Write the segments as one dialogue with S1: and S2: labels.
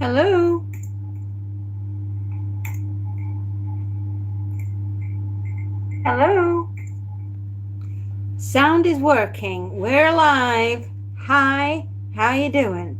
S1: Hello? Hello? Sound is working. We're live. Hi, how you doing?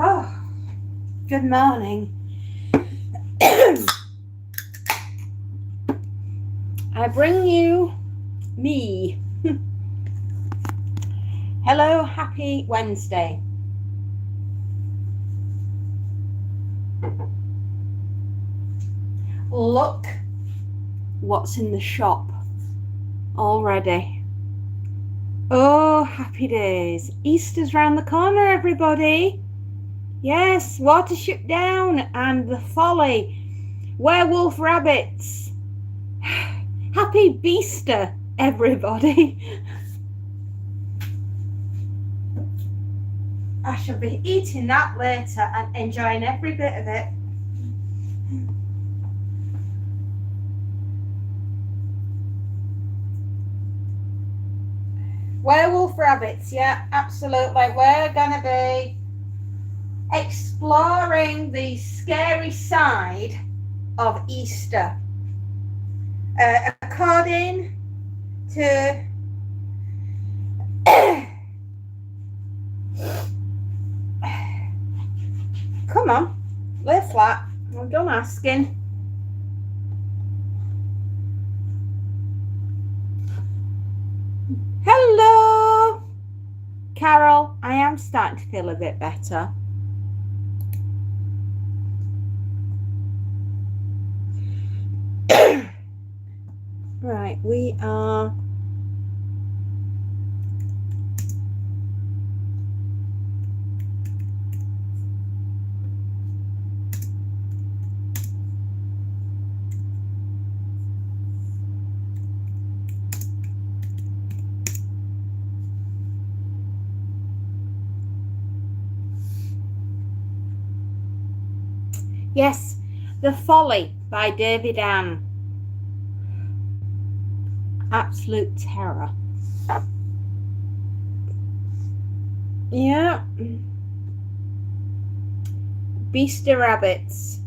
S1: Oh, good morning. I bring you me. Hello, happy Wednesday. Look what's in the shop already. Oh, happy days. Easter's round the corner, everybody. Yes, Watership Down and The Folly. Werewolf Rabbits. Happy Beaster, everybody. I shall be eating that later and enjoying every bit of it. Werewolf Rabbits, yeah, absolutely. We're going to be exploring the scary side of Easter. According to come on, lay flat. I'm done asking. Hello, Carol. I am starting to feel a bit better. Right, we are yes, The Folly by David Ann. Absolute terror. Yeah. Beaster Rabbits.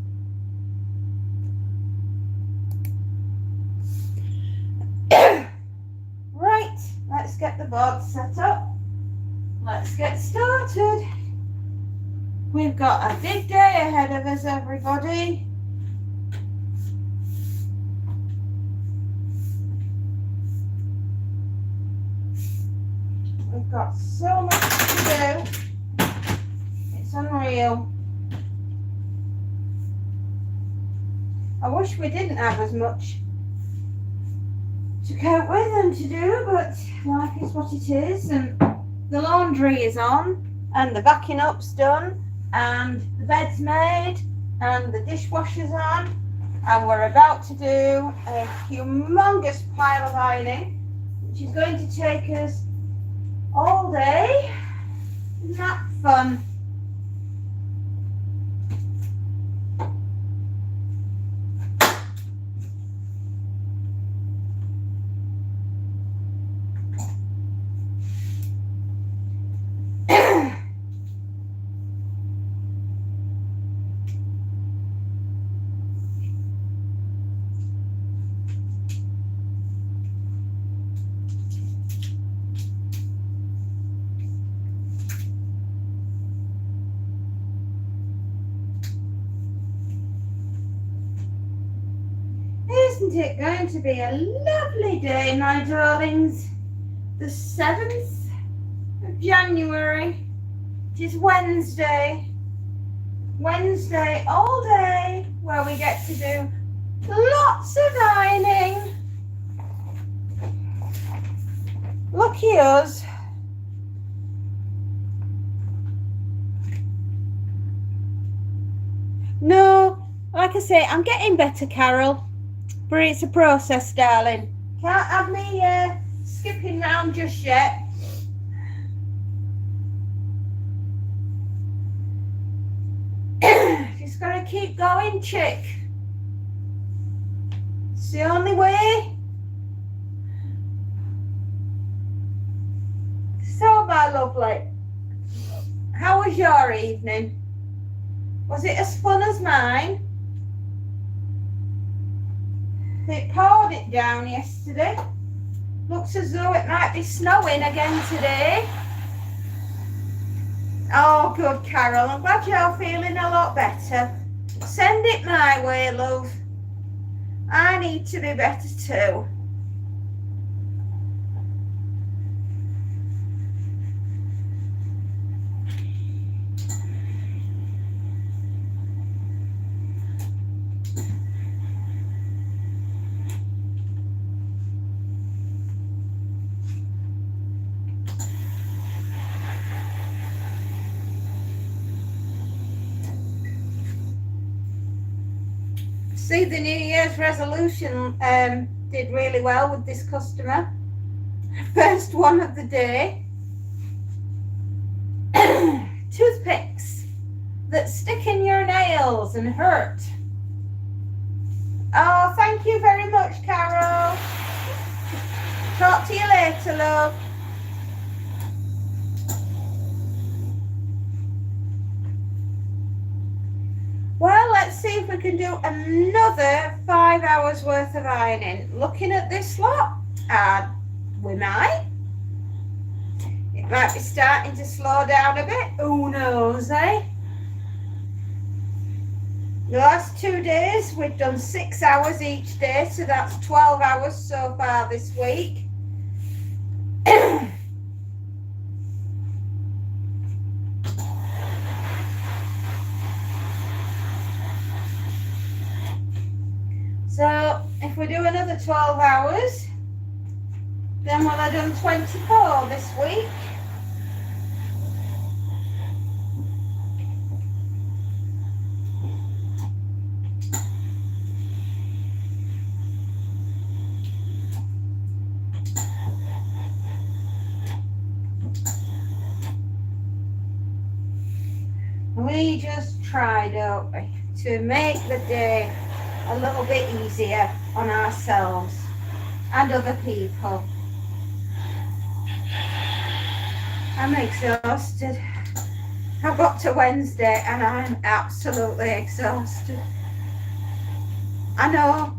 S1: Right, let's get the board set up. Let's get started. We've got a big day ahead of us, everybody. We've got so much to do. It's unreal. I wish we didn't have as much to cope with and to do, but life is what it is, and the laundry is on, and the backing up's done, and the bed's made, and the dishwasher's on, and we're about to do a humongous pile of ironing, which is going to take us all day. Isn't that fun? Isn't it going to be a lovely day, my darlings? the 7th of January. It is Wednesday. Wednesday all day where we get to do lots of ironing. Lucky us. No, like I say, I'm getting better, Carol. But it's a process, darling. Can't have me skipping round just yet. Just gotta keep going, chick. It's the only way. So, my lovely, how was your evening? Was it as fun as mine? It poured it down yesterday. Looks as though it might be snowing again today. Oh, good, Carol. I'm glad you're feeling a lot better. Send it my way, love. I need to be better too. See, the New Year's resolution did really well with this customer. First one of the day. Toothpicks that stick in your nails and hurt. Oh, thank you very much, Carol. Talk to you later, love. Well, let's see if we can do another 5 hours worth of ironing. Looking at this lot, we might. It might be starting to slow down a bit. Who knows, eh? The last 2 days, we've done 6 hours each day, so that's 12 hours so far this week. So if we do another 12 hours, then we'll have done 24 this week. We just try, don't we, to make the day a little bit easier on ourselves and other people. I'm exhausted. I've got to Wednesday and I'm absolutely exhausted. I know,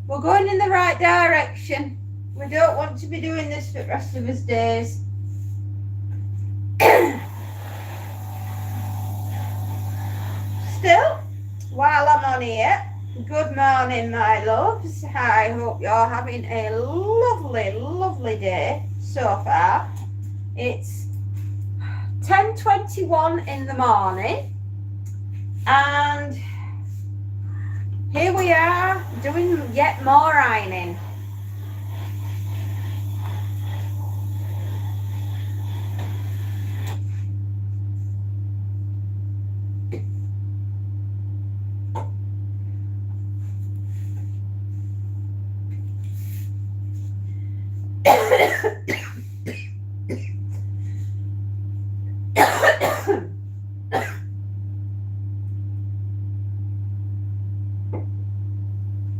S1: we're going in the right direction. We don't want to be doing this for the rest of us days. Still, while I'm on here, good morning, my loves. I hope you're having a lovely, lovely day so far. It's 10:21 in the morning and here we are doing yet more ironing.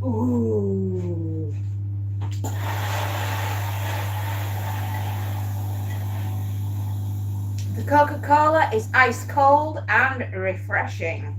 S1: Ooh. The Coca-Cola is ice cold and refreshing.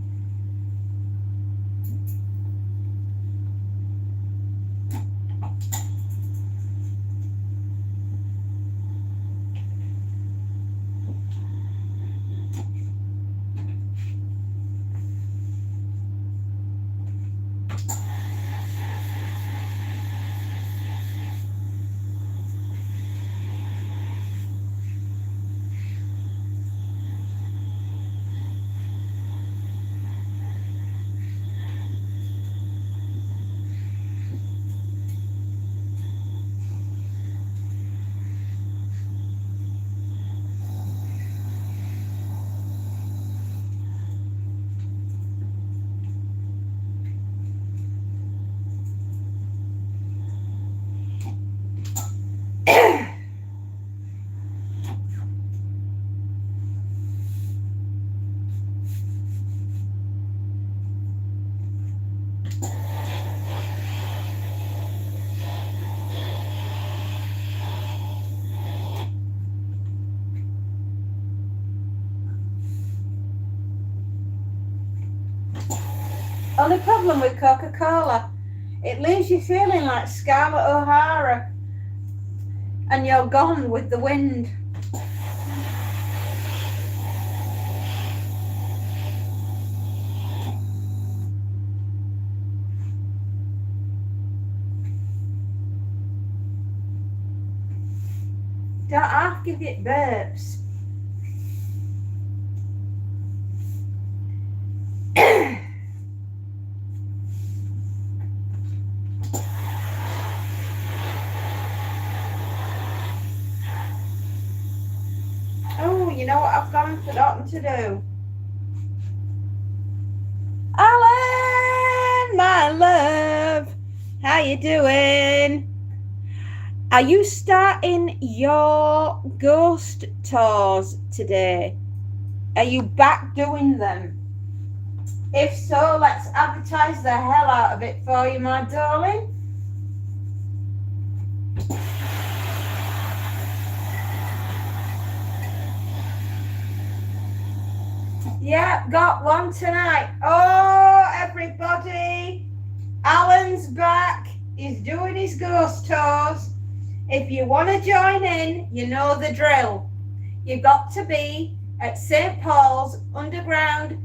S1: Only problem with Coca-Cola, it leaves you feeling like Scarlett O'Hara and you're gone with the wind. Don't have to give it burps. Oh, you know what I've gone and forgotten to do? Alan, my love, how you doing? Are you starting your ghost tours today? Are you back doing them? If so, let's advertise the hell out of it for you, my darling. Yeah, got one tonight. Oh, everybody. Alan's back. He's doing his ghost tours. If you want to join in, you know the drill. You've got to be at St. Paul's Underground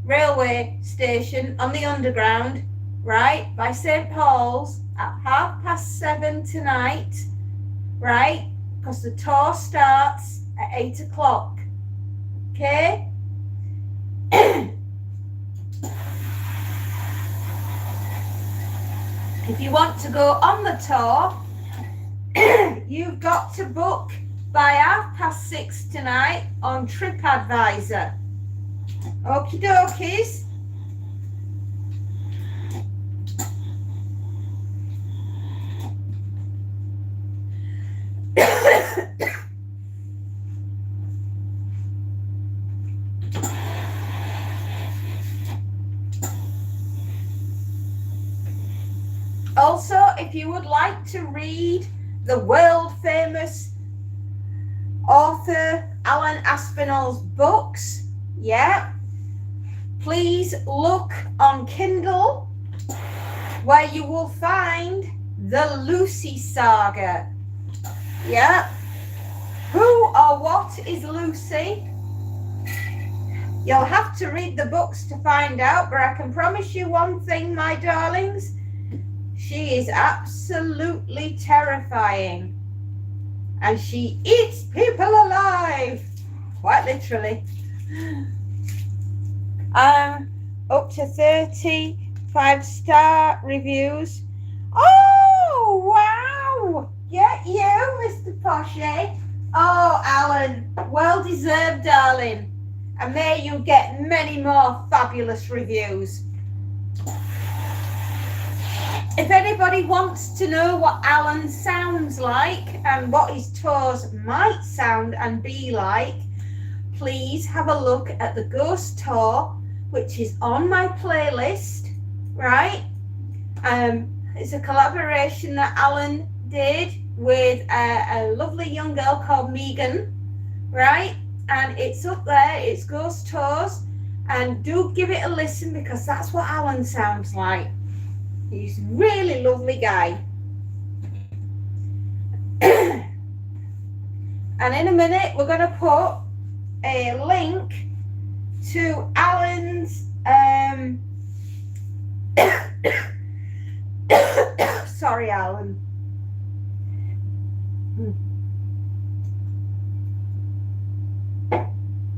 S1: Railway Station on the Underground, right, by St. Paul's at 7:30 tonight, right, because the tour starts at 8 o'clock, okay? If you want to go on the tour, you've got to book by 6:30 tonight on TripAdvisor. Okie dokies. Also, if you would like to read the world famous author Alan Aspinall's books, yeah, please look on Kindle where you will find the Lucy Saga. Yeah. Who or what is Lucy? You'll have to read the books to find out, but I can promise you one thing, my darlings. She is absolutely terrifying. And she eats people alive. Quite literally. Up to 30 5-star reviews. Oh, wow. Get you, Mr. Poche. Oh, Alan, well deserved, darling. And may you get many more fabulous reviews. If anybody wants to know what Alan sounds like and what his tours might sound and be like, please have a look at the Ghost Tour, which is on my playlist, right? It's a collaboration that Alan did with a lovely young girl called Megan, right? And it's up there, it's Ghost Tours, and do give it a listen because that's what Alan sounds like. He's a really lovely guy. And in a minute, we're going to put a link to Alan's sorry, Alan.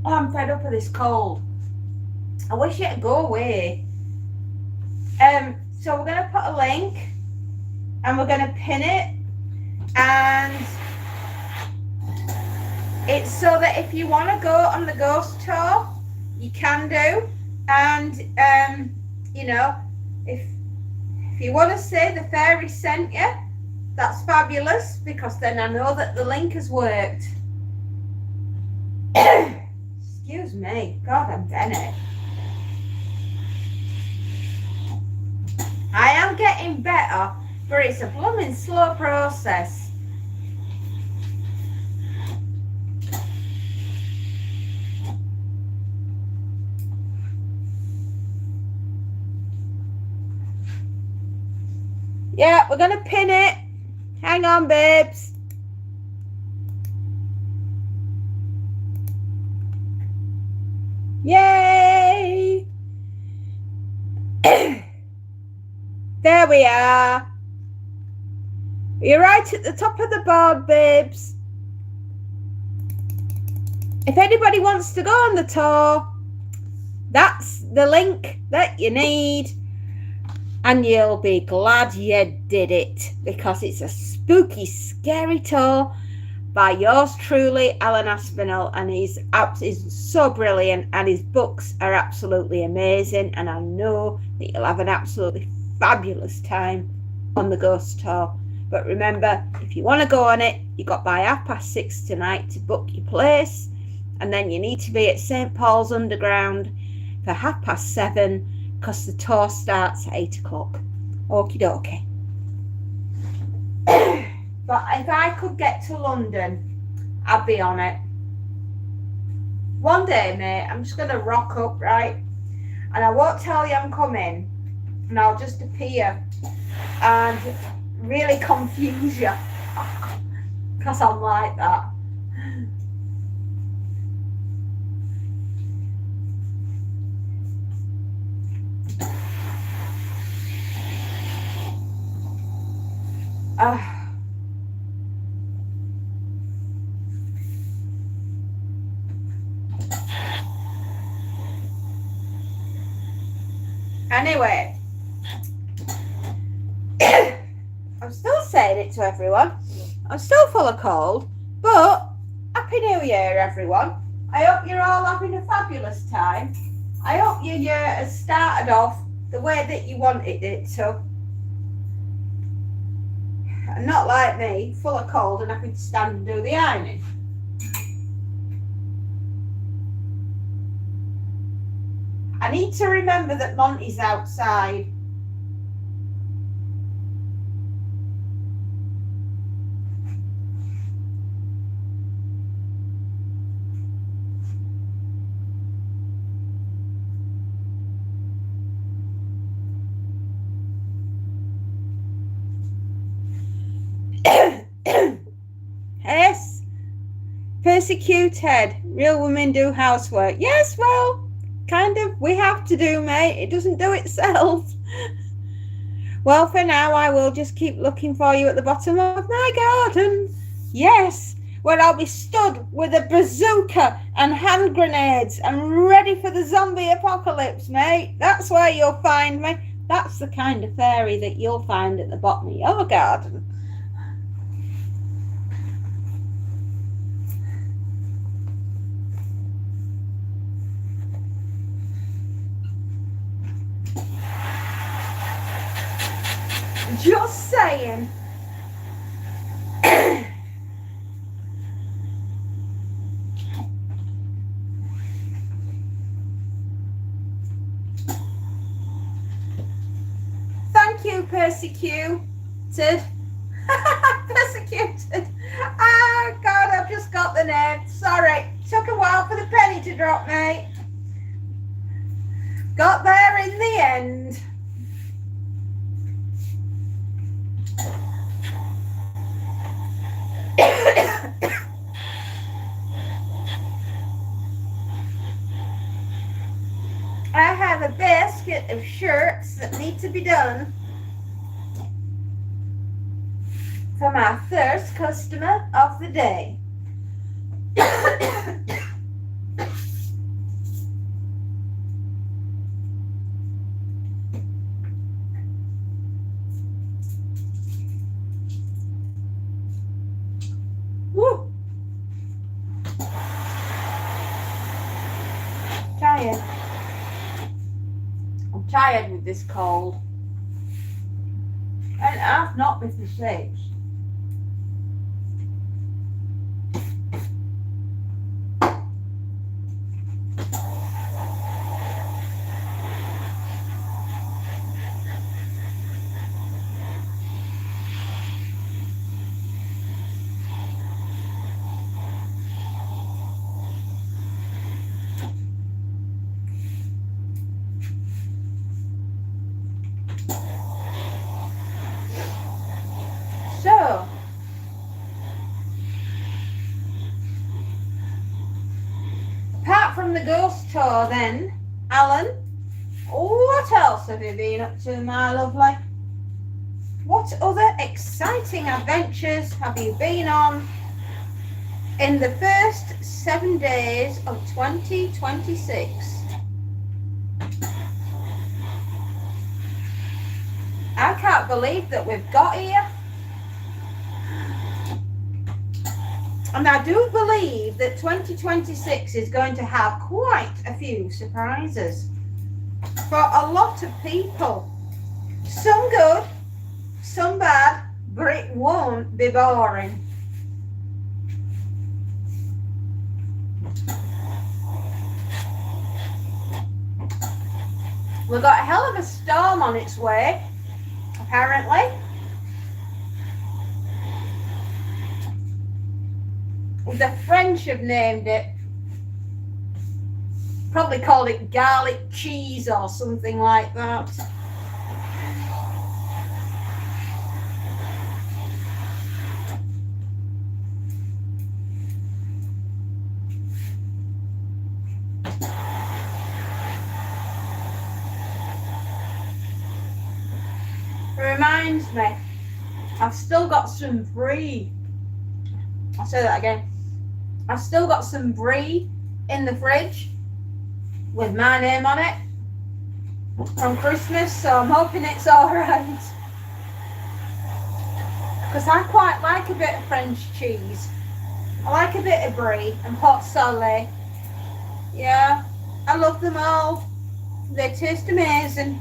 S1: Oh, I'm fed up of this cold. I wish it'd go away. So we're going to put a link and we're going to pin it, and it's so that if you want to go on the ghost tour, you can do. And you know, if you want to say the fairy sent you, that's fabulous, because then I know that the link has worked. Excuse me, God, I'm Bennett. I am getting better, but it's a blooming slow process. Yeah, we're going to pin it. Hang on, babes. Yay! There we are. You're right at the top of the board, babes. If anybody wants to go on the tour, that's the link that you need. And you'll be glad you did it, because it's a spooky, scary tour by yours truly, Alan Aspinall, and he's so brilliant, and his books are absolutely amazing, and I know that you'll have an absolutely fabulous time on the ghost tour. But remember, if you want to go on it, you've got by 6:30 tonight to book your place, and then you need to be at St Paul's Underground for 7:30, because the tour starts at 8 o'clock. Okie dokie. But if I could get to London, I'd be on it. One day, mate, I'm just going to rock up, right? And I won't tell you I'm coming. And I'll just appear and really confuse you. Because I'm like that. Anyway, I'm still saying it to everyone. I'm still full of cold, but Happy New Year, everyone. I hope you're all having a fabulous time. I hope your year has started off the way that you wanted it to. And not like me, full of cold and having to stand and do the ironing. I need to remember that Monty's outside. Yes. Persecuted. Real women do housework. Yes, well, kind of. We have to do, mate. It doesn't do itself. Well, for now, I will just keep looking for you at the bottom of my garden. Yes, where I'll be stood with a bazooka and hand grenades and ready for the zombie apocalypse, mate. That's where you'll find me. That's the kind of fairy that you'll find at the bottom of your garden. Just saying. Thank you, persecuted. Persecuted. Oh, God, I've just got the name. Sorry. Took a while for the penny to drop, mate. Got there in the end. I have a basket of shirts that need to be done for my first customer of the day. Woo! Tired. I'm tired with this cold. And I've not been for 6. ghost tour then, Alan. What else have you been up to, my lovely? What other exciting adventures have you been on in the first 7 days of 2026? I can't believe that we've got here. And I do believe that 2026 is going to have quite a few surprises for a lot of people. Some good, some bad, but it won't be boring. We've got a hell of a storm on its way, apparently. The French have named it. Probably called it garlic cheese or something like that. Reminds me, I've still got some brie. I'll say that again. I've still got some brie in the fridge with my name on it from Christmas, so I'm hoping it's alright. Because I quite like a bit of French cheese. I like a bit of brie and pot salé. Yeah, I love them all. They taste amazing.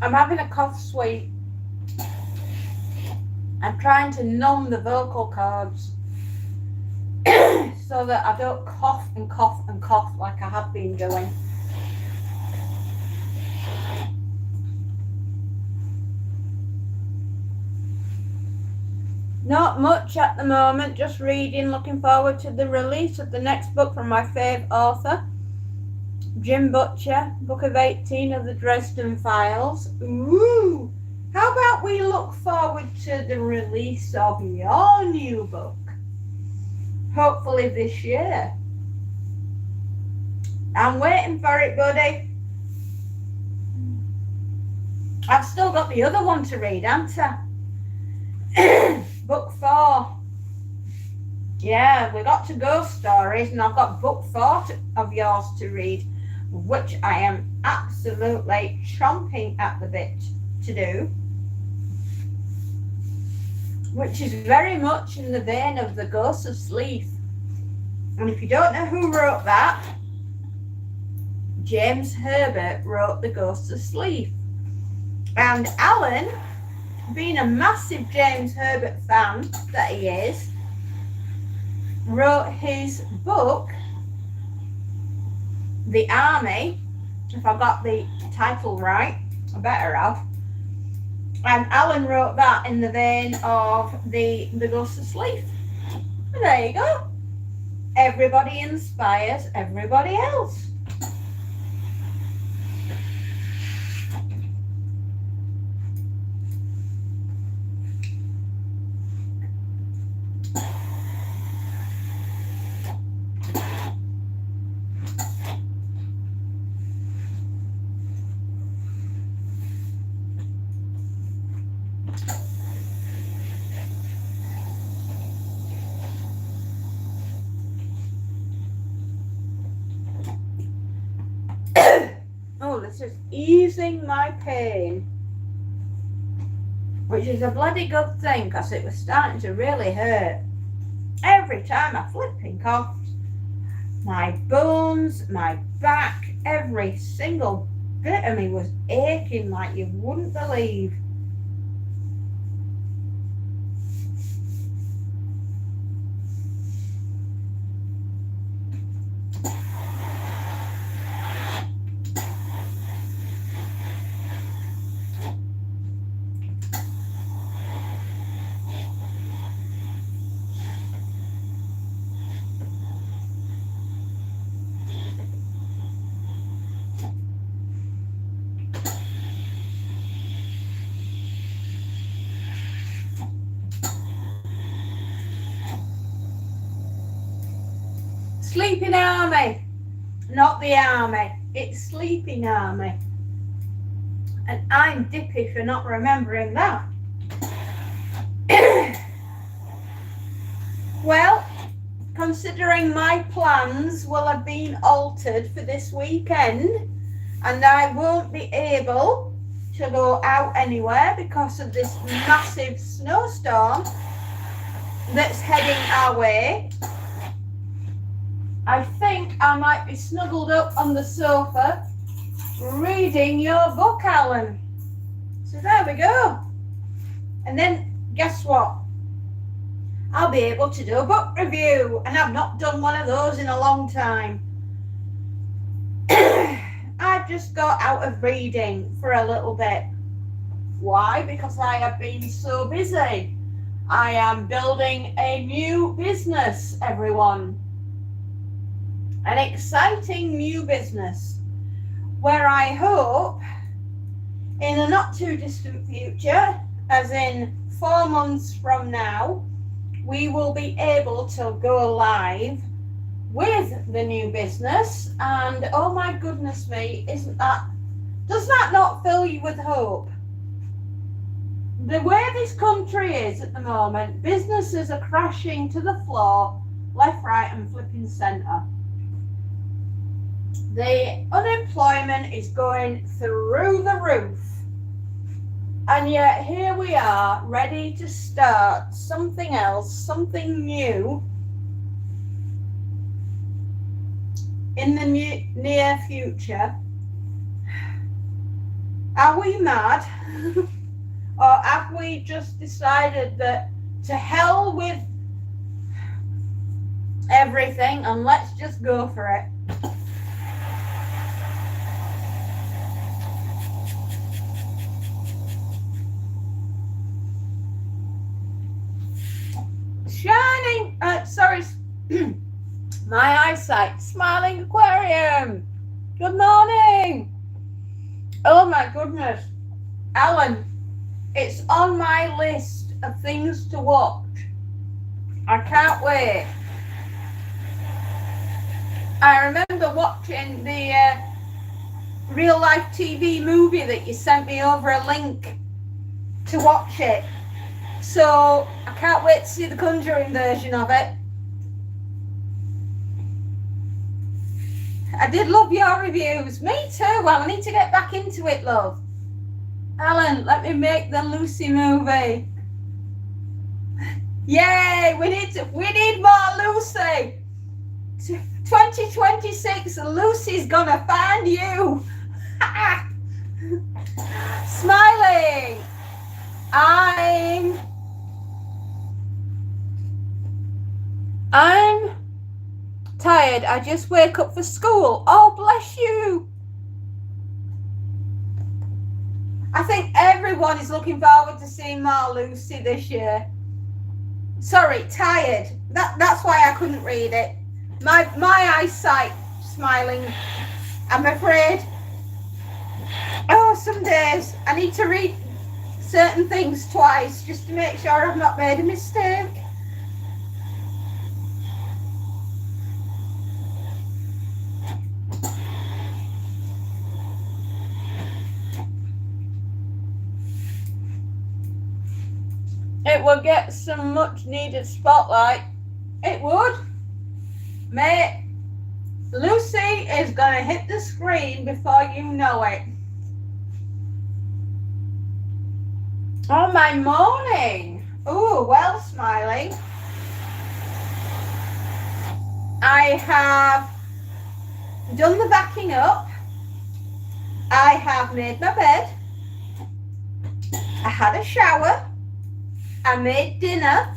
S1: I'm having a cough sweet. I'm trying to numb the vocal cords so that I don't cough and cough and cough like I have been doing. Not much at the moment, just reading, looking forward to the release of the next book from my fave author, Jim Butcher, Book of 18 of the Dresden Files. Ooh! How about we look forward to the release of your new book? Hopefully this year. I'm waiting for it, buddy. I've still got the other one to read, haven't I? Book 4. Yeah, we got to Ghost Stories, and I've got book 4 of yours to read, which I am absolutely chomping at the bit to do, which is very much in the vein of The Ghost of Sleeth. And if you don't know who wrote that, James Herbert wrote The Ghost of Sleeth. And Alan, being a massive James Herbert fan that he is, wrote his book The Army, if I got the title right, I better have. And Alan wrote that in the vein of the Ghost of Sleeth. And there you go. Everybody inspires everybody else. Oh, this is easing my pain, which is a bloody good thing because it was starting to really hurt every time I flipping coughed. My bones, my back, every single bit of me was aching like you wouldn't believe. Sleeping Army, not the army, it's Sleeping Army. And I'm dippy for not remembering that. Well, considering my plans will have been altered for this weekend and I won't be able to go out anywhere because of this massive snowstorm that's heading our way, I think I might be snuggled up on the sofa reading your book, Alan. So there we go. And then guess what? I'll be able to do a book review, and I've not done one of those in a long time. I've just got out of reading for a little bit. Why? Because I have been so busy. I am building a new business, everyone. An exciting new business where I hope in a not too distant future, as in 4 months from now, we will be able to go live with the new business. And oh my goodness me, does that not fill you with hope? The way this country is at the moment, businesses are crashing to the floor, left, right and flipping centre. The unemployment is going through the roof. And yet here we are, ready to start something else, something new in the near future. Are we mad? Or have we just decided that to hell with everything and let's just go for it? Shining, my eyesight, Smiling Aquarium. Good morning. Oh my goodness. Alan, it's on my list of things to watch. I can't wait. I remember watching the real life TV movie that you sent me over a link to watch it. So I can't wait to see the Conjuring version of it. I did love your reviews. Me too. Well, I need to get back into it, love. Alan, let me make the Lucy movie. Yay! We need more Lucy. 2026, Lucy's gonna find you. Smiling. I'm tired. I just wake up for school. Oh, bless you. I think everyone is looking forward to seeing more Lucy this year. Sorry, tired. That's why I couldn't read it. My eyesight, Smiling, I'm afraid. Oh, some days I need to read certain things twice just to make sure I've not made a mistake. It would get some much needed spotlight. It would. Mate, Lucy is going to hit the screen before you know it. Oh, my morning. Oh, well, Smiling. I have done the backing up. I have made my bed. I had a shower. I made dinner.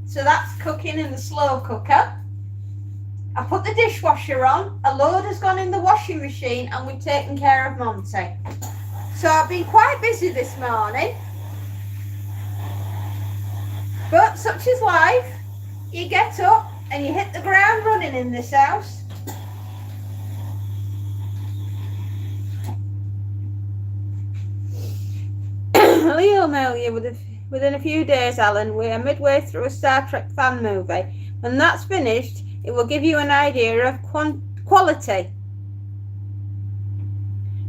S1: So that's cooking in the slow cooker. I put the dishwasher on. A load has gone in the washing machine and we've taken care of Monty. So I've been quite busy this morning. But such is life. You get up and you hit the ground running in this house. Leo mail you within a few days, Alan. We are midway through a Star Trek fan movie. When that's finished, it will give you an idea of quality.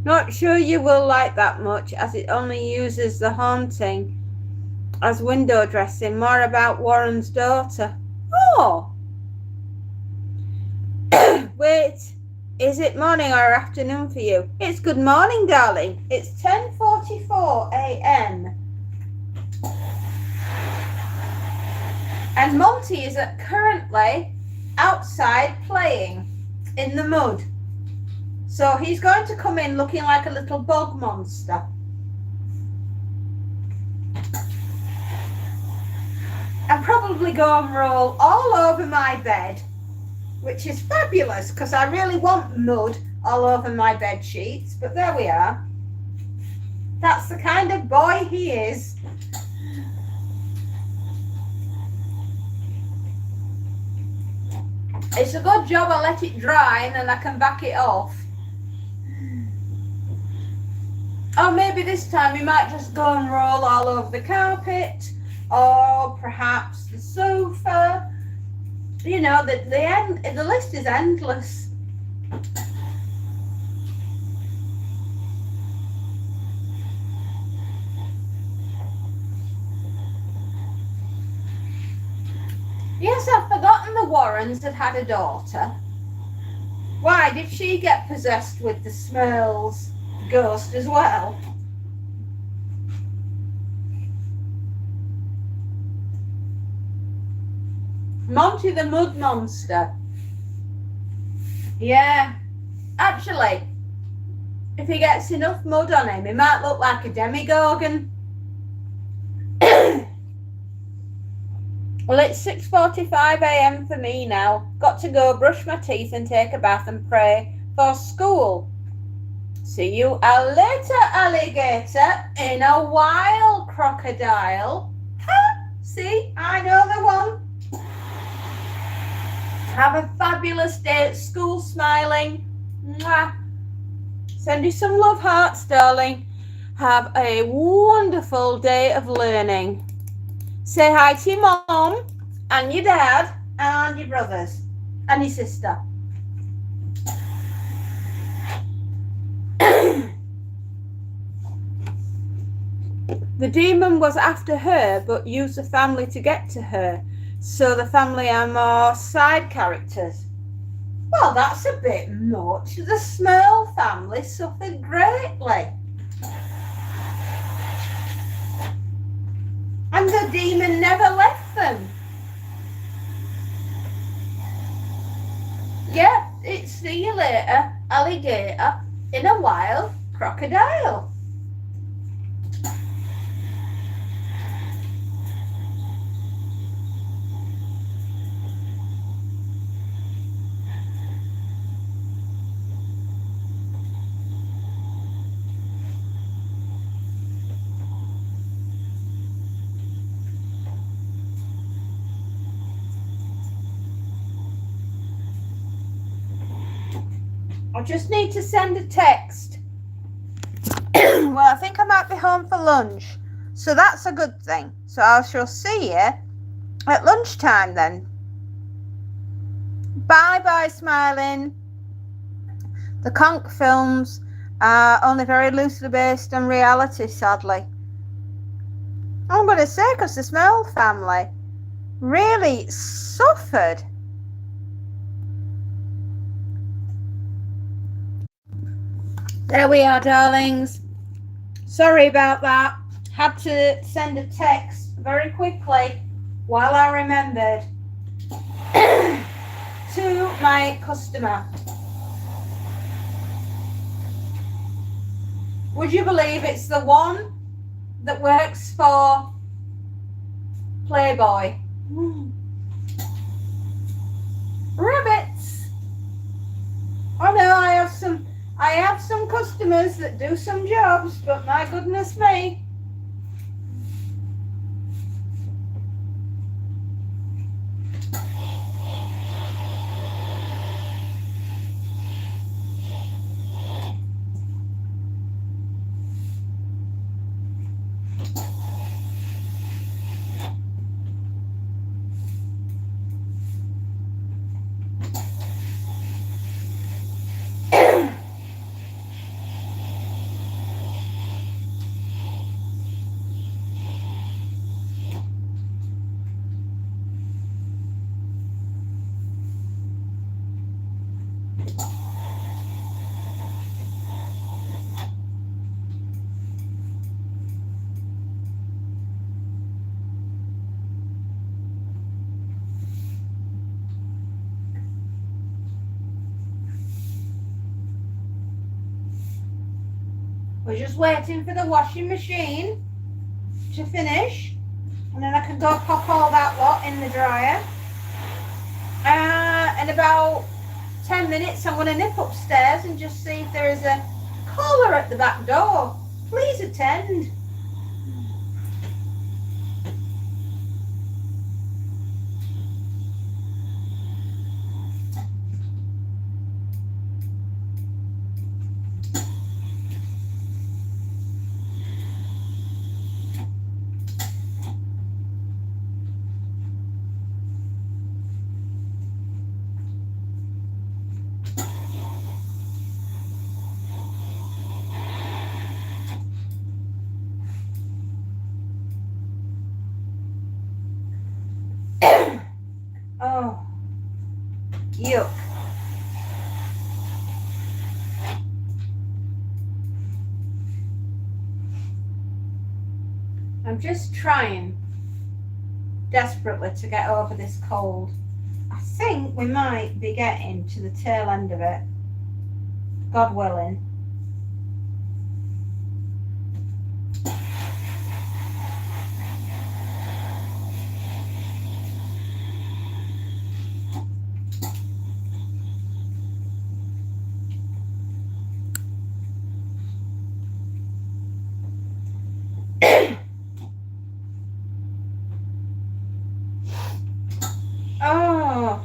S1: Not sure you will like that much, as it only uses the haunting as window dressing. More about Warren's daughter. Oh! Wait, is it morning or afternoon for you? It's good morning, darling. It's 10:44 a.m. And Monty is currently outside playing in the mud. So he's going to come in looking like a little bog monster. And probably go and roll all over my bed, which is fabulous because I really want mud all over my bed sheets. But there we are. That's the kind of boy he is. It's a good job I let it dry and then I can back it off. Or maybe this time we might just go and roll all over the carpet, or perhaps the sofa. You know, the list is endless. Yes, I've forgotten the Warrens had a daughter. Why, did she get possessed with the Smirls ghost as well? Monty the Mud Monster. Yeah, actually, if he gets enough mud on him, he might look like a demigorgon. Well, it's 6:45 a.m. for me now. Got to go brush my teeth and take a bath and pray for school. See you later, alligator. In a while, crocodile. Ha! See, I know the one. Have a fabulous day at school, smiling. Mwah. Send you some love hearts, darling. Have a wonderful day of learning. Say hi to your mom and your dad and your brothers and your sister. The demon was after her but used the family to get to her. So the family are more side characters. Well, that's a bit much. The Smurl family suffered greatly. And the demon never left them. Yeah, it's see you later, alligator. In a while, crocodile. I just need to send a text. Well, I think I might be home for lunch. So that's a good thing. So I shall see you at lunchtime then. Bye, smiling. The Conk films are only very loosely based on reality, sadly. I'm going to say because the Smurl family really suffered. There we are, darlings. Sorry about that. Had to send a text very quickly while I remembered to my customer. Would you believe it's the one that works for Playboy? Rabbits. I know I have some customers that do some jobs, but my goodness me. We're just waiting for the washing machine to finish, and then I can go pop all that lot in the dryer. In about 10 minutes, I'm going to nip upstairs and just see if there is a caller at the back door. Please attend. Oh, yuck. I'm just trying desperately to get over this cold. I think we might be getting to the tail end of it, God willing. Oh,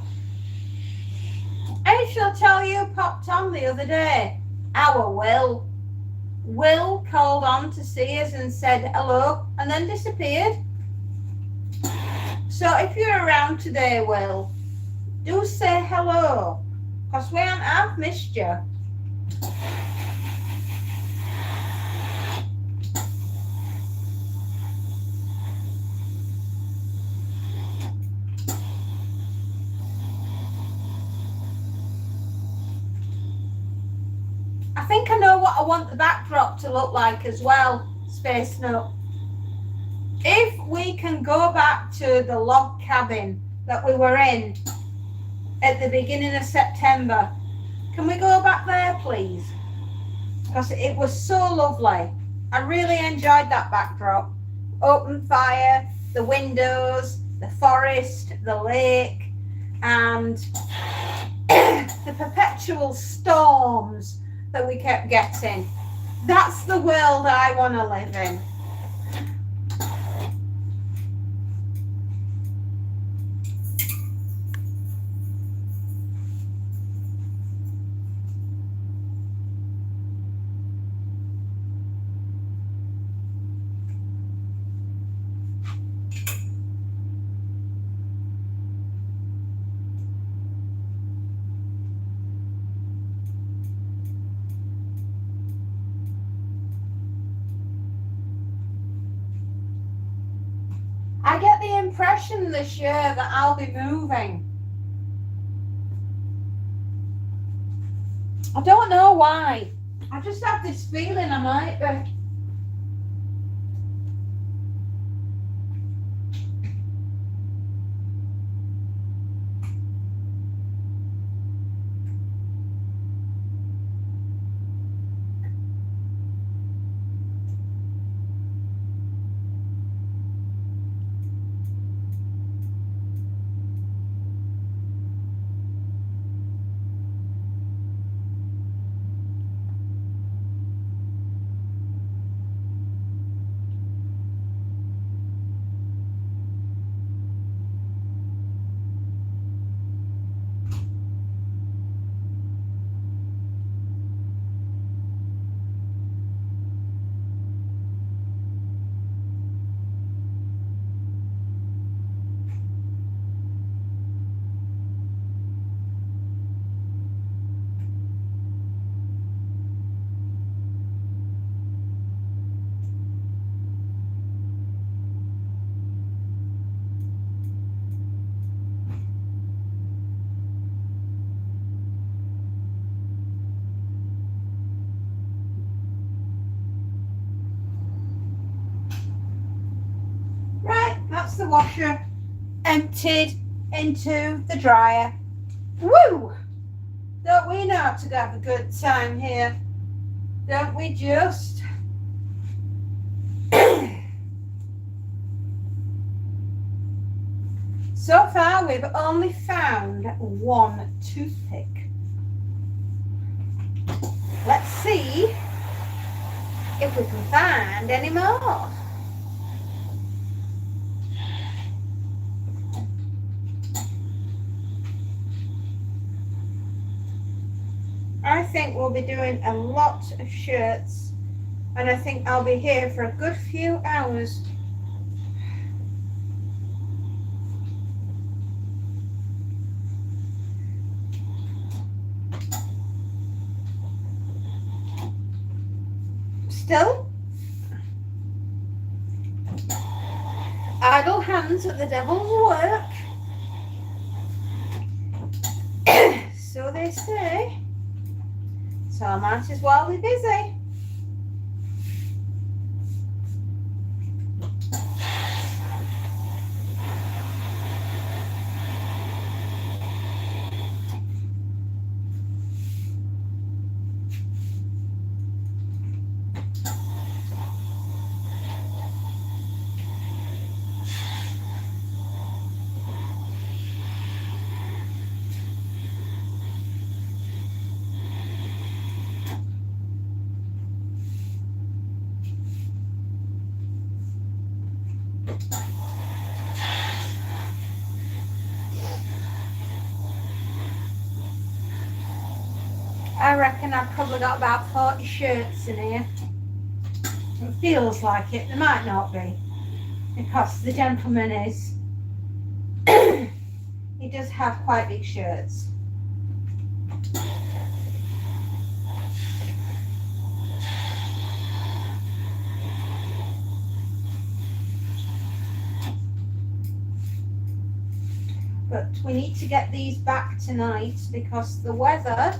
S1: I shall tell you, popped on the other day. Our Will called on to see us and said hello and then disappeared. So if you're around today, Will, do say hello, because we haven't half missed you. I think I know what I want the backdrop to look like as well, Space Nut. If we can go back to the log cabin that we were in at the beginning of September, can we go back there, please? Because it was so lovely. I really enjoyed that backdrop. Open fire, the windows, the forest, the lake, and the perpetual storms that we kept getting. That's the world I want to live in. I get the impression this year that I'll be moving. I don't know why. I just have this feeling I might be. That's the washer emptied into the dryer. Woo! Don't we know how to have a good time here? Don't we just? So far, we've only found one toothpick. Let's see if we can find any more. I think we'll be doing a lot of shirts, and I think I'll be here for a good few hours. Still, idle hands at the devil's work. So they say. So I might as well be busy. I reckon I've probably got about 40 shirts in here. It feels like it. There might not be, because the gentleman is he does have quite big shirts. But we need to get these back tonight because the weather,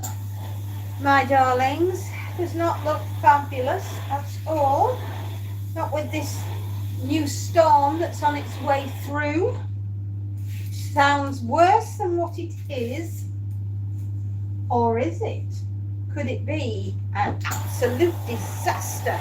S1: my darlings, does not look fabulous at all. Not with this new storm that's on its way through. Sounds worse than what it is. Or is it? Could it be an absolute disaster?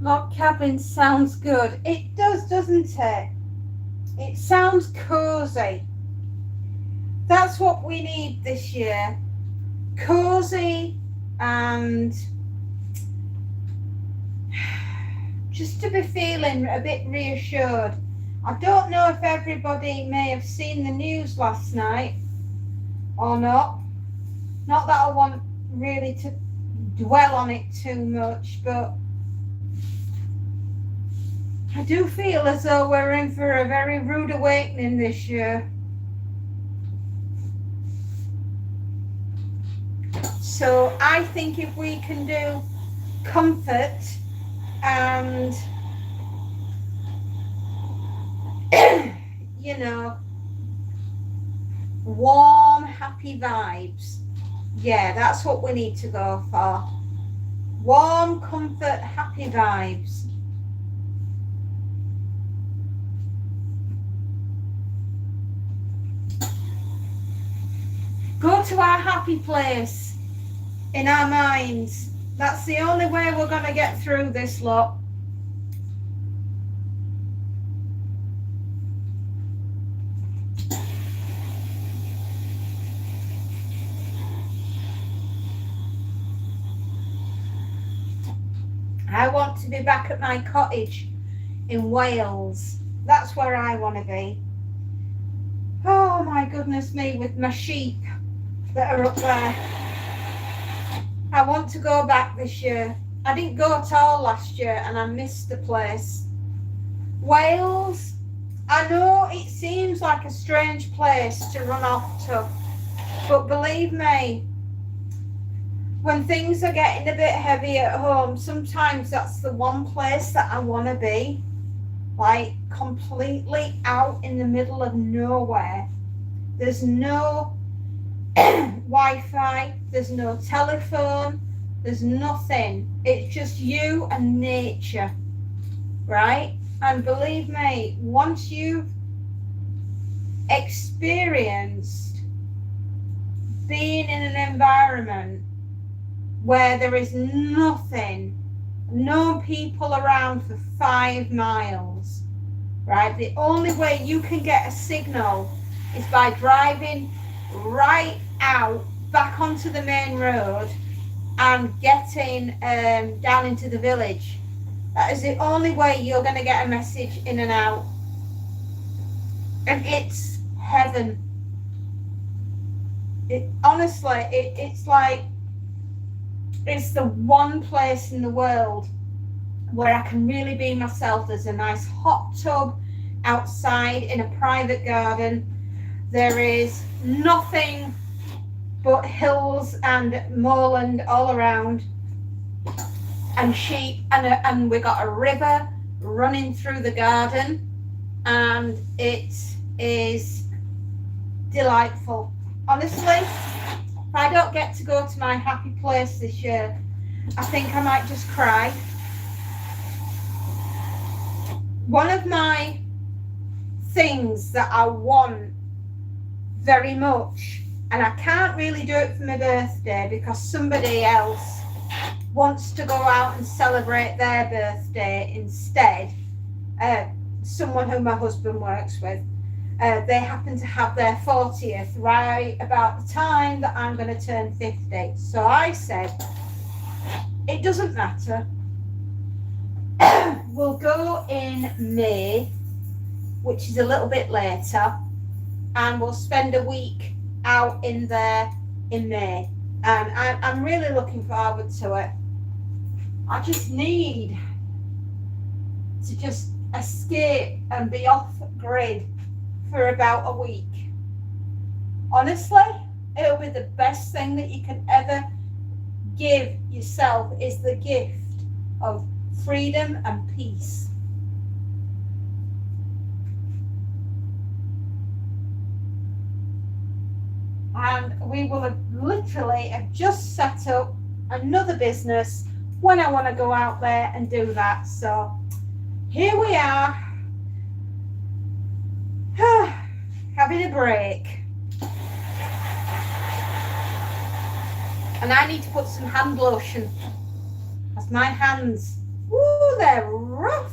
S1: Log cabin sounds good. It does, doesn't it? It sounds cozy. That's what we need this year. Cozy and just to be feeling a bit reassured. I don't know if everybody may have seen the news last night or not. Not that I want really to dwell on it too much, but I do feel as though we're in for a very rude awakening this year. So I think if we can do comfort and, you know, Warm, happy vibes. Yeah, that's what we need to go for. Warm, comfort, happy vibes. Go to our happy place in our minds. That's the only way we're going to get through this lot. I want to be back at my cottage in Wales. That's where I want to be. Oh my goodness me, with my sheep that are up there. I want to go back this year. I didn't go at all last year and I missed the place. Wales, I know it seems like a strange place to run off to, but believe me, when things are getting a bit heavy at home, sometimes that's the one place that I want to be. Like completely out in the middle of nowhere. There's no Wi-Fi, there's no telephone, there's nothing. It's just you and nature, right? And believe me, once you've experienced being in an environment where there is nothing, no people around for 5 miles, right? The only way you can get a signal is by driving right out back onto the main road and getting down into the village. That is the only way you're going to get a message in and out. And it's heaven. Honestly, it's like, it's the one place in the world where I can really be myself. There's a nice hot tub outside in a private garden. There is nothing but hills and moorland all around, and sheep, and we got a river running through the garden, and it is delightful. Honestly, if I don't get to go to my happy place this year, I think I might just cry. One of my things that I want very much, and I can't really do it for my birthday because somebody else wants to go out and celebrate their birthday instead, someone who my husband works with. They happen to have their 40th right about the time that I'm going to turn 50. So I said, it doesn't matter. We'll go in May, which is a little bit later, and we'll spend a week out in there in May. And I'm really looking forward to it. I just need to just escape and be off grid for about a week. Honestly, it'll be the best thing that you can ever give yourself, is the gift of freedom and peace. And we will have literally have just set up another business when I want to go out there and do that. So here we are, having a break. And I need to put some hand lotion, as my hands, woo, they're rough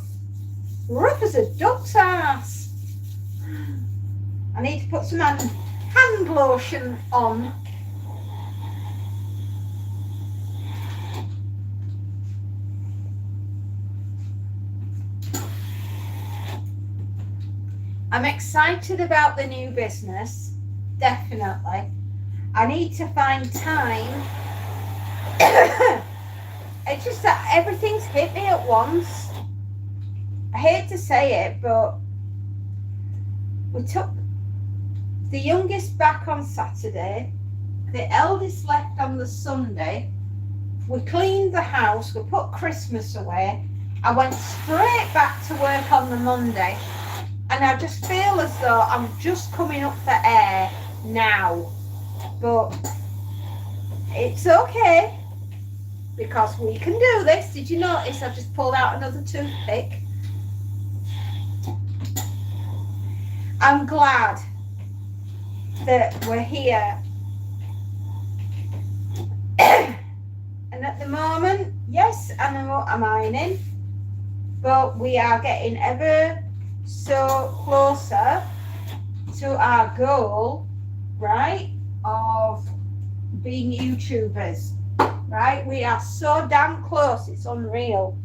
S1: as a duck's ass. I need to put some hand lotion on. I'm excited about the new business, definitely. I need to find time. It's just that everything's hit me at once. I hate to say it, but we took the youngest back on Saturday, the eldest left on the Sunday. We cleaned the house, we put Christmas away. I went straight back to work on the Monday, and I just feel as though I'm just coming up for air. now. But it's okay, because we can do this. Did you notice I just pulled out another toothpick? I'm glad that we're here. And at the moment, yes, I know I'm ironing, but we are getting ever so closer to our goal, right, of being YouTubers, right? We are so damn close, it's unreal.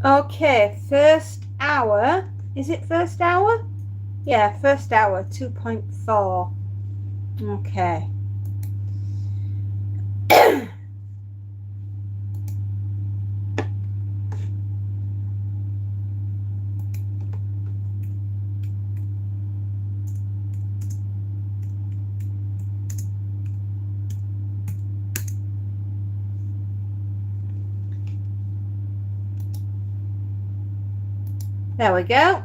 S1: Okay, first hour. Is it first hour? Yeah, first hour, 2.4. Okay. There we go.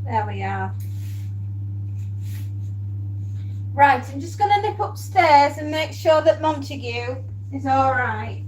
S1: There we are. Right, I'm just going to nip upstairs and make sure that Montague is all right.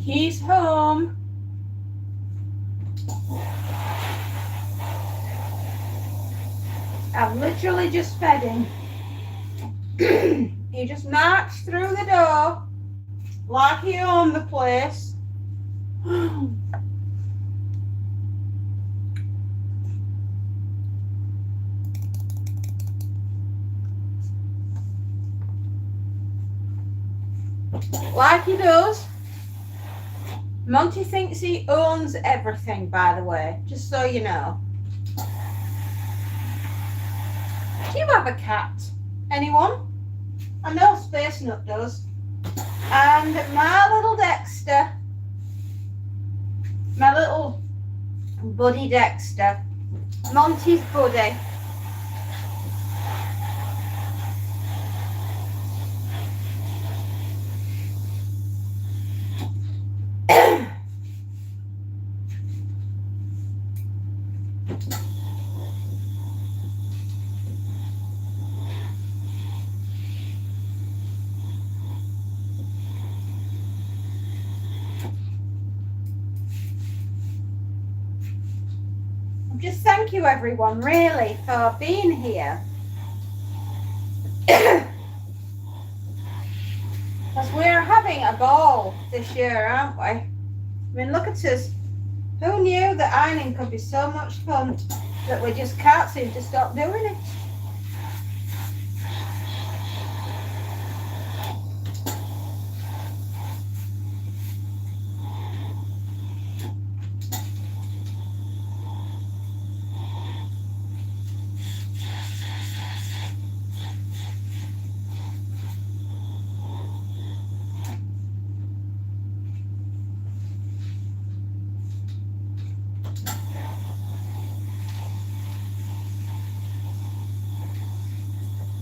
S1: He's home. I've literally just fed him. He just marched through the door like he owned the place. Like he does. Monty thinks he owns everything, by the way, just so you know. Do you have a cat? Anyone? I know Space Nut does. And my little Dexter, my little buddy Dexter, Monty's buddy. Just thank you everyone really for being here. Because we're having a ball this year, aren't we? I mean, look at us. Who knew that ironing could be so much fun that we just can't seem to stop doing it?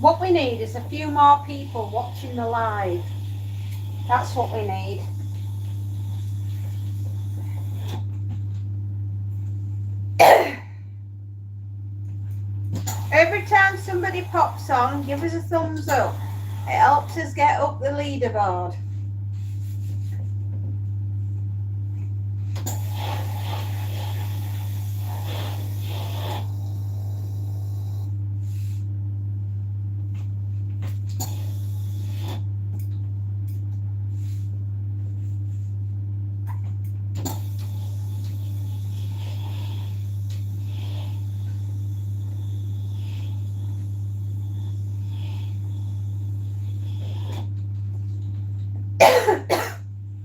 S1: What we need is a few more people watching the live. That's what we need. Every time somebody pops on, give us a thumbs up. It helps us get up the leaderboard.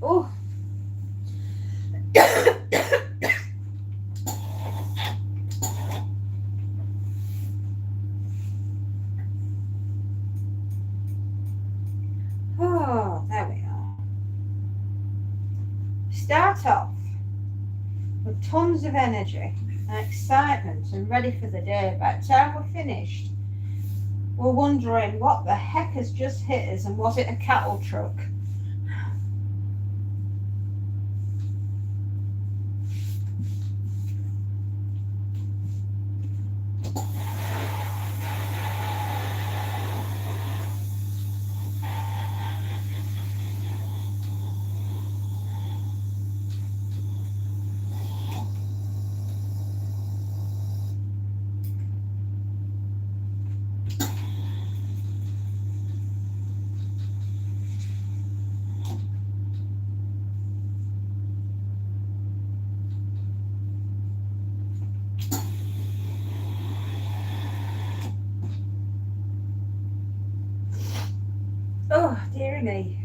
S1: Oh. Oh, there we are. Start off with tons of energy and excitement and ready for the day. By the time we're finished, we're wondering what the heck has just hit us, and was it a cattle truck? Oh, dearie me.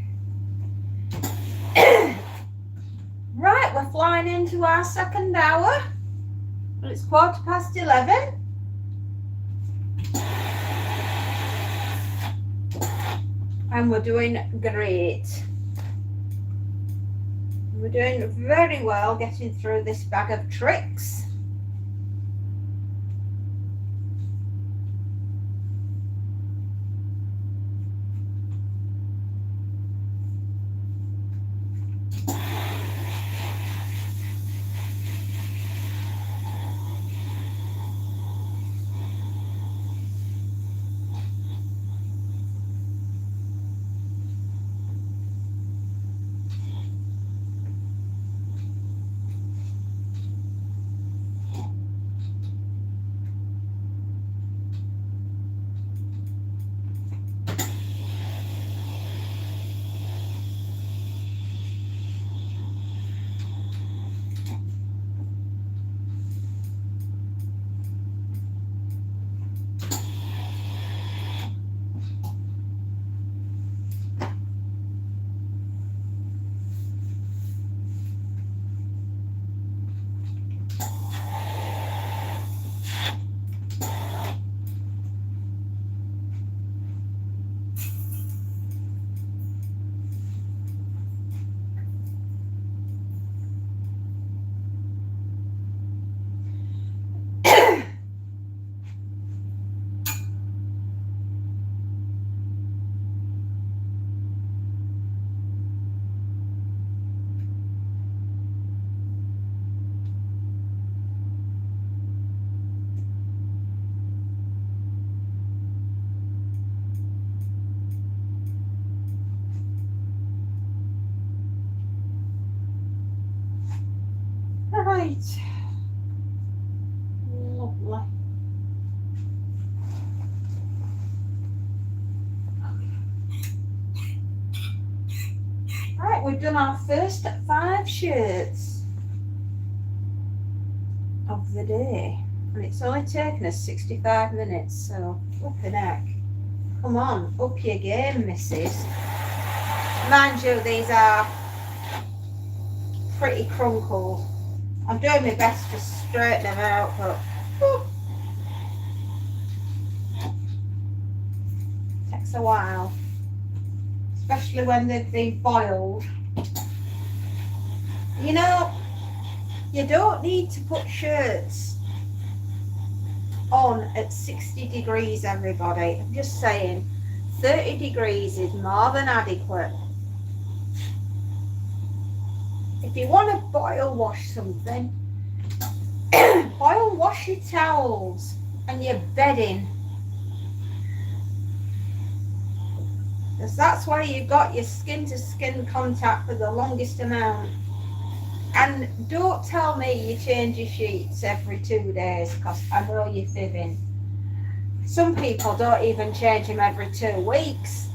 S1: Right, we're flying into our second hour. Well, it's 11:15. And we're doing great. We're doing very well getting through this bag of tricks. Right. Lovely. Right, we've done our first 5 shirts of the day. And it's only taken us 65 minutes, so flipping heck. Come on, up your game, missus. Mind you, these are pretty crunkled. I'm doing my best to straighten them out, but takes a while. Especially when they've been boiled. You know, you don't need to put shirts on at 60 degrees, everybody. I'm just saying, 30 degrees is more than adequate. If you want to boil wash something, boil wash your towels and your bedding. Because that's where you've got your skin to skin contact for the longest amount. And don't tell me you change your sheets every 2 days, because I know you're fibbing. Some people don't even change them every 2 weeks.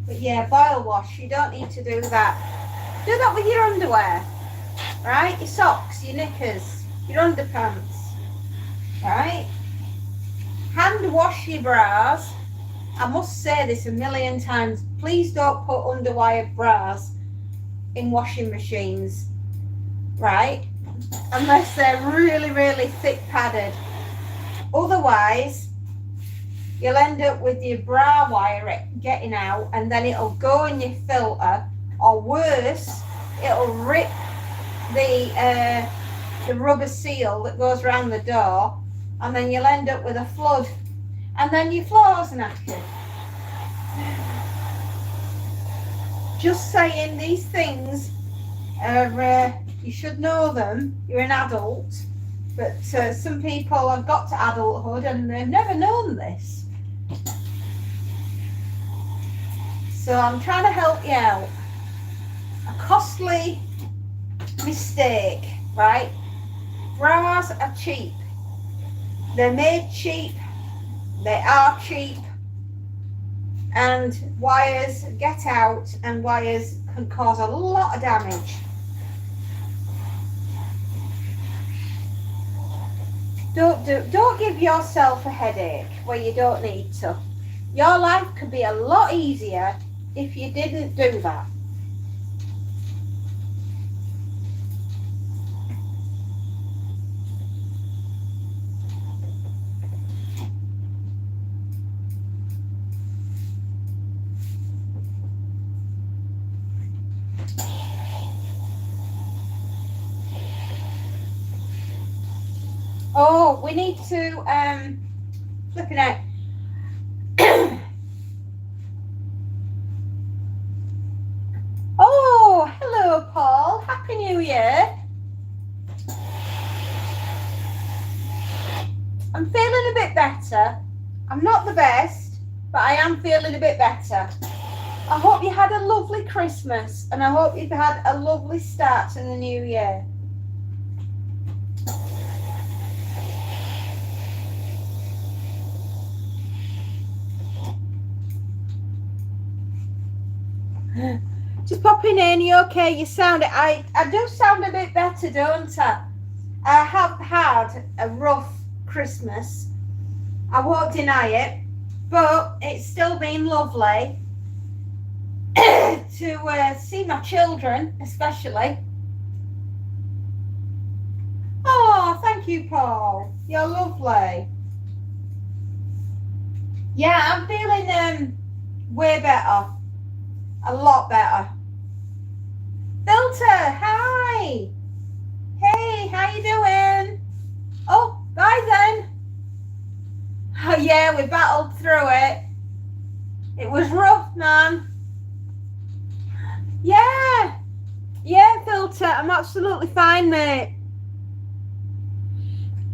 S1: But yeah, boil wash, you don't need to do that. Do that with your underwear, right? Your socks, your knickers, your underpants, right? Hand wash your bras. I must say this a million times, please don't put underwire bras in washing machines, right? Unless they're really, really thick padded. Otherwise, you'll end up with your bra wire getting out, and then it'll go in your filter, or worse, it'll rip the rubber seal that goes around the door, and then you'll end up with a flood, and then your floor's knackered. Just saying, these things are, you should know them. You're an adult, but some people have got to adulthood and they've never known this. So I'm trying to help you out. A costly mistake, right? Bras are cheap. They're made cheap. They are cheap. And wires get out, and wires can cause a lot of damage. Don't give yourself a headache where you don't need to. Your life could be a lot easier if you didn't do that. Oh, we need to flipping out. Oh, hello, Paul. Happy New Year. I'm feeling a bit better. I'm not the best, but I am feeling a bit better. I hope you had a lovely Christmas, and I hope you've had a lovely start to the new year. Just popping in, you okay? You sound, I do sound a bit better, don't I? I have had a rough Christmas. I won't deny it, but it's still been lovely to see my children, especially. Oh, thank you, Paul. You're lovely. Yeah, I'm feeling way better. A lot better. Filter, hi. Hey, how you doing? Oh, bye then. Oh yeah, we battled through it. It was rough, man. Yeah, Filter, I'm absolutely fine, mate.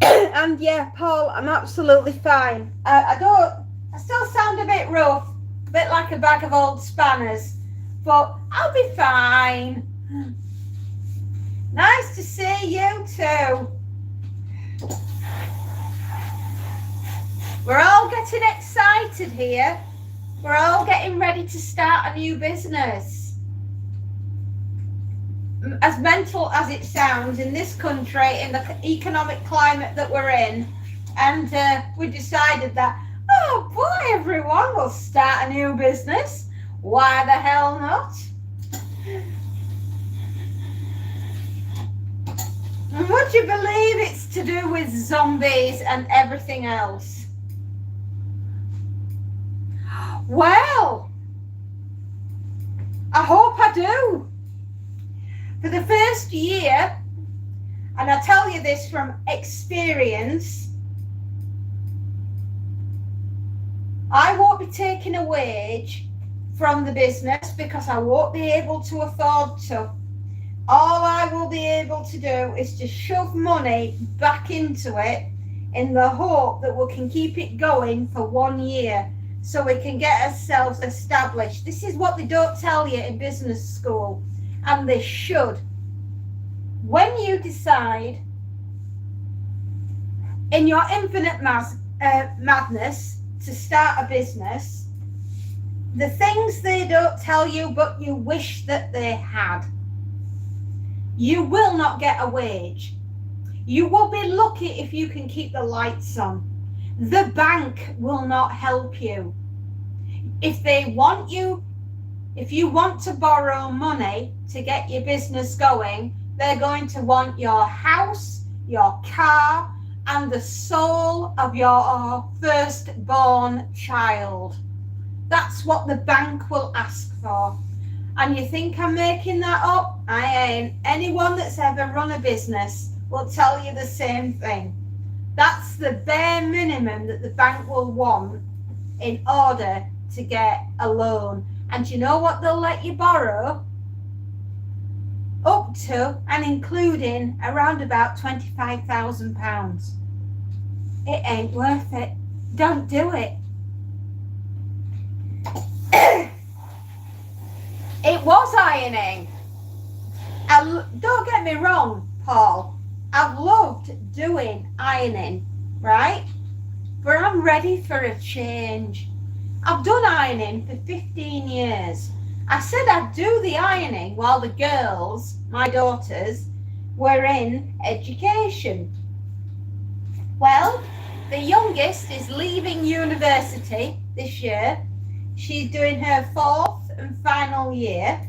S1: And yeah, Paul, I'm absolutely fine. I still sound a bit rough, a bit like a bag of old spanners, but I'll be fine. Nice to see you too. We're all getting excited here. We're all getting ready to start a new business. As mental as it sounds in this country, in the economic climate that we're in, and we decided that, oh boy, everyone will start a new business. Why the hell not? And would you believe it's to do with zombies and everything else? Well, I hope I do. For the first year, and I tell you this from experience, I won't be taking a wage from the business because I won't be able to afford to. All I will be able to do is to shove money back into it in the hope that we can keep it going for 1 year so we can get ourselves established. This is what they don't tell you in business school. And they should. When you decide in your infinite madness to start a business, the things they don't tell you but you wish that they had. You will not get a wage. You will be lucky if you can keep the lights on. The bank will not help you. If they want you, if you want to borrow money to get your business going, they're going to want your house, your car, and the soul of your firstborn child. That's what the bank will ask for. And you think I'm making that up? I ain't. Anyone that's ever run a business will tell you the same thing. That's the bare minimum that the bank will want in order to get a loan. And you know what they'll let you borrow? Up to and including around about £25,000. It ain't worth it. Don't do it. It was ironing. Don't get me wrong, Paul. I've loved doing ironing, right? But I'm ready for a change. I've done ironing for 15 years. I said I'd do the ironing while the girls, my daughters, were in education. Well, the youngest is leaving university this year. She's doing her 4th and final year.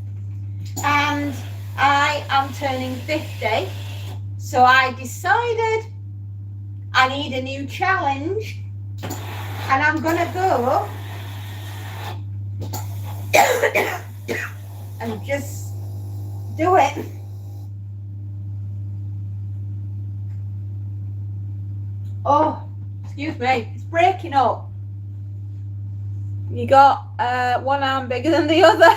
S1: And I am turning 50. So I decided I need a new challenge. And I'm going to go and just do it. Oh, excuse me, it's breaking up. You got one arm bigger than the other.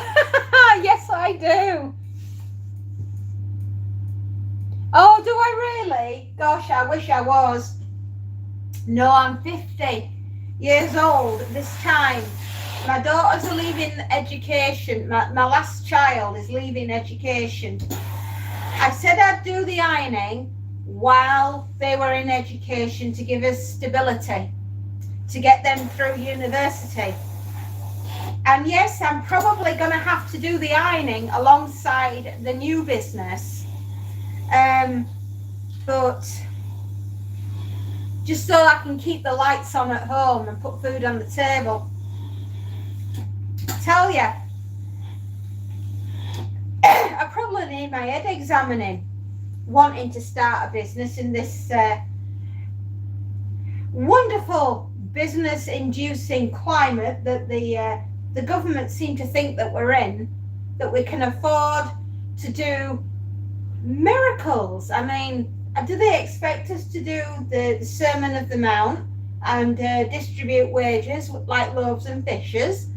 S1: Yes, I do. Oh, do I really? Gosh, I wish I was. No, I'm 50 years old this time. My daughters are leaving education. My last child is leaving education. I said I'd do the ironing while they were in education to give us stability, to get them through university. And yes, I'm probably going to have to do the ironing alongside the new business. But just so I can keep the lights on at home and put food on the table. Tell you, I probably need my head examining, wanting to start a business in this wonderful business-inducing climate that the government seem to think that we're in, that we can afford to do miracles. I mean, do they expect us to do the Sermon of the Mount and distribute wages like loaves and fishes,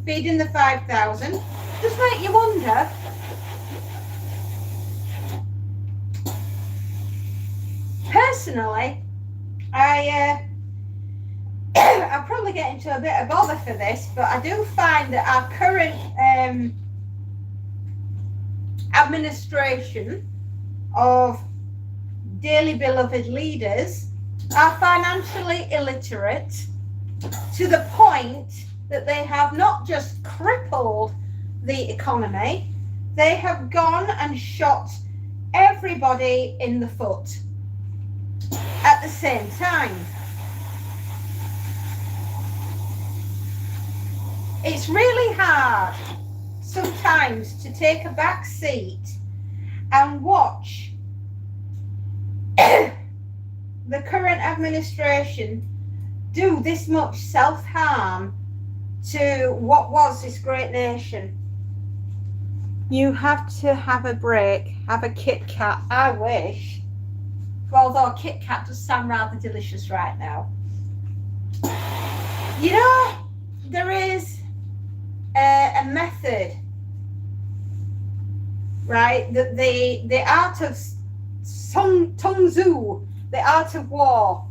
S1: feeding the 5,000? Just make you wonder. Personally, I'll probably get into a bit of bother for this, but I do find that our current administration of dearly beloved leaders are financially illiterate to the point that they have not just crippled the economy, they have gone and shot everybody in the foot at the same time. It's really hard sometimes to take a back seat and watch the current administration do this much self-harm to what was this great nation. You have to have a break, have a Kit Kat. I wish. Although Kit Kat does sound rather delicious right now. You know, there is a method, right? That the art of Sun Tzu, the art of war.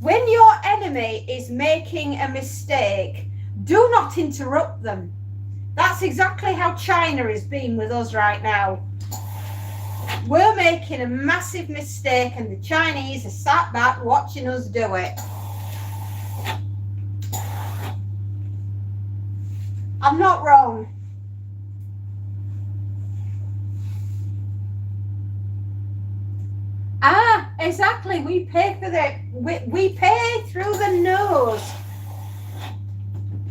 S1: When your enemy is making a mistake, do not interrupt them. That's exactly how China is being with us right now. We're making a massive mistake and the Chinese are sat back watching us do it. I'm not wrong. Exactly. We pay for we pay through the nose.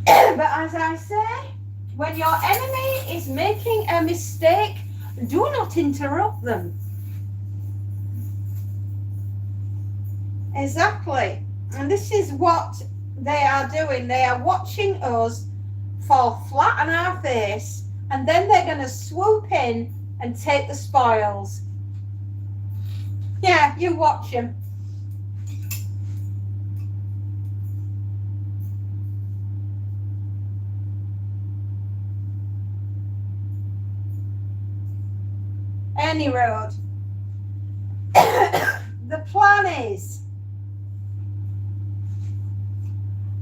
S1: But as I say, when your enemy is making a mistake, do not interrupt them. Exactly. And this is what they are doing. They are watching us fall flat on our face, and then they're going to swoop in and take the spoils. Yeah, you watch them. Any road. The plan is,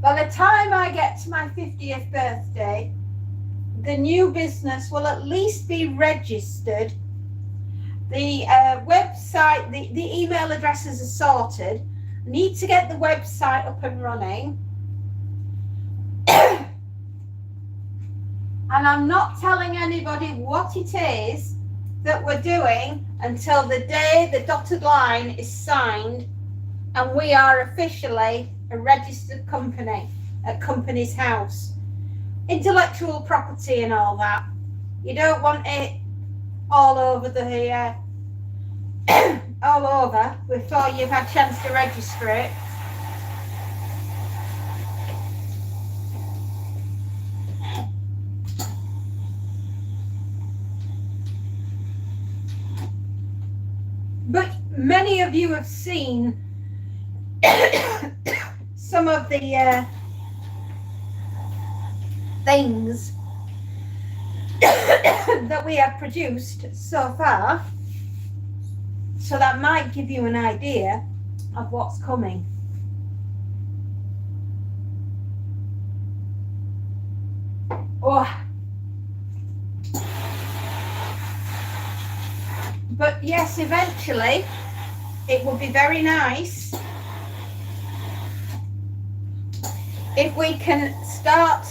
S1: by the time I get to my 50th birthday, the new business will at least be registered. The website, the email addresses are sorted. I need to get the website up and running. And I'm not telling anybody what it is that we're doing until the day the dotted line is signed and we are officially a registered company at Companies House. Intellectual property and all that. You don't want it all over the all over before you've had a chance to register it. But many of you have seen some of the things that we have produced so far, so that might give you an idea of what's coming. Oh. But yes, eventually it would be very nice if we can start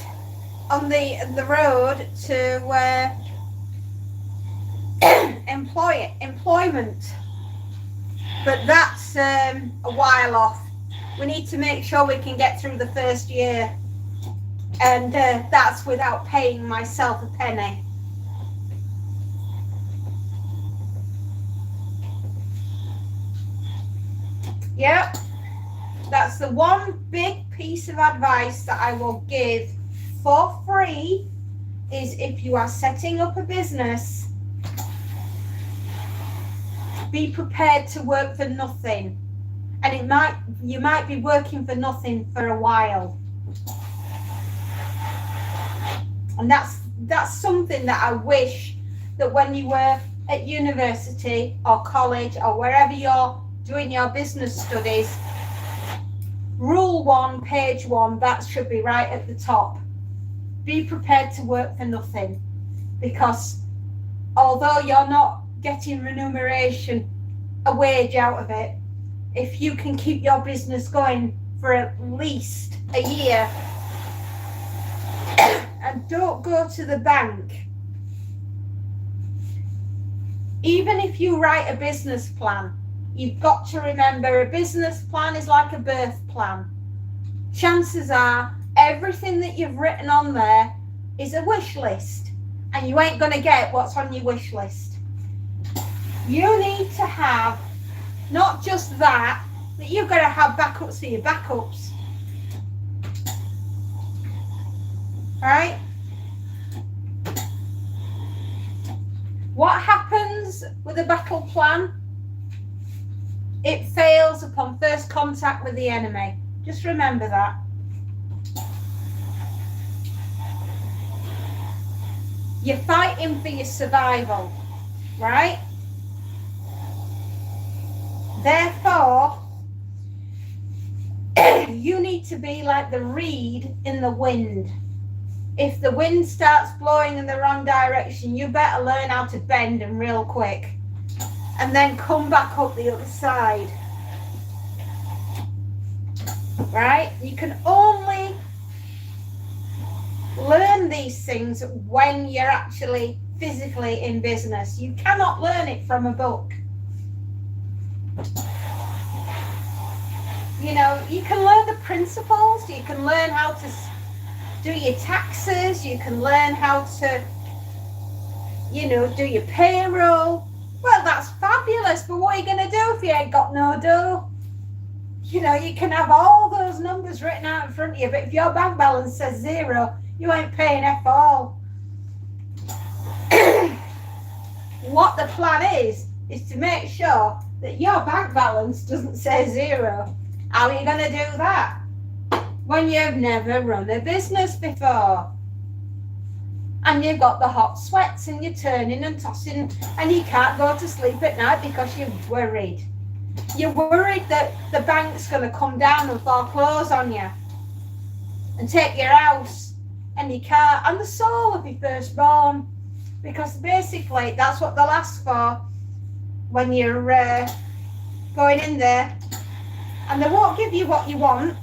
S1: on the road to employment. But that's a while off. We need to make sure we can get through the first year, and that's without paying myself a penny. Yep, that's the one big piece of advice that I will give for free, is if you are setting up a business, be prepared to work for nothing. And you might be working for nothing for a while. And that's something that I wish that when you were at university or college or wherever you're doing your business studies, rule 1, page 1, that should be right at the top. Be prepared to work for nothing, because although you're not getting remuneration, a wage out of it, if you can keep your business going for at least a year, and don't go to the bank. Even if you write a business plan, you've got to remember a business plan is like a birth plan. Chances are everything that you've written on there is a wish list, and you ain't going to get what's on your wish list. You need to have not just that, but you've got to have backups for your backups. Right? What happens with a battle plan? It fails upon first contact with the enemy. Just remember that. You're fighting for your survival, right? Therefore, you need to be like the reed in the wind. If the wind starts blowing in the wrong direction, you better learn how to bend and real quick, and then come back up the other side. Right? You can only learn these things when you're actually physically in business. You cannot learn it from a book. You know, you can learn the principles, you can learn how to do your taxes, you can learn how to, you know, do your payroll. Well, that's fabulous, but what are you going to do if you ain't got no dough? You know, you can have all those numbers written out in front of you, but if your bank balance says 0, you ain't paying F all. What the plan is to make sure that your bank balance doesn't say 0. How are you going to do that when you've never run a business before? And you've got the hot sweats and you're turning and tossing and you can't go to sleep at night because you're worried. You're worried that the bank's going to come down and foreclose on you and take your house and your car and the soul of your firstborn, because basically that's what they'll ask for when you're going in there, and they won't give you what you want.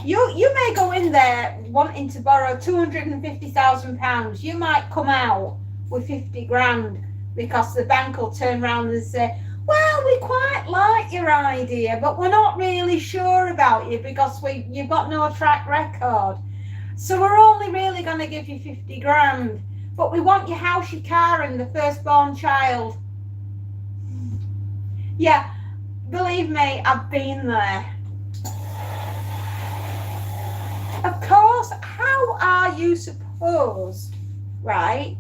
S1: You may go in there wanting to borrow £250,000. You might come out with 50 grand because the bank will turn around and say, well, we quite like your idea, but we're not really sure about you because you've got no track record. So we're only really going to give you 50 grand, but we want your house, your car, and the firstborn child. Yeah, believe me, I've been there. Of course, how are you supposed, right,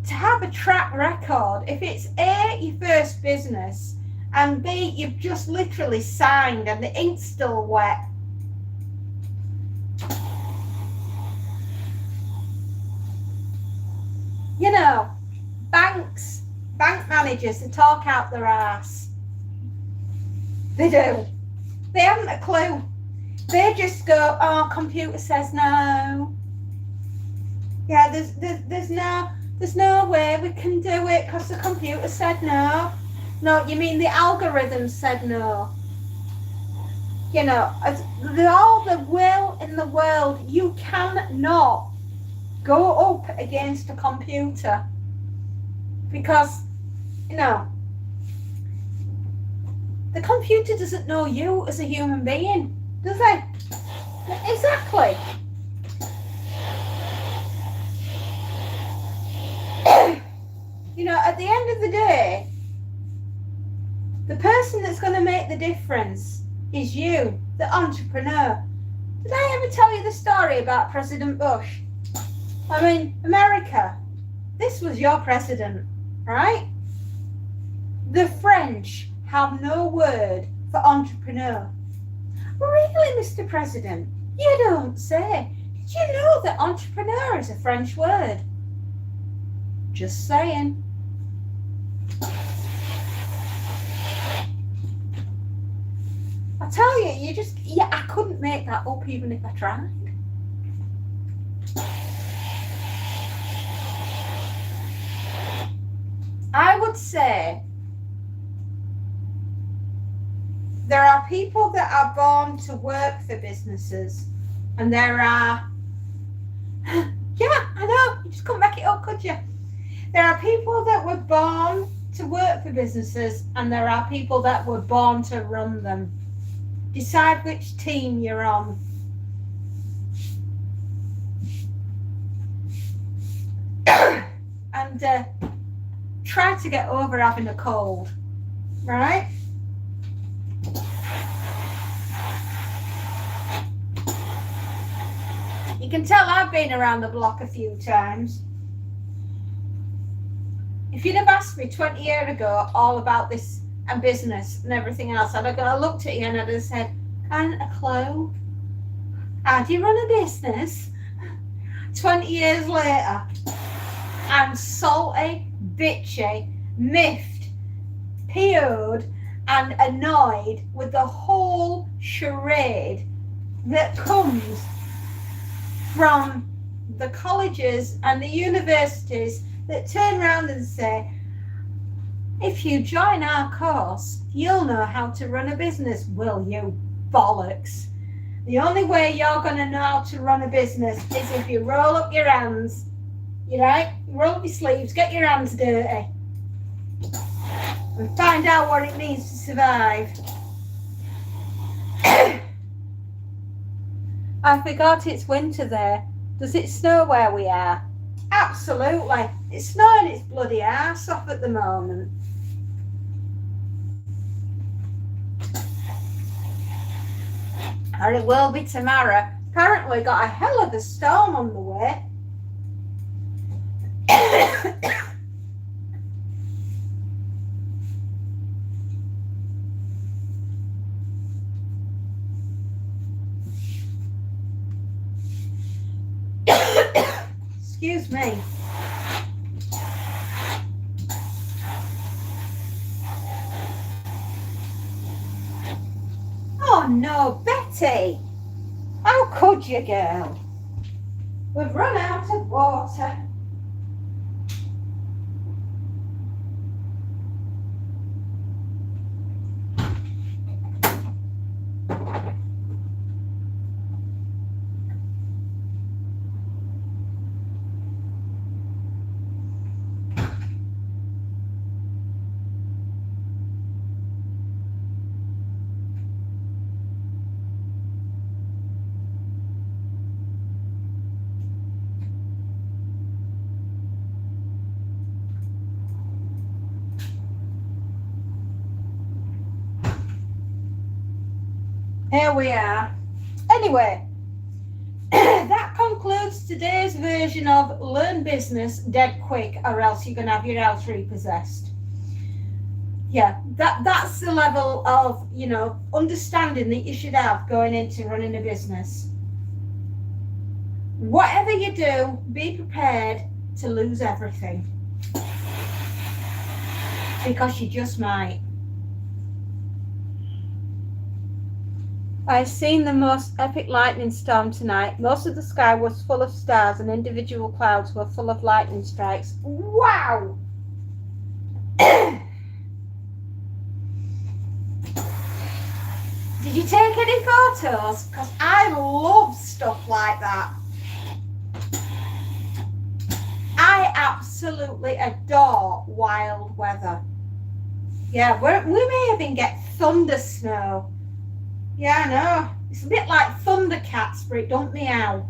S1: to have a track record if it's A, your first business, and B, you've just literally signed and the ink's still wet? You know, bank managers, they talk out their arse. They do. They haven't a clue. They just go, oh, computer says no. Yeah, there's no way we can do it because the computer said no. No, you mean the algorithm said no. You know, all the will in the world, you cannot go up against a computer because, you know, the computer doesn't know you as a human being, does it? Exactly. You know, at the end of the day, the person that's going to make make the difference is you, the entrepreneur. Did I ever tell you the story about President Bush? I mean, America, this was your president, right? The French have no word for entrepreneur. Really, Mr. President? You don't say. Did you know that entrepreneur is a French word? Just saying. I tell you, I couldn't make that up even if I tried. I would say there are people that are born to work for businesses, and there are, yeah, I know, you just couldn't make it up, could you? There are people that were born to work for businesses, and there are people that were born to run them. Decide which team you're on. And try to get over having a cold, right? You can tell I've been around the block a few times. If you'd have asked me 20 years ago all about this and business and everything else, I'd have looked at you and I'd have said, "And a clue? How do you run a business?" 20 years later, I'm salty, bitchy, miffed, PO'd, and annoyed with the whole charade that comes from the colleges and the universities that turn around and say, "If you join our course, you'll know how to run a business." Will you bollocks? The only way you're going to know how to run a business is if you roll up your hands, you right? Roll up your sleeves, get your hands dirty, and find out what it means to survive. I forgot it's winter there. Does it snow where we are? Absolutely. It's snowing its bloody arse off at the moment. Or it will be tomorrow. Apparently got a hell of a storm on the way. Excuse me. Oh no, Betty! How could you, girl? We've run out of water. Here we are. Anyway, that concludes today's version of Learn Business Dead Quick, or else you're going to have your house repossessed. Yeah, that's the level of, understanding that you should have going into running a business. Whatever you do, be prepared to lose everything. Because you just might. I've seen the most epic lightning storm tonight. Most of the sky was full of stars and individual clouds were full of lightning strikes. Wow! Did you take any photos? Because I love stuff like that. I absolutely adore wild weather. Yeah, we may even get thunder snow. Yeah, I know. It's a bit like Thundercats, but it don't meow.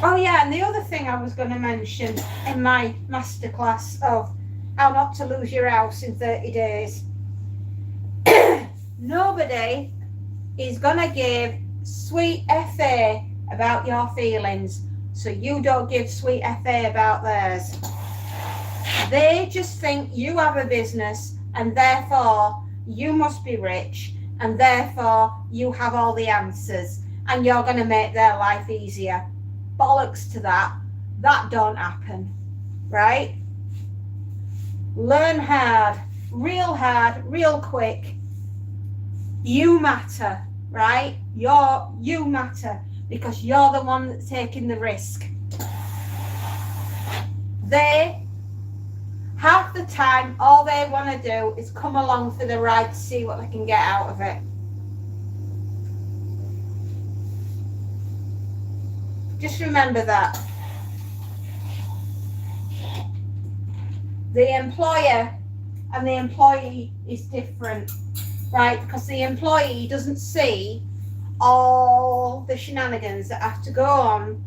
S1: Oh yeah, and the other thing I was going to mention in my masterclass of how not to lose your house in 30 days. Nobody is going to give sweet FA about your feelings, so you don't give sweet FA about theirs. They just think you have a business and therefore you must be rich and therefore you have all the answers and you're going to make their life easier. Bollocks to that. That don't happen, right? Learn hard, real quick. You matter, right? You matter because you're the one that's taking the risk. They, half the time, all they want to do is come along for the ride to see what they can get out of it. Just remember that. The employer and the employee is different, right? Because the employee doesn't see all the shenanigans that have to go on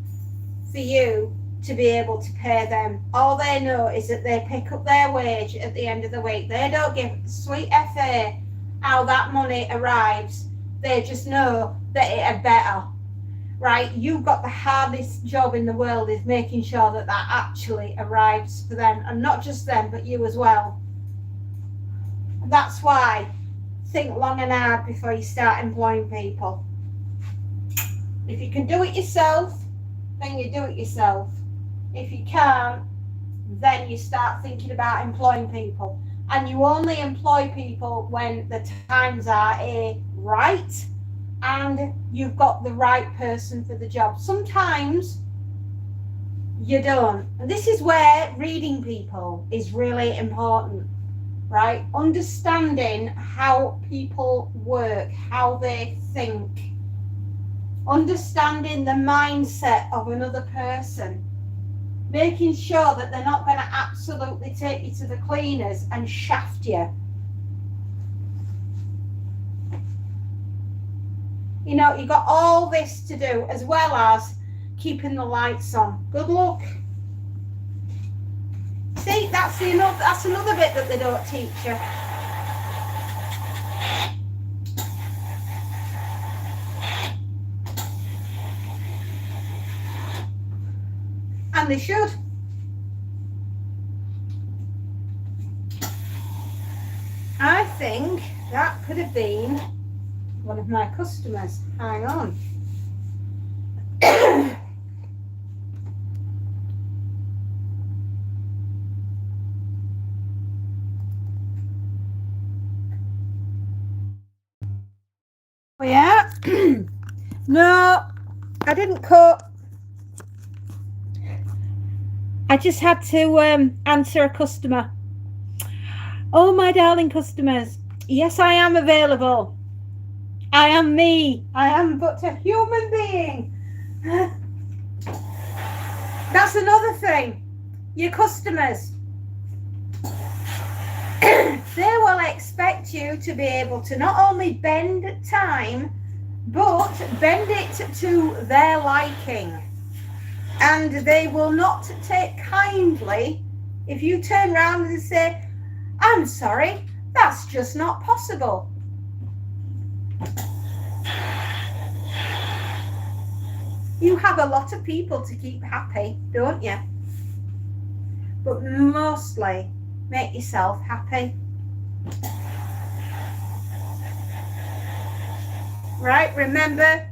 S1: for you to be able to pay them. All they know is that they pick up their wage at the end of the week. They don't give sweet FA how that money arrives. They just know that it had better, right? You've got the hardest job in the world is making sure that that actually arrives for them, and not just them, but you as well. And that's why think long and hard before you start employing people. If you can do it yourself, then you do it yourself. If you can't, then you start thinking about employing people. And you only employ people when the times are right and you've got the right person for the job. Sometimes you don't. And this is where reading people is really important, right? Understanding how people work, how they think. Understanding the mindset of another person. Making sure that they're not going to absolutely take you to the cleaners and shaft you. You know, you've got all this to do as well as keeping the lights on. Good luck. See, that's another bit that they don't teach you. And they should. I think that could have been one of my customers. Hang on. Oh yeah. No, I didn't cut. I just had to answer a customer. Oh, my darling customers. Yes, I am available. I am me. I am but a human being. That's another thing. Your customers. They will expect you to be able to not only bend time, but bend it to their liking. And they will not take kindly if you turn around and say, I'm sorry, that's just not possible. You have a lot of people to keep happy, don't you? But mostly make yourself happy. Right? Remember,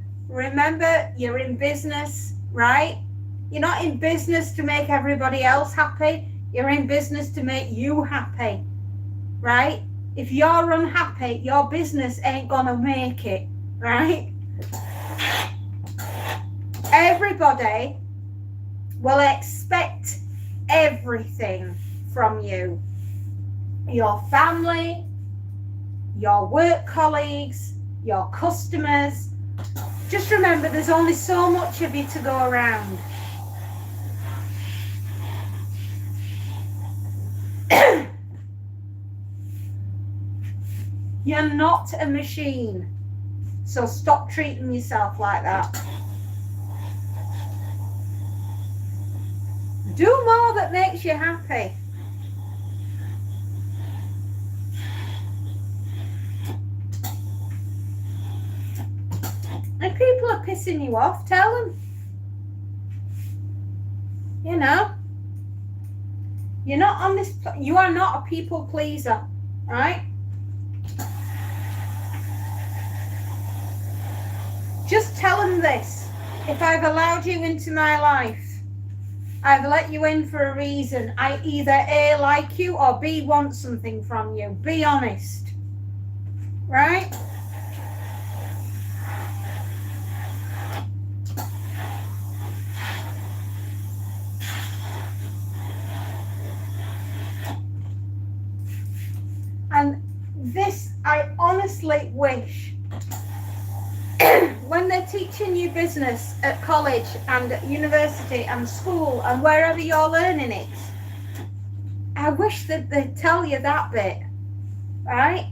S1: you're in business, right? You're not in business to make everybody else happy. You're in business to make you happy, right? If you're unhappy, your business ain't gonna make it, right? Everybody will expect everything from you. Your family, your work colleagues, your customers. Just remember, there's only so much of you to go around. You're not a machine, so stop treating yourself like that. Do more that makes you happy. If people are pissing you off, tell them. You know, you're not on this, you are not a people pleaser, right? Just tell them this. If I've allowed you into my life, I've let you in for a reason. I either A, like you, or B, want something from you. Be honest. Right? And this, I honestly wish, when they're teaching you business at college and at university and school and wherever you're learning it, I wish that they'd tell you that bit, right?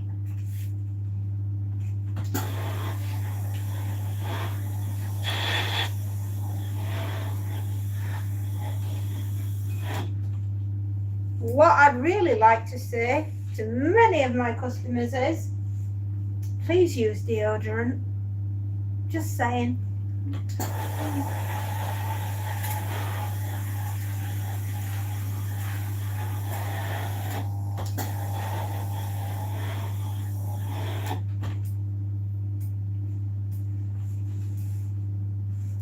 S1: What I'd really like to say to many of my customers is, please use deodorant. Just saying.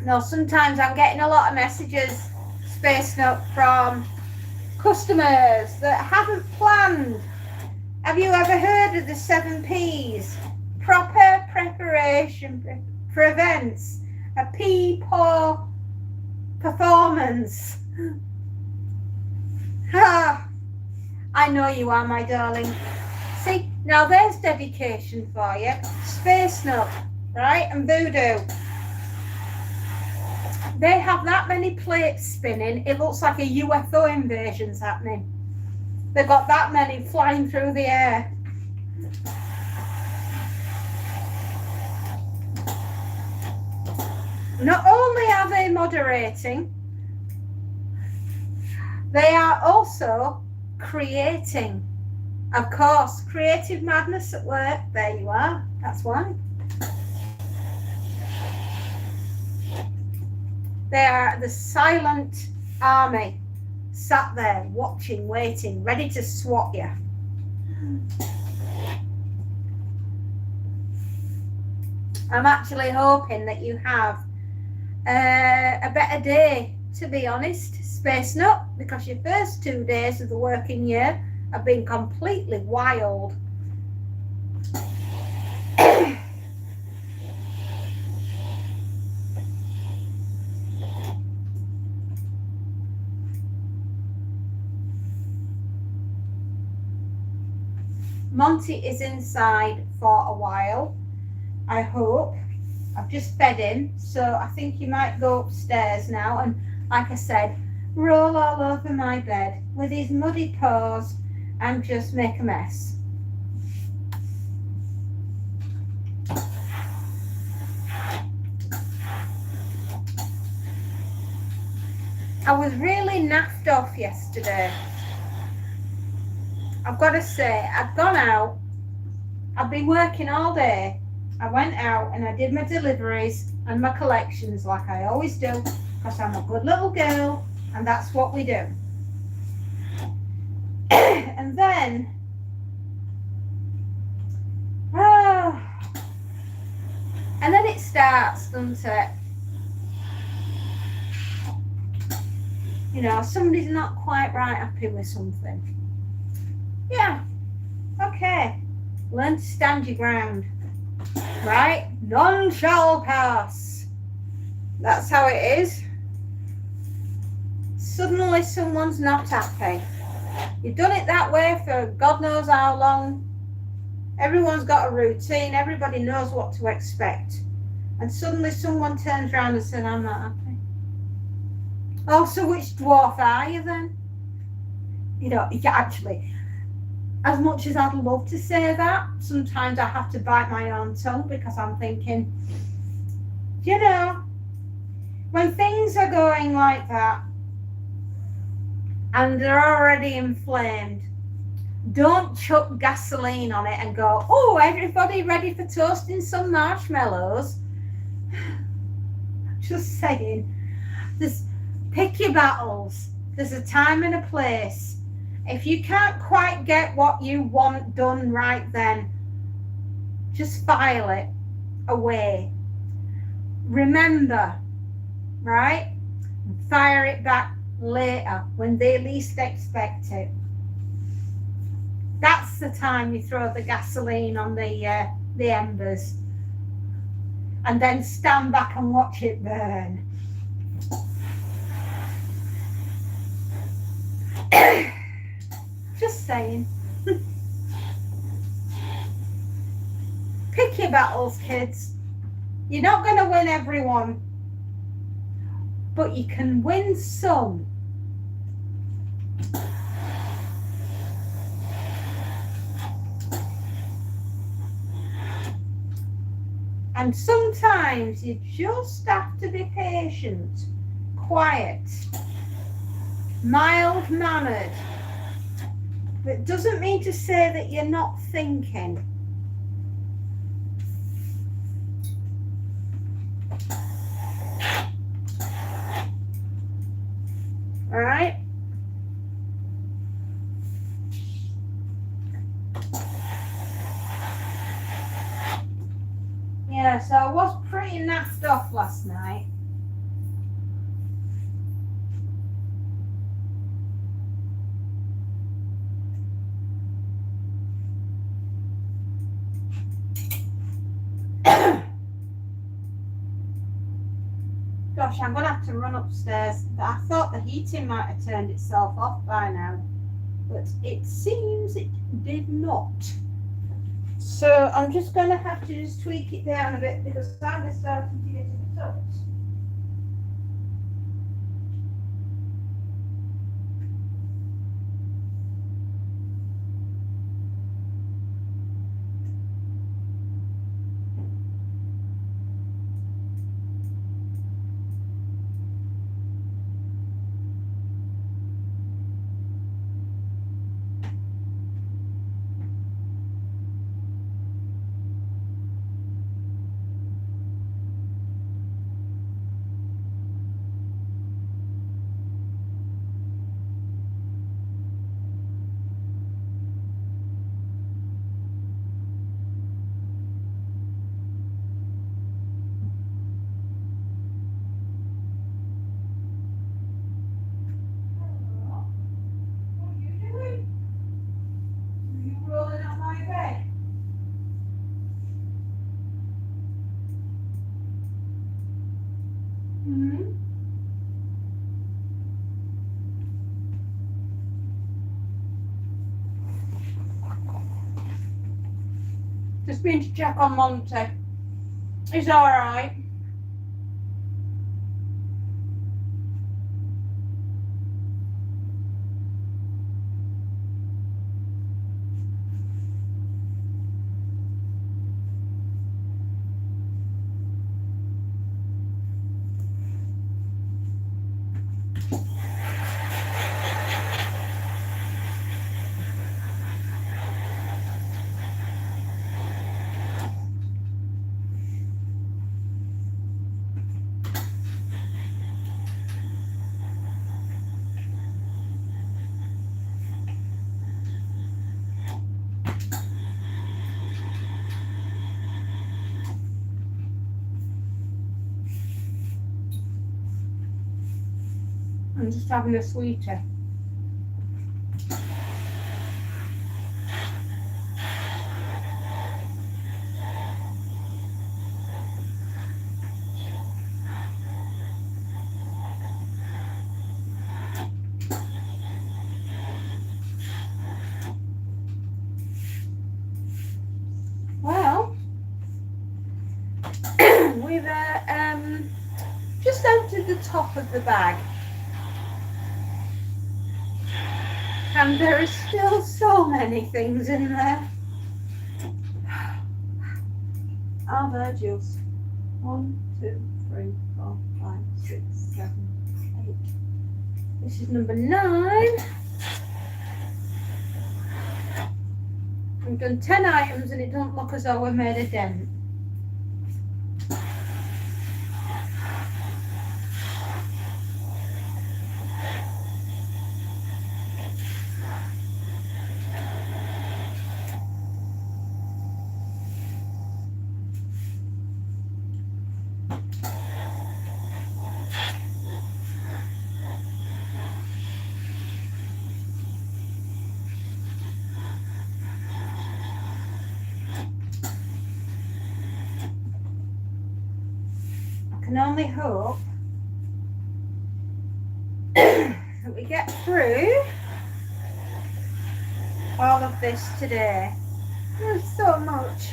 S1: No, sometimes I'm getting a lot of messages, Space Note, from customers that haven't planned. Have you ever heard of the 7 P's? Proper preparation prevents a poor performance. I know you are, my darling. See, now there's dedication for you. Space Nut, right, and Voodoo. They have that many plates spinning, it looks like a UFO invasion's happening. They've got that many flying through the air. Not only are they moderating, they are also creating. Of course, creative madness at work. There you are. That's why. They are the silent army, sat there watching, waiting, ready to swat you. I'm actually hoping that you have a better day, to be honest, Space Nut, because your first 2 days of the working year have been completely wild. Monty is inside for a while, I hope. I've just fed him, so I think he might go upstairs now and, like I said, roll all over my bed with his muddy paws and just make a mess. I was really naffed off yesterday. I've got to say, I've gone out, I've been working all day. I went out and I did my deliveries and my collections like I always do, because I'm a good little girl and that's what we do. And then, it starts, doesn't it? You know, somebody's not quite right happy with something. Yeah, okay. Learn to stand your ground. Right? None shall pass. That's how it is. Suddenly someone's not happy. You've done it that way for God knows how long. Everyone's got a routine. Everybody knows what to expect. And suddenly someone turns around and says, I'm not happy. Oh, so which dwarf are you then? You know, actually, as much as I'd love to say that, sometimes I have to bite my own tongue because I'm thinking, you know, when things are going like that, and they're already inflamed. Don't chuck gasoline on it and go, oh, everybody ready for toasting some marshmallows? Just saying. Just pick your battles. There's a time and a place. If you can't quite get what you want done right then, just file it away. Remember, right? Fire it back later when they least expect it. That's the time you throw the gasoline on the embers and then stand back and watch it burn. Just saying. Pick your battles, kids. You're not going to win everyone, but you can win some. And sometimes you just have to be patient, quiet, mild-mannered. It doesn't mean to say that you're not thinking. All right? Yeah, so I was pretty naffed off last night. Gosh, I'm going to have to run upstairs. I thought the heating might have turned itself off by now, but it seems it did not. So I'm just going to have to just tweak it down a bit because I'm starting to get a bit hot. Just been to check on Monty. He's all right. I'm just having a sweetie. Well, we've just emptied the top of the bag. And there is still so many things in there. Are there just 1, 2, 3, 4, 5, 6, 7, 8? This is number 9. We've done 10 items and it doesn't look as though we've made a dent. I can only hope that we get through all of this today. There's so much.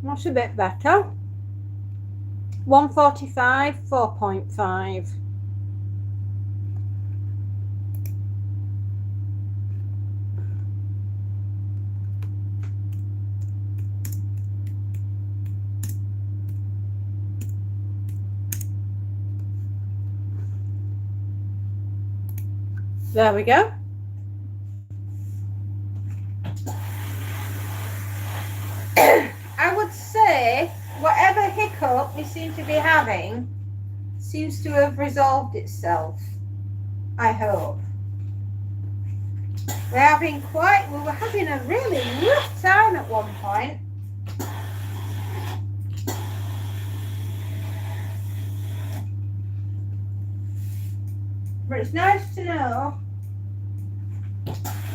S1: That's a bit better. 145, 4.5. There we go. I would say whatever hiccup we seem to be having seems to have resolved itself. I hope. We were having a really rough time at one point. But it's nice to know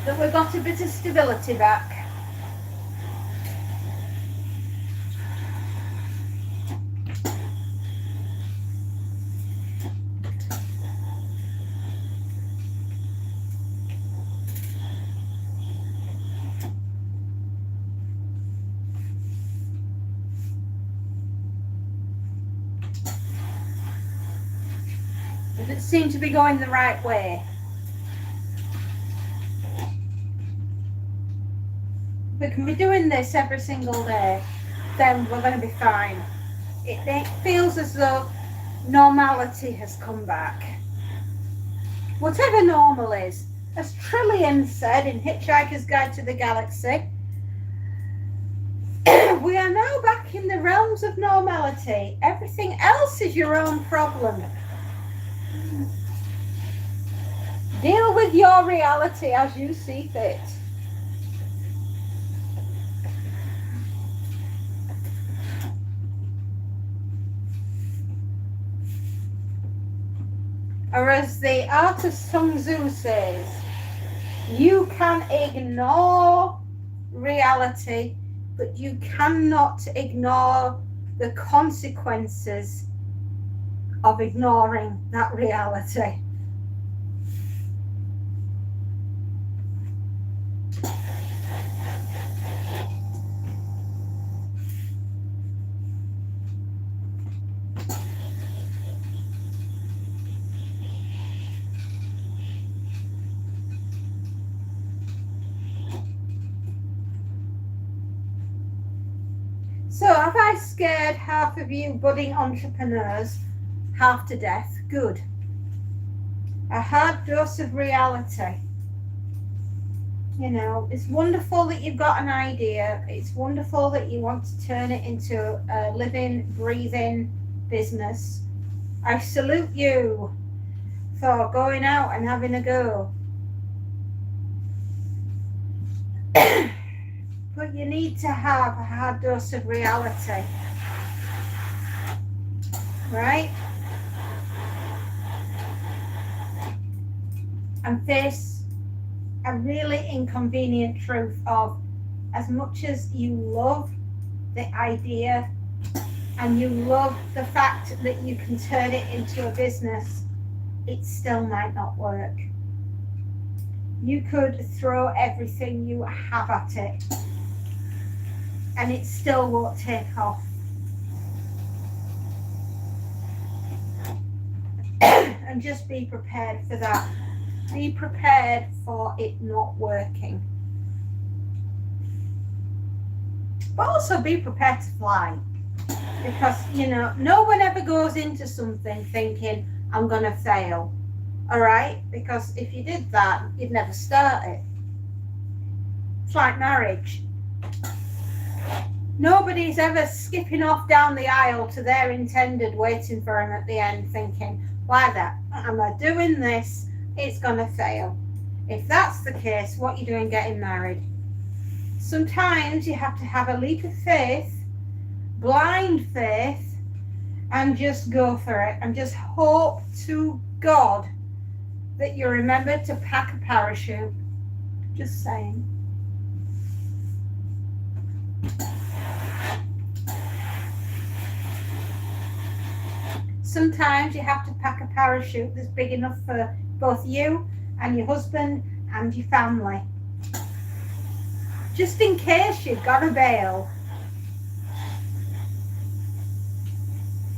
S1: that we've got a bit of stability back. It seemed to be going the right way. We can be doing this every single day, then we're going to be fine. It feels as though normality has come back. Whatever normal is, as Trillian said in Hitchhiker's Guide to the Galaxy, we are now back in the realms of normality. Everything else is your own problem. Deal with your reality as you see fit. Or as the artist Sun Tzu says, you can ignore reality, but you cannot ignore the consequences of ignoring that reality. So have I scared half of you budding entrepreneurs half to death? Good. A hard dose of reality. You know, it's wonderful that you've got an idea. It's wonderful that you want to turn it into a living, breathing business. I salute you for going out and having a go. But you need to have a hard dose of reality, right? And face a really inconvenient truth of, as much as you love the idea and you love the fact that you can turn it into a business, it still might not work. You could throw everything you have at it, and it still won't take off. And just be prepared for that. Be prepared for it not working. But also be prepared to fly. Because, you know, no one ever goes into something thinking, I'm going to fail. All right? Because if you did that, you'd never start it. It's like marriage. Nobody's ever skipping off down the aisle to their intended, waiting for him at the end, thinking, why am I doing this? It's going to fail. If that's the case, what are you doing getting married? Sometimes you have to have a leap of faith, blind faith, and just go for it. And just hope to God that you remember to pack a parachute. Just saying. Sometimes you have to pack a parachute that's big enough for both you and your husband and your family. Just in case you've got to bail.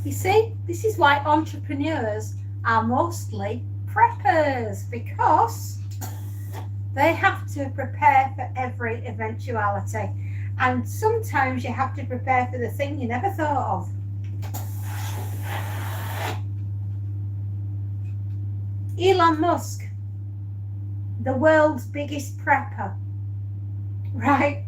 S1: You see, this is why entrepreneurs are mostly preppers, because they have to prepare for every eventuality. And sometimes you have to prepare for the thing you never thought of. Elon Musk, the world's biggest prepper, right?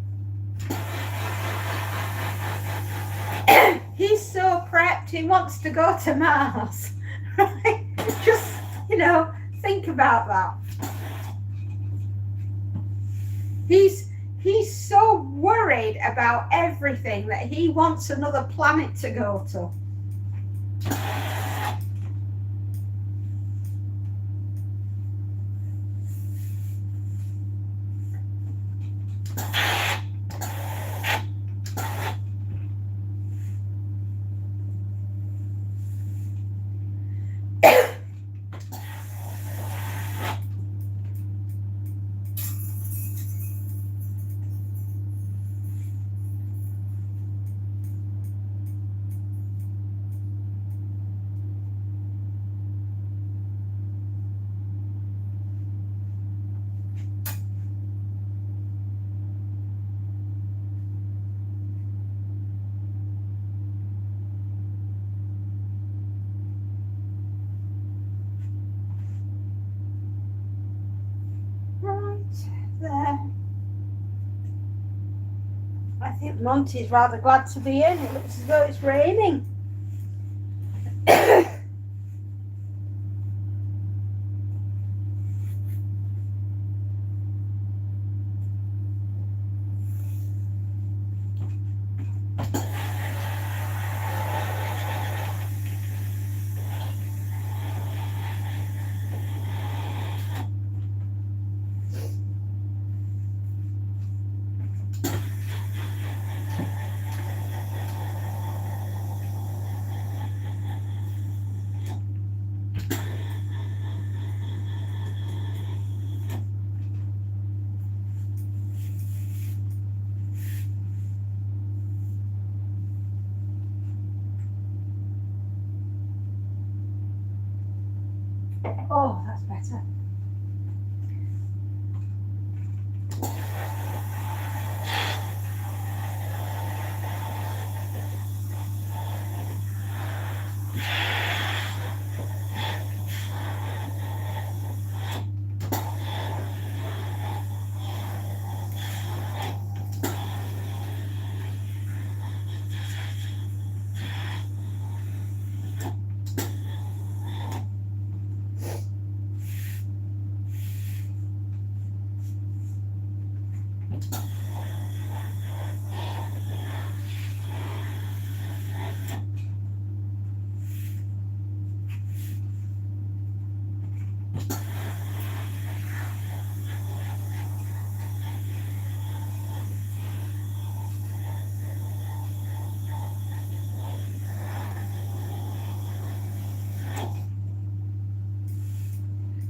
S1: He's so prepped, he wants to go to Mars, right? Just, you know, think about that. He's so worried about everything that he wants another planet to go to. There. I think Monty's rather glad to be in. It looks as though it's raining. Oh, that's better.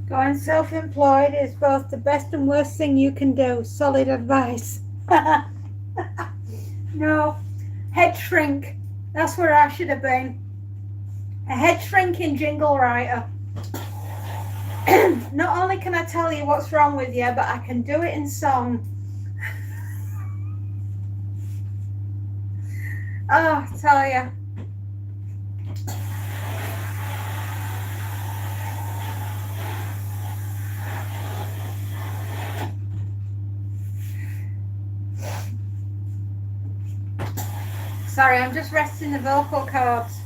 S1: Going self-employed is both the best and worst thing you can do. Solid advice. No, head shrink. That's where I should have been. A head shrinking jingle writer. Not only can I tell you what's wrong with you, but I can do it in song. Oh, I tell you. Sorry, I'm just resting the vocal cords.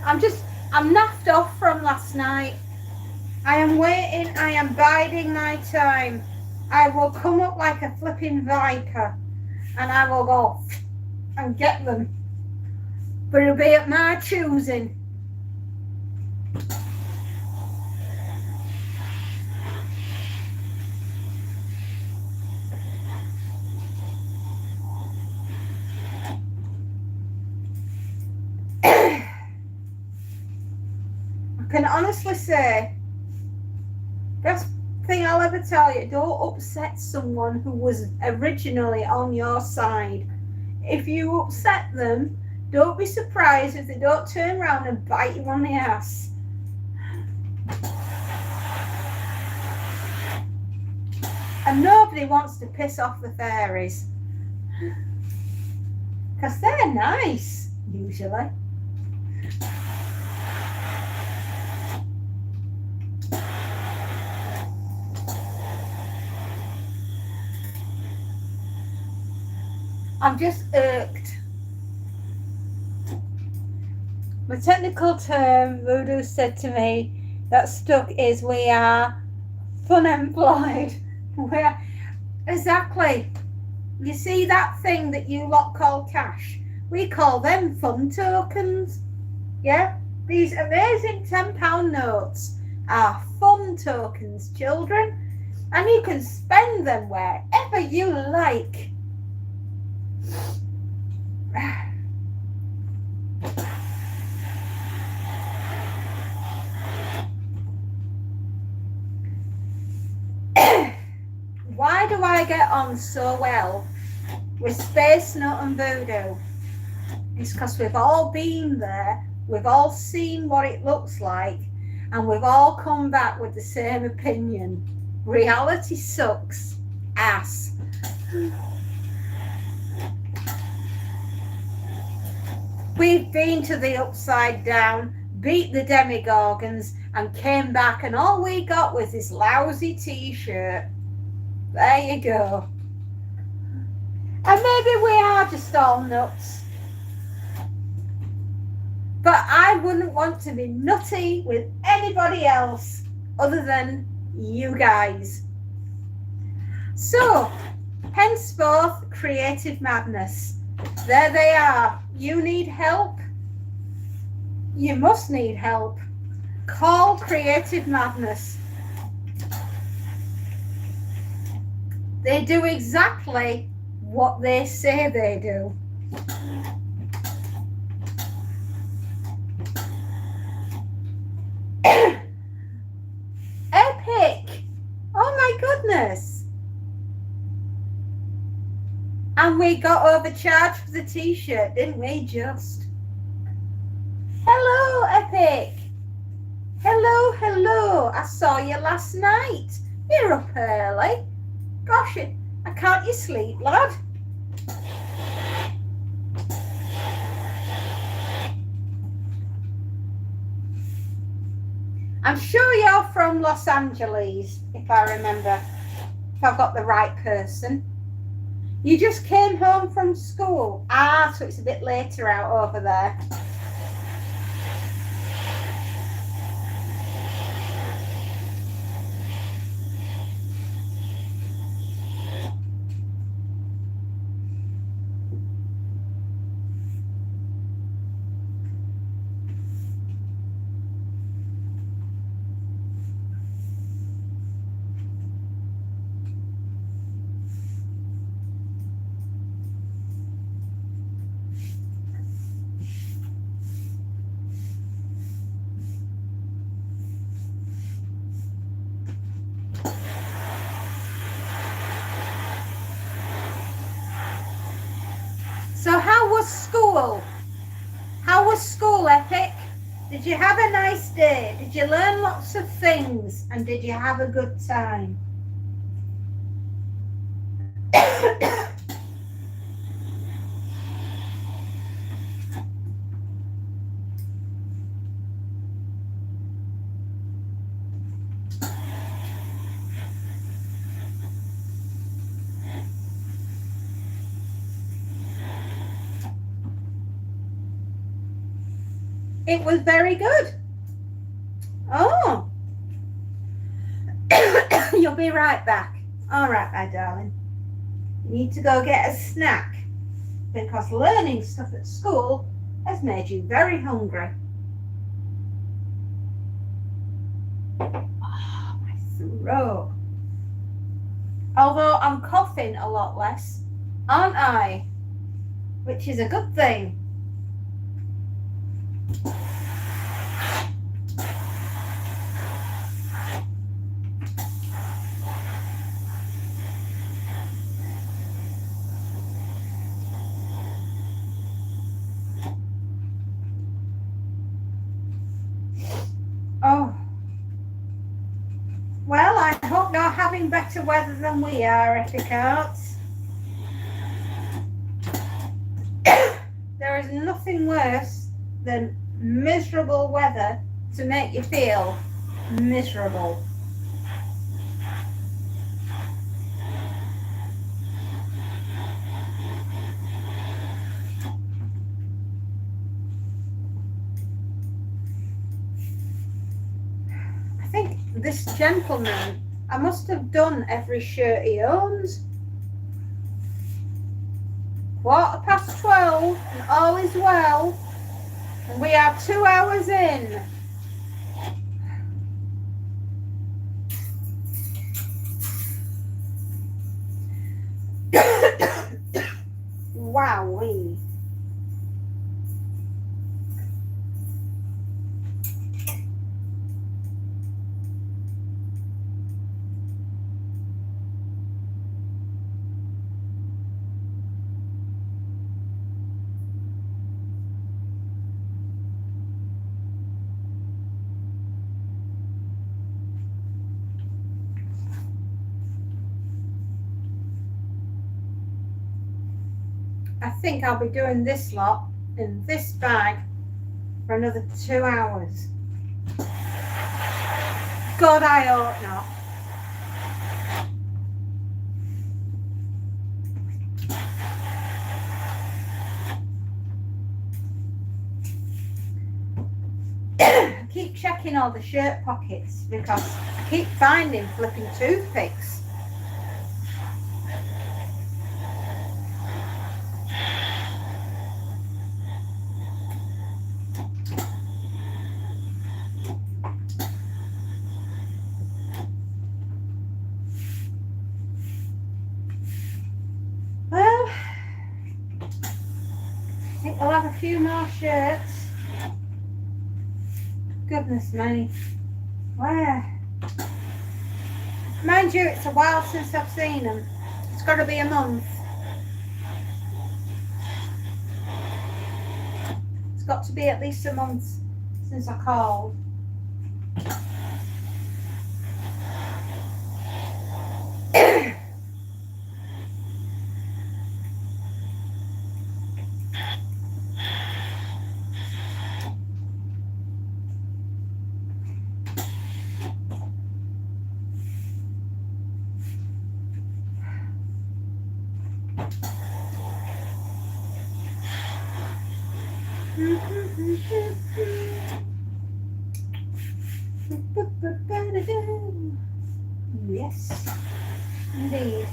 S1: I'm naffed off from last night. I am waiting, I am biding my time. I will come up like a flipping viper and I will go and get them. But it'll be at my choosing. I can honestly say, best thing I'll ever tell you, don't upset someone who was originally on your side. If you upset them, don't be surprised if they don't turn around and bite you on the ass. And nobody wants to piss off the fairies. Because they're nice, usually. I'm just irked. My technical term, Voodoo said to me, that stuck is we are unemployed. We're exactly. You see that thing that you lot call cash? We call them fun tokens. Yeah? These amazing £10 notes are fun tokens, children. And you can spend them wherever you like. Why do I get on so well with Space Nut and Voodoo? It's because we've all been there, we've all seen what it looks like, and we've all come back with the same opinion. Reality sucks ass. We've been to the Upside Down, beat the Demigorgons, and came back, and all we got was this lousy t-shirt. There you go. And maybe we are just all nuts. But I wouldn't want to be nutty with anybody else other than you guys. So, henceforth, Creative Madness. There they are. You need help? You must need help. Call Creative Madness. They do exactly what they say they do. Epic! Oh my goodness! And we got overcharged for the t-shirt, didn't we, just? Hello, Epic! Hello, hello! I saw you last night. You're up early. Gosh, I can't you sleep, lad? I'm sure you're from Los Angeles, if I remember, if I've got the right person. You just came home from school. Ah, so it's a bit later out over there. So how How was school? How was school, Epic? Did you have a nice day? Did you learn lots of things? And did you have a good time? It was very good. Oh. You'll be right back. All right, my darling. You need to go get a snack because learning stuff at school has made you very hungry. Oh, my throat. Although I'm coughing a lot less, aren't I? Which is a good thing. Oh. Well, I hope you're having better weather than we are, Epic Arts. There is nothing worse than miserable weather to make you feel miserable. I think this gentleman, I must have done every shirt he owns. 12:15 and all is well. And we are 2 hours in. Wowee. I think I'll be doing this lot in this bag for another 2 hours. God, I hope not. Keep checking all the shirt pockets because I keep finding flipping toothpicks. Well, I think we'll have a few more shirts. Goodness me. Where? Mind you, it's a while since I've seen them. It's got to be a month. It's got to be at least a month since I called. Yes, indeed.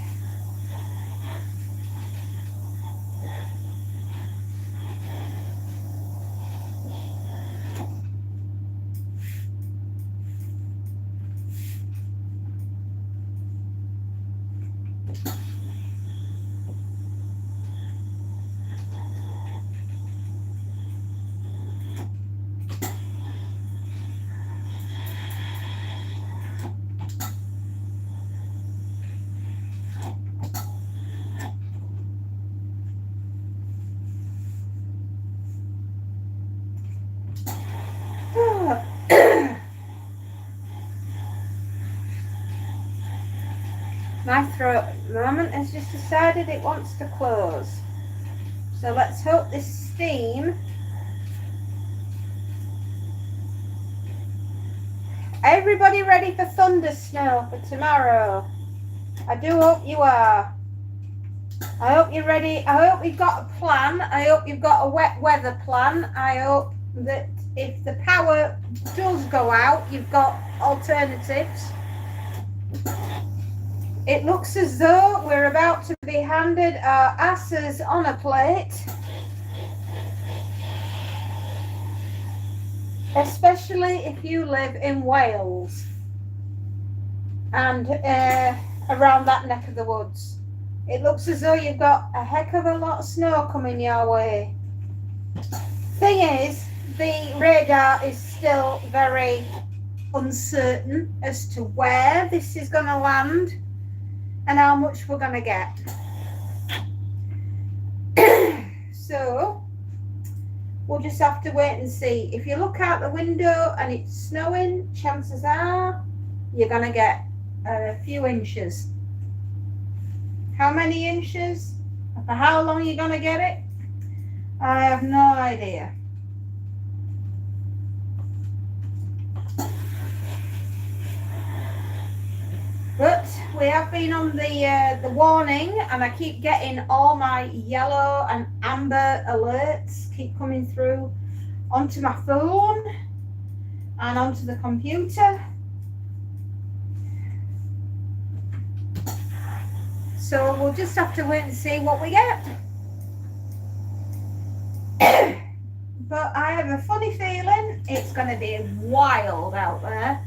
S1: throat at the moment has just decided it wants to close. So let's hope this steam. Everybody ready for thunder snow for tomorrow? I do hope you are. I hope you're ready. I hope you've got a plan. I hope you've got a wet weather plan. I hope that if the power does go out, you've got alternatives. It looks as though we're about to be handed our asses on a plate. Especially if you live in Wales and around that neck of the woods. It looks as though you've got a heck of a lot of snow coming your way. Thing is, the radar is still very uncertain as to where this is going to land and how much we're going to get. So we'll just have to wait and see. If you look out the window and it's snowing, chances are you're going to get a few inches. How many inches? For how long you're going to get it? I have no idea. But we have been on the warning, and I keep getting all my yellow and amber alerts keep coming through onto my phone and onto the computer. So we'll just have to wait and see what we get. But I have a funny feeling it's going to be wild out there.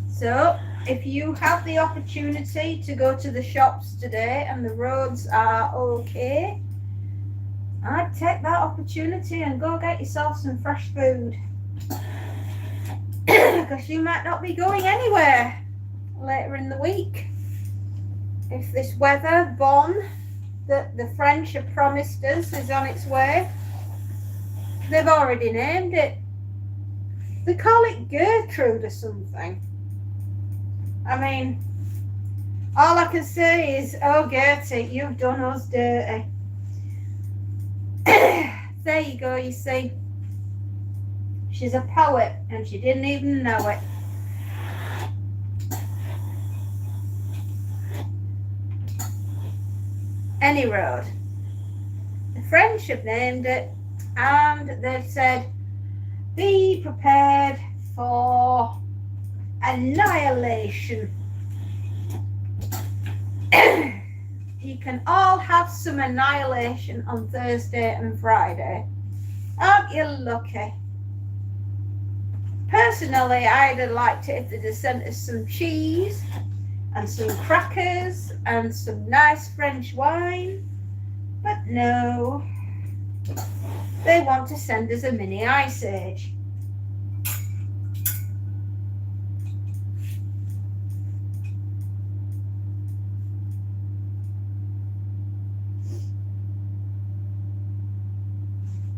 S1: So if you have the opportunity to go to the shops today and the roads are okay, I'd take that opportunity and go get yourself some fresh food. Because you might not be going anywhere later in the week. If this weather bomb that the French have promised us is on its way, they've already named it. They call it Gertrude or something. I mean, all I can say is, oh Gertie, you've done us dirty. There you go, you see. She's a poet and she didn't even know it. Any road. The French have named it and they've said, be prepared for annihilation. You can all have some annihilation on Thursday and Friday. Aren't you lucky? Personally, I'd have liked it if they'd have sent us some cheese and some crackers and some nice French wine. But no, they want to send us a mini ice age.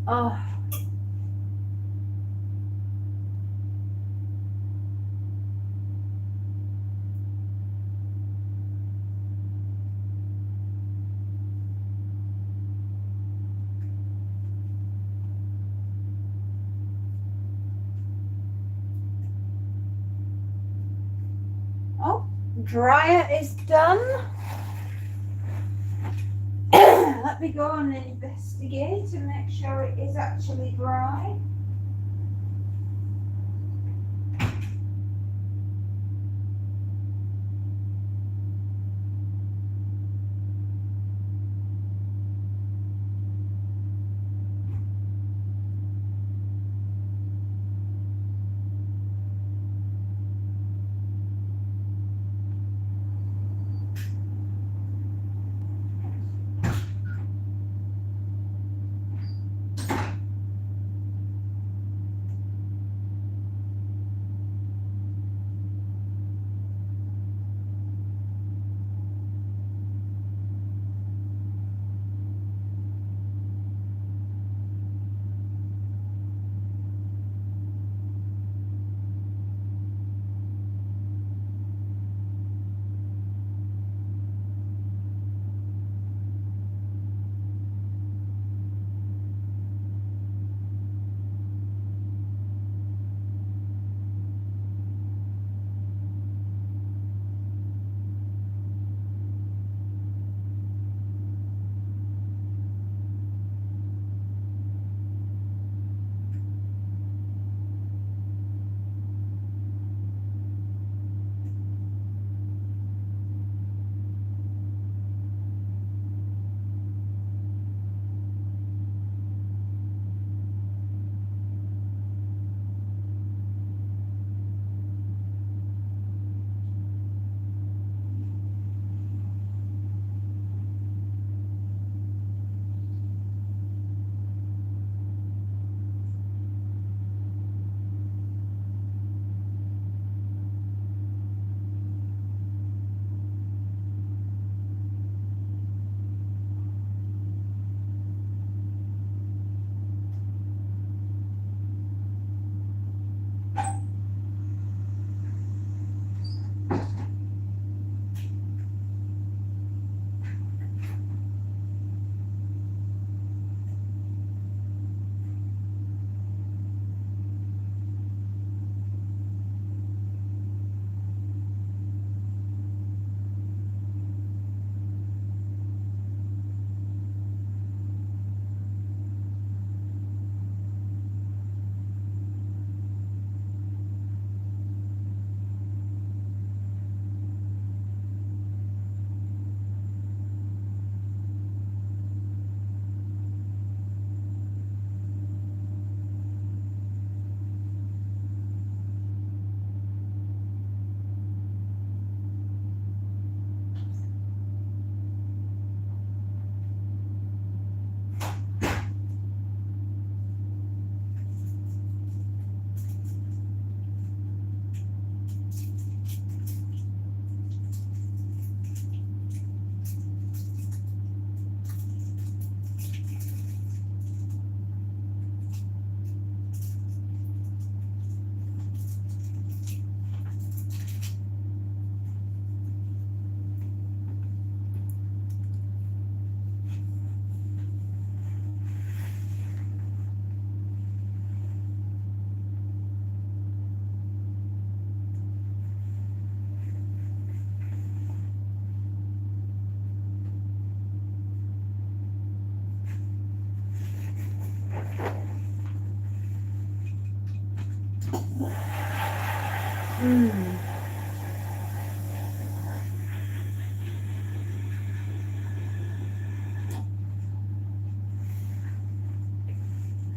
S1: Oh. Oh, dryer is done. Let me go and investigate and make sure it is actually dry.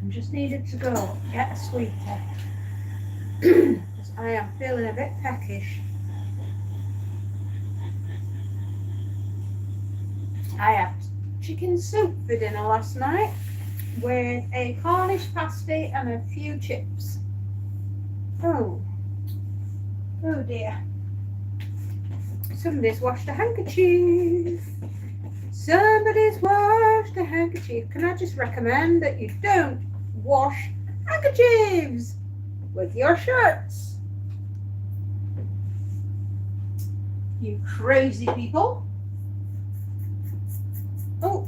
S1: Just needed to go get a sweeter because I am feeling a bit peckish. I had chicken soup for dinner last night with a Cornish pasty and a few chips. Oh dear. Somebody's washed a handkerchief. Somebody's washed a handkerchief. Can I just recommend that you don't wash handkerchiefs with your shirts? You crazy people. Oh.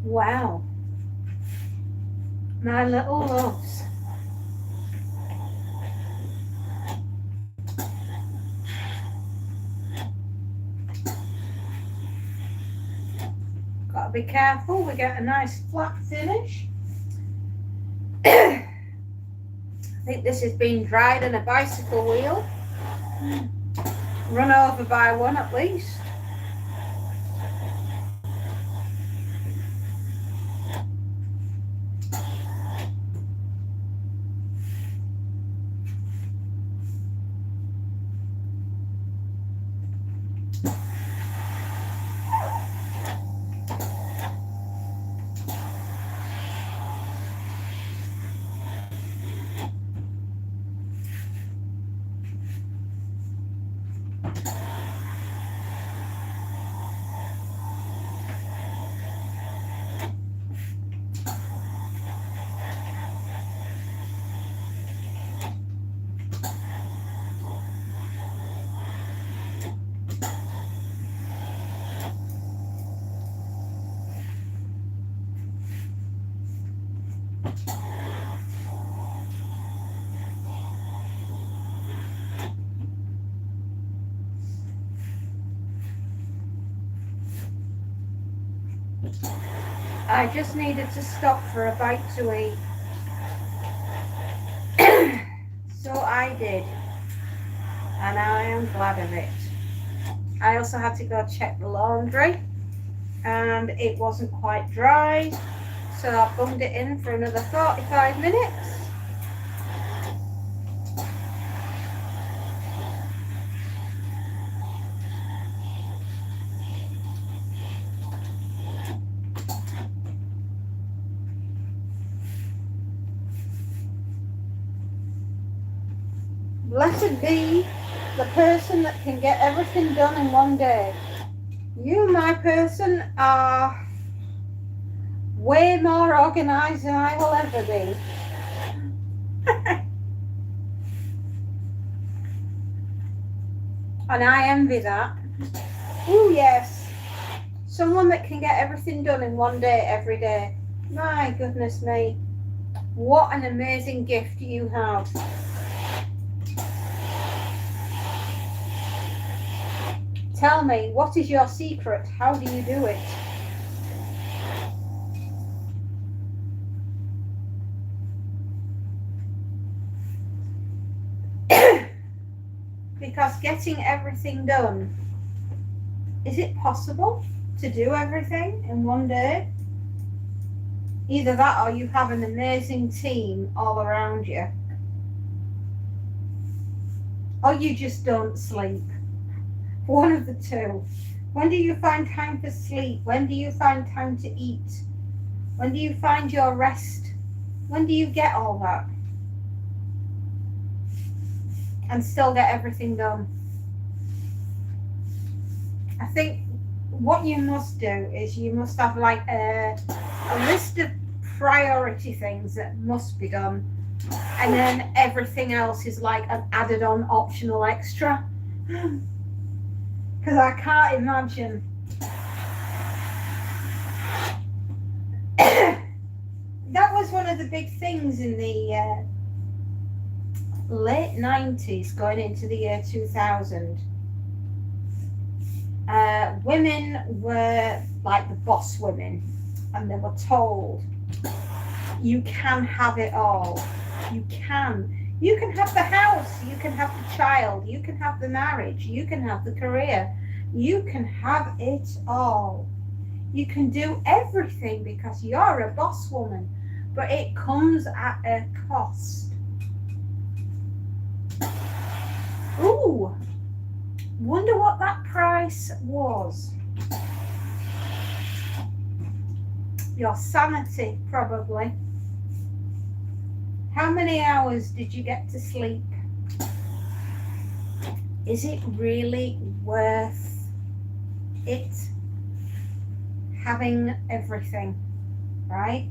S1: Wow. My little loves. Gotta be careful, we get a nice flat finish. I think this has been dried in a bicycle wheel. Run over by one at least. I just needed to stop for a bite to eat. So I did. And I am glad of it. I also had to go check the laundry. And it wasn't quite dry. So I bunged it in for another 45 minutes. Blessed be the person that can get everything done in one day. You, my person, are way more organised than I will ever be. And I envy that. Oh yes. Someone that can get everything done in one day, every day. My goodness me. What an amazing gift you have. Tell me, what is your secret? How do you do it? Because getting everything done, is it possible to do everything in one day? Either that or you have an amazing team all around you. Or you just don't sleep. One of the two. When do you find time for sleep? When do you find time to eat? When do you find your rest? When do you get all that? And still get everything done. I think what you must do is you must have like a list of priority things that must be done. And then everything else is like an added on optional extra. Because I can't imagine. That was one of of the big things in the late 90s going into the year 2000, women were like the boss women, and they were told, you can have it all. You can have the house, you can have the child, you can have the marriage, you can have the career, you can have it all. You can do everything because you're a boss woman, but it comes at a cost. Ooh, wonder what that price was. Your sanity, probably. How many hours did you get to sleep? Is it really worth it? Having everything, right?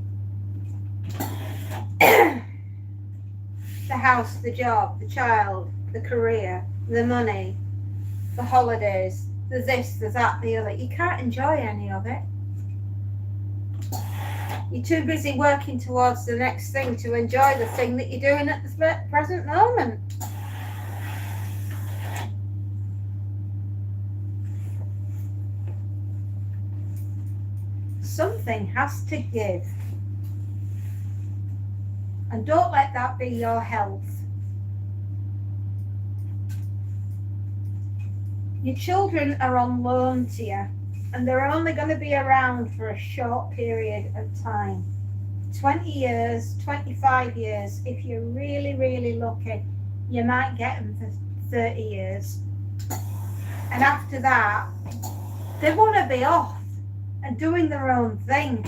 S1: The house, the job, the child, the career, the money, the holidays, the this, the that, the other. You can't enjoy any of it. You're too busy working towards the next thing to enjoy the thing that you're doing at the present moment. Something has to give. And don't let that be your health. Your children are on loan to you, and they're only going to be around for a short period of time. 20 years, 25 years. If you're really, really lucky, you might get them for 30 years. And after that, they want to be off and doing their own thing.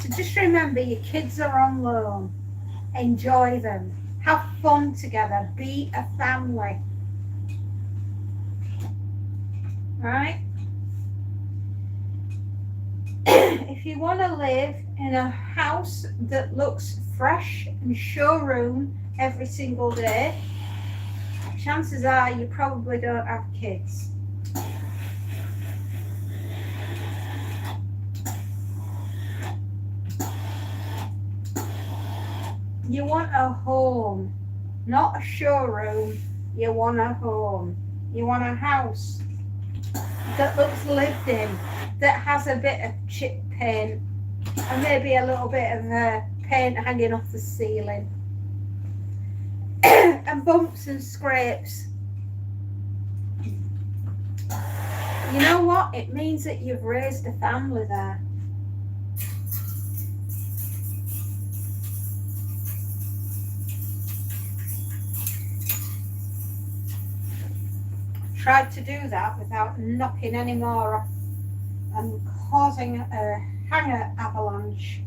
S1: So just remember, your kids are on loan. Enjoy them. Have fun together. Be a family. Right? If you want to live in a house that looks fresh and showroom every single day, chances are you probably don't have kids. You want a home, not a showroom. You want a home. You want a house that looks lived in, that has a bit of chip paint and maybe a little bit of paint hanging off the ceiling and bumps and scrapes. You know what? It means that you've raised a family there. Tried to do that without knocking any more off and causing a hanger avalanche.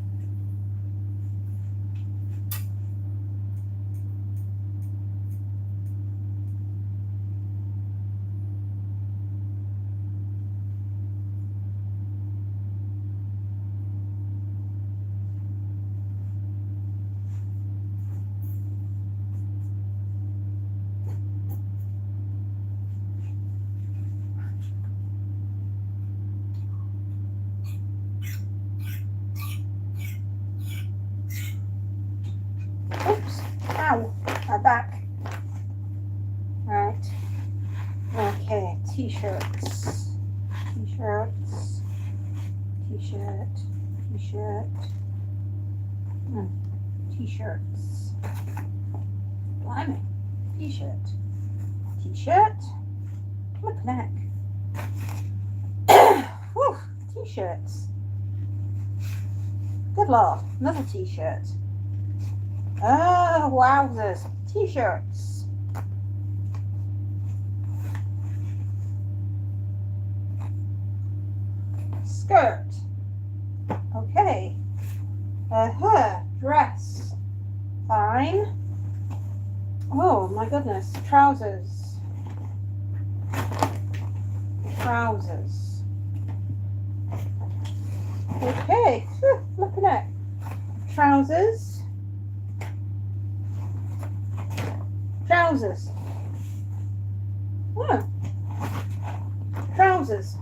S1: Oops, ow, my back. Right. Okay, t-shirts. T-shirts. T-shirt. T-shirt. T-shirts. Blimey. T-shirt. T-shirt. Flip neck. Whew, t-shirts. Good Lord, another t-shirt. Oh, wowzers. T-shirts. Skirt. Okay. Dress. Fine. Oh, my goodness. Trousers. Trousers. Okay. Looking at trousers. Trousers. Oh. Trousers.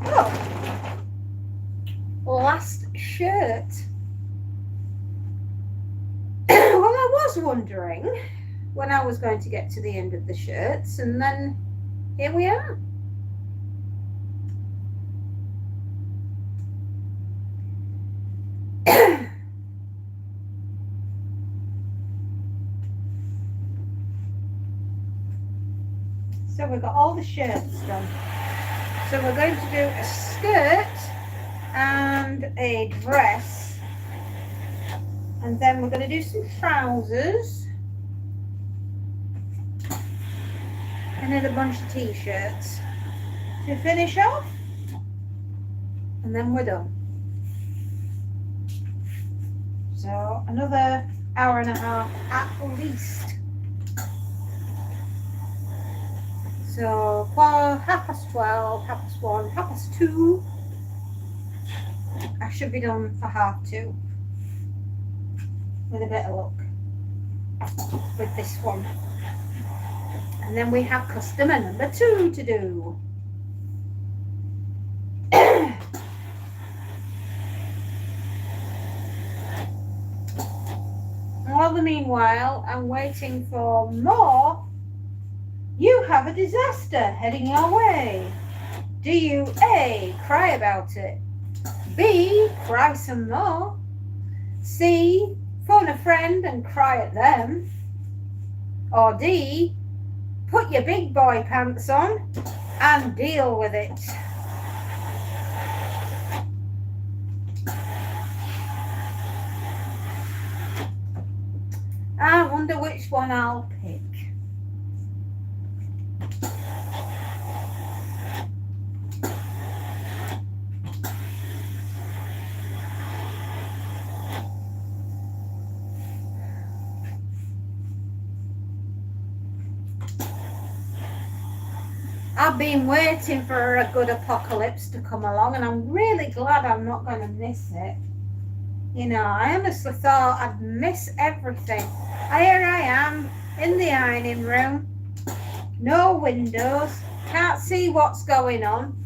S1: Oh. Last shirt. Well, I was wondering when I was going to get to the end of the shirts, and then here we are. So we've got all the shirts done. So we're going to do a skirt and a dress, and then we're going to do some trousers, and then a bunch of t-shirts to finish off, and then we're done. So another hour and a half at least. So for 12:30, 1:30, 2:30, I should be done for 2:30 with a bit of luck with this one. And then we have customer number 2 to do. All the meanwhile, I'm waiting for more. You have a disaster heading your way. Do you A, cry about it, B, cry some more, C, phone a friend and cry at them, or D, put your big boy pants on and deal with it? I wonder which one I'll pick. I've been waiting for a good apocalypse to come along, and I'm really glad I'm not going to miss it. You know, I honestly thought I'd miss everything. Here I am in the ironing room, no windows, can't see what's going on,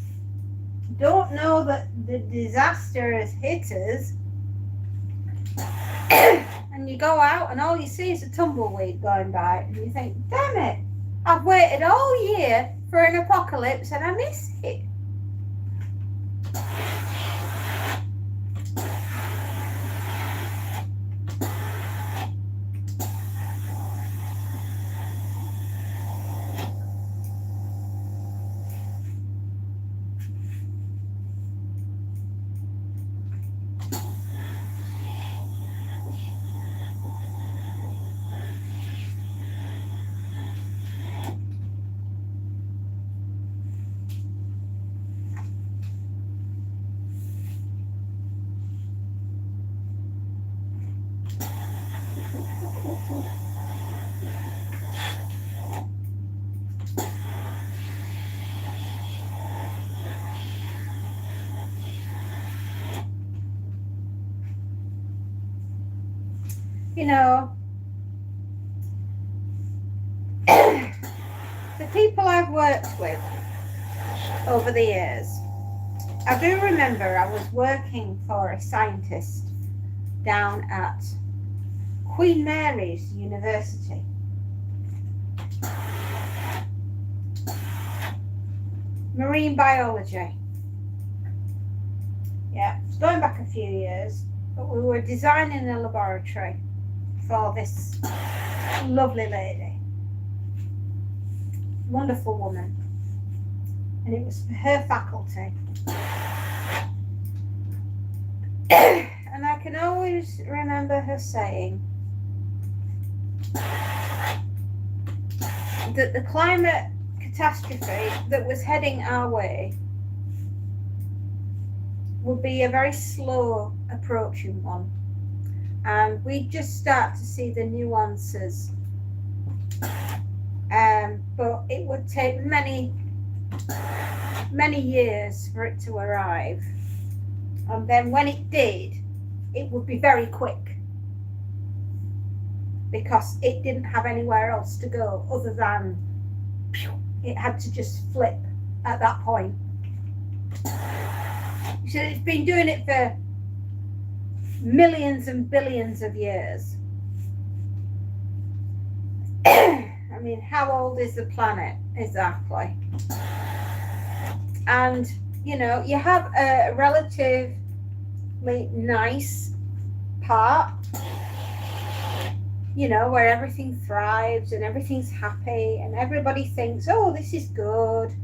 S1: don't know that the disaster has hit us, and you go out and all you see is a tumbleweed going by, and you think, damn it, I've waited all year for an apocalypse and I miss it. You know, the people I've worked with over the years, I do remember I was working for a scientist down at Queen Mary's University. Marine biology. Yeah, it's going back a few years, but we were designing a laboratory for this lovely lady, wonderful woman, and it was for her faculty. And I can always remember her saying that the climate catastrophe that was heading our way would be a very slow approaching one, and we just start to see the nuances, but it would take many years for it to arrive, and then when it did, it would be very quick because it didn't have anywhere else to go other than it had to just flip at that point. So it's been doing it for millions and billions of years. I mean, how old is the planet exactly? And, you know, you have a relatively nice part, you know, where everything thrives and everything's happy and everybody thinks, oh, this is good.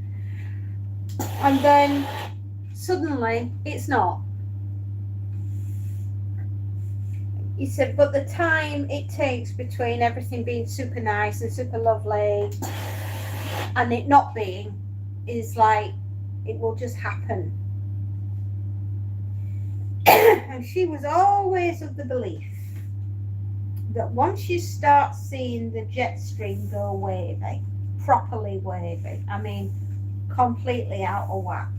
S1: And then suddenly it's not. He said, but the time it takes between everything being super nice and super lovely and it not being is like, it will just happen. And she was always of the belief that once you start seeing the jet stream go wavy, properly wavy, I mean, completely out of whack,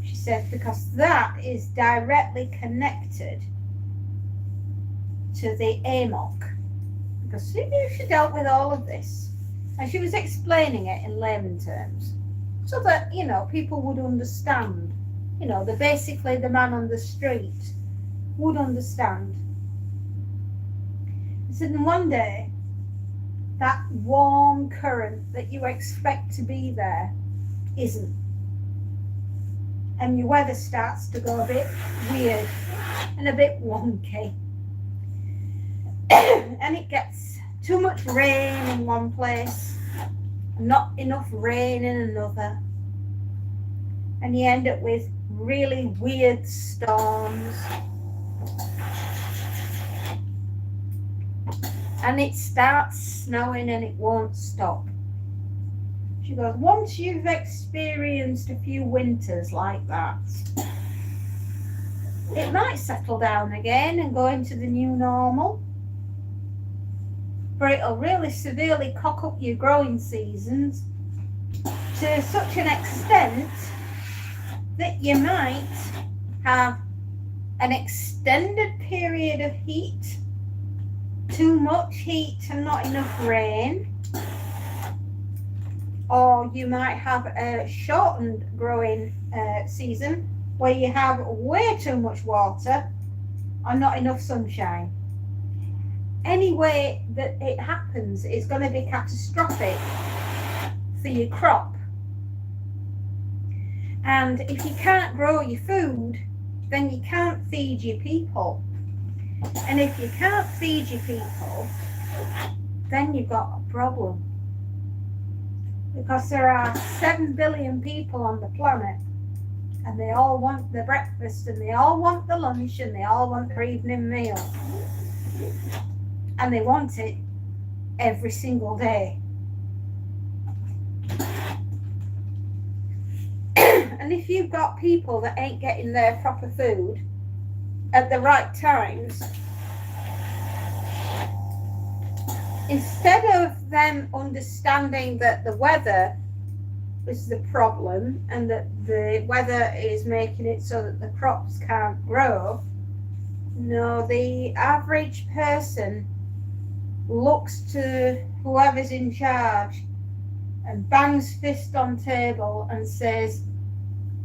S1: she said, because that is directly connected to the AMOC, because she dealt with all of this and she was explaining it in layman terms so that, you know, people would understand, you know, basically the man on the street would understand. He said, and one day that warm current that you expect to be there isn't, and your weather starts to go a bit weird and a bit wonky. And it gets too much rain in one place, not enough rain in another, and you end up with really weird storms. And it starts snowing and it won't stop. She goes, once you've experienced a few winters like that, it might settle down again and go into the new normal. But it'll really severely cock up your growing seasons to such an extent that you might have an extended period of heat, too much heat and not enough rain, or you might have a shortened growing season where you have way too much water and not enough sunshine. Any way that it happens is going to be catastrophic for your crop. And if you can't grow your food, then you can't feed your people. And if you can't feed your people, then you've got a problem. Because there are 7 billion people on the planet, and they all want the breakfast, and they all want the lunch, and they all want their evening meal. And they want it every single day. And if you've got people that ain't getting their proper food at the right times, instead of them understanding that the weather is the problem and that the weather is making it so that the crops can't grow, no, the average person looks to whoever's in charge and bangs fist on table and says,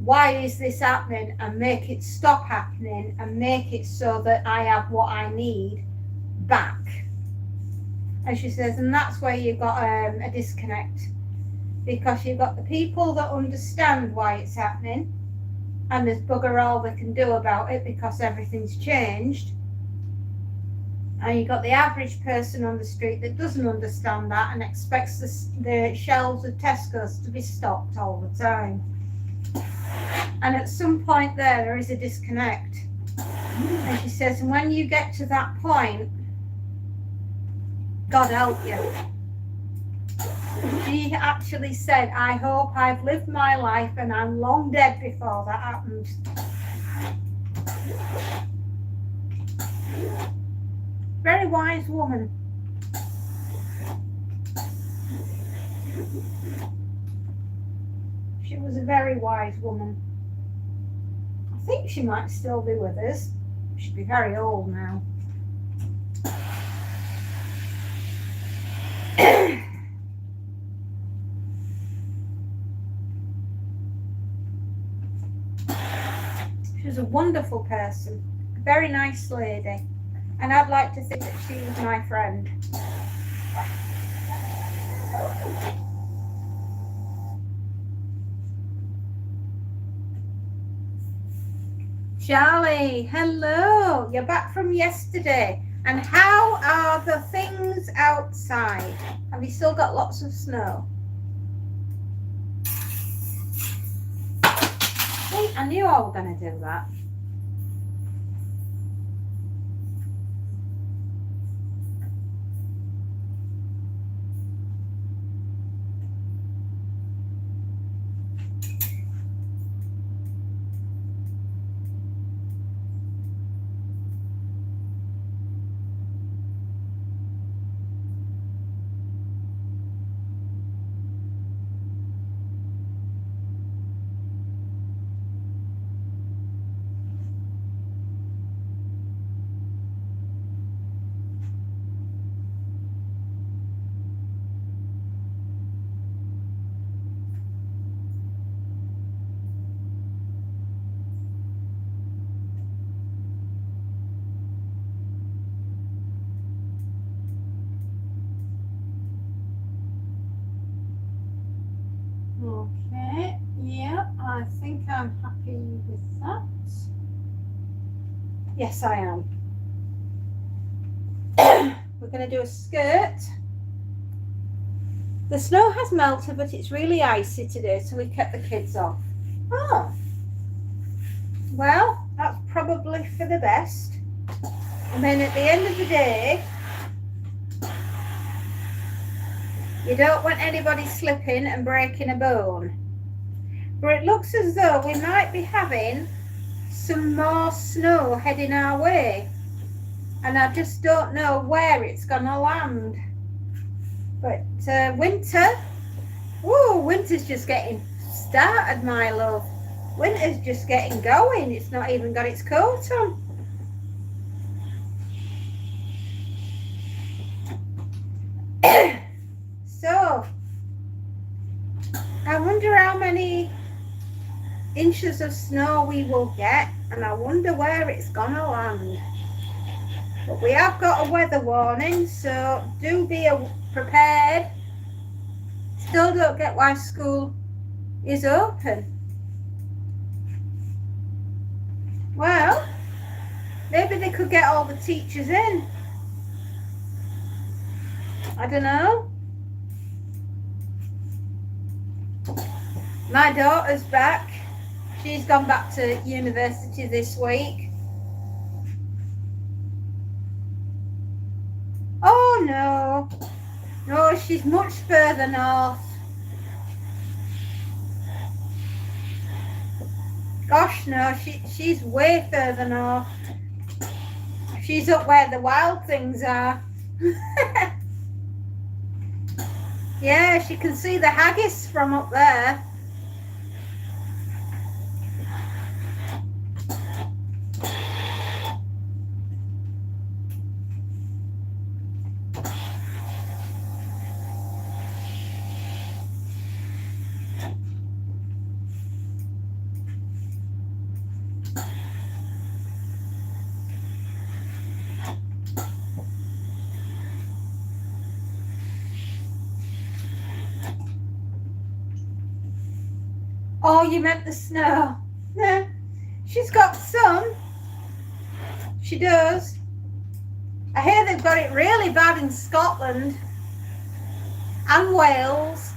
S1: why is this happening, and make it stop happening and make it so that I have what I need back. And she says, and that's where you've got a disconnect, because you've got the people that understand why it's happening and there's bugger all they can do about it because everything's changed, and you've got the average person on the street that doesn't understand that and expects the shelves of Tesco's to be stocked all the time. And at some point there is a disconnect. And she says, and when you get to that point, God help you. She actually said, I hope I've lived my life and I'm long dead before that happened. Very wise woman. She was a very wise woman. I think she might still be with us. She'd be very old now. She was was a wonderful person, a very nice lady, and I'd like to think that she was my friend. Charlie, hello. You're back from yesterday. And how are the things outside? Have you still got lots of snow? See, I knew I was going to do that. Okay, yeah, I think I'm happy with that. Yes, I am. We're going to do a skirt. The snow has melted, but it's really icy today, so we kept the kids off. Oh, well, that's probably for the best. And then at the end of the day, you don't want anybody slipping and breaking a bone. But it looks as though we might be having some more snow heading our way. And I just don't know where it's going to land. But winter, whoa, winter's just getting started, my love. Winter's just getting going. It's not even got its coat on. So, I wonder how many inches of snow we will get, and I wonder where it's gonna land. But we have got a weather warning, so do be prepared. Still don't get why school is open. Well, maybe they could get all the teachers in. I don't know. My daughter's back. She's gone back to university this week. Oh no. No, she's much further north. Gosh no, she's way further north. She's up where the wild things are. Yeah, she can see the haggis from up there. Oh, you meant the snow. No, she's got some. She does. I hear they've got it really bad in Scotland and Wales.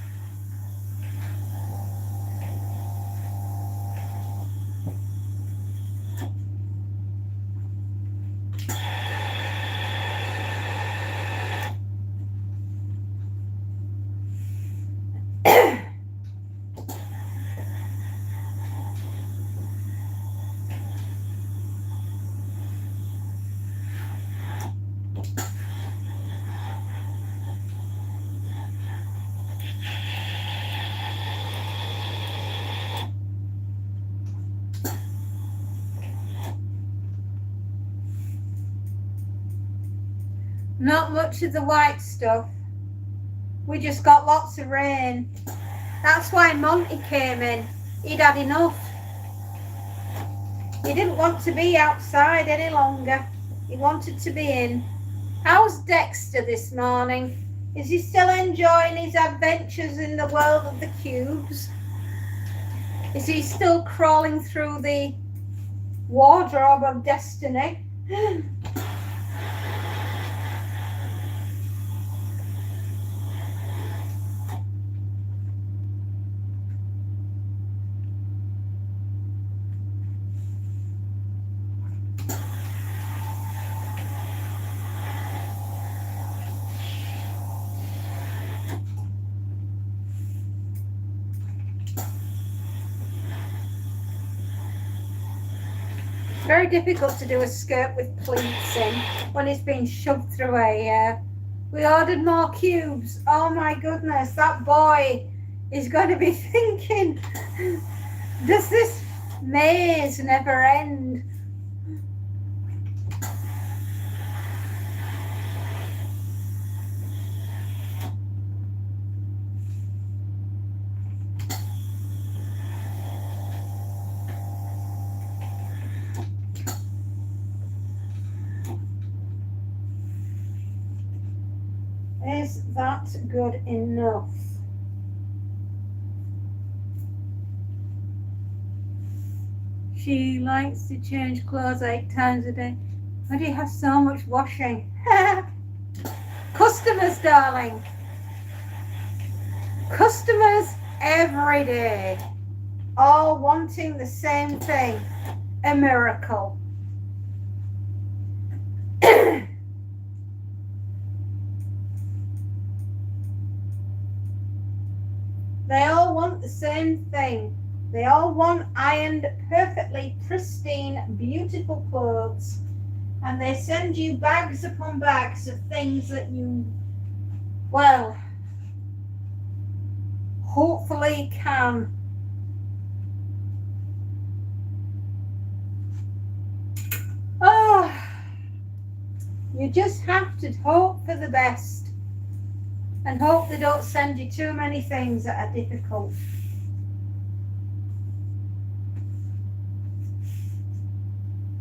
S1: Not much of the white stuff. We just got lots of rain. That's why Monty came in. He'd had enough. He didn't want to be outside any longer. He wanted to be in. How's Dexter this morning? Is he still enjoying his adventures in the world of the cubes? Is he still crawling through the wardrobe of destiny? Very difficult to do a skirt with pleats in when it's been shoved through a we ordered more cubes. Oh my goodness, that boy is going to be thinking, does this maze never end? Is that good enough? She likes to change clothes 8 times a day. Why do you have so much washing? Customers, darling. Customers every day. All wanting the same thing. A miracle. They all want the same thing. They all want ironed, perfectly pristine, beautiful clothes. And they send you bags upon bags of things that you, well, hopefully can. Oh, you just have to hope for the best. And hope they don't send you too many things that are difficult.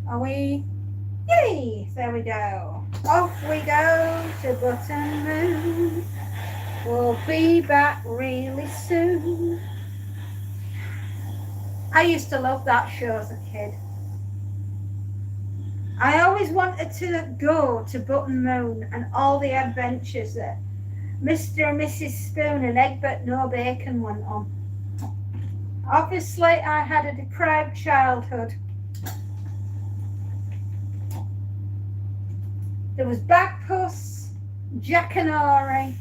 S1: Are we? Yay! There we go. Off we go to Button Moon. We'll be back really soon. I used to love that show as a kid. I always wanted to go to Button Moon and all the adventures that Mr. and Mrs. Spoon and Egbert No Bacon went on. Obviously, I had a deprived childhood. There was Bagpuss, Jack and Ori,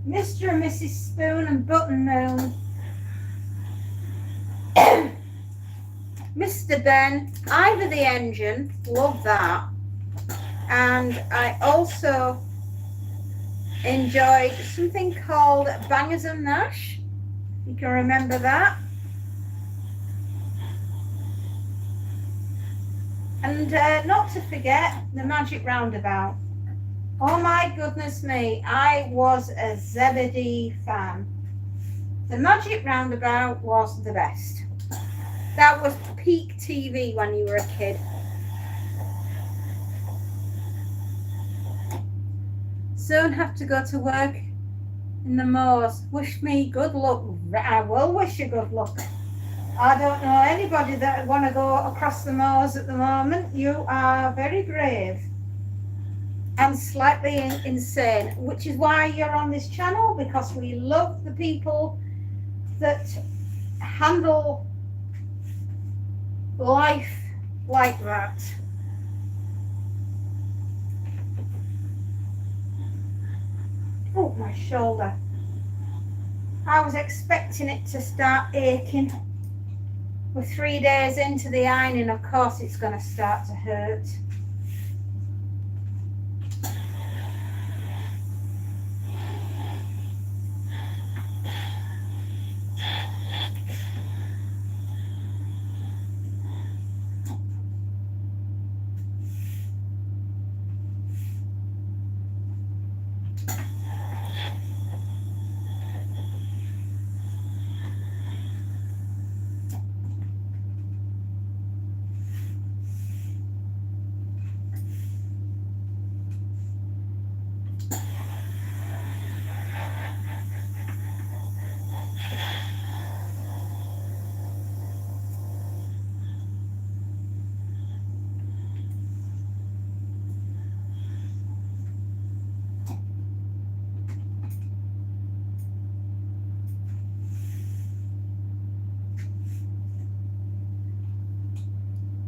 S1: Mr. and Mrs. Spoon and Button Moon, Mr. Ben, Ivor the Engine, love that. And I also enjoyed something called Bangers and Mash. You can remember that. And not to forget the Magic Roundabout. Oh my goodness me, I was a Zebedee fan. The Magic Roundabout was the best. That was peak TV when you were a kid. Soon have to go to work in the moors. Wish me good luck. I will wish you good luck. I don't know anybody that would want to go across the moors at the moment. You are very brave and slightly insane, which is why you're on this channel, because we love the people that handle life like that. Oh, my shoulder. I was expecting it to start aching. We're 3 days into the ironing, of course it's going to start to hurt.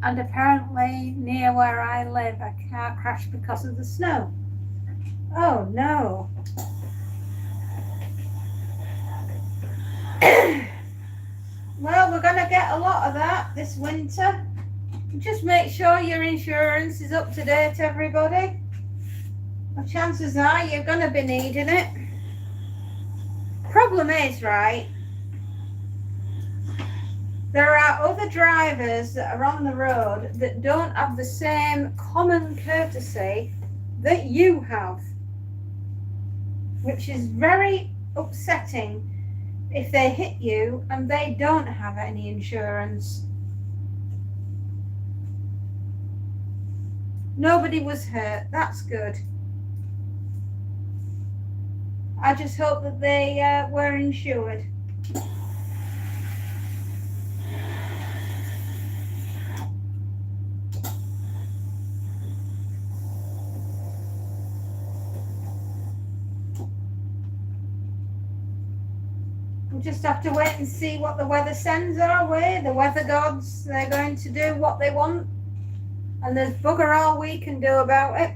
S1: And apparently near where I live, a car crashed because of the snow. Oh no. Well, we're going to get a lot of that this winter. Just make sure your insurance is up to date, everybody. Well, chances are you're going to be needing it. Problem is, right, there are other drivers that are on the road that don't have the same common courtesy that you have, which is very upsetting if they hit you and they don't have any insurance. Nobody was hurt. That's good. I just hope that they were insured. We'll just have to wait and see what the weather sends our way. The weather gods, they're going to do what they want, and there's bugger all we can do about it.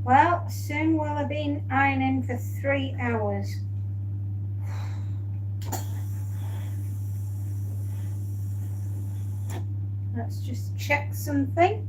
S1: Well, soon we'll have been ironing for 3 hours. Let's just check something.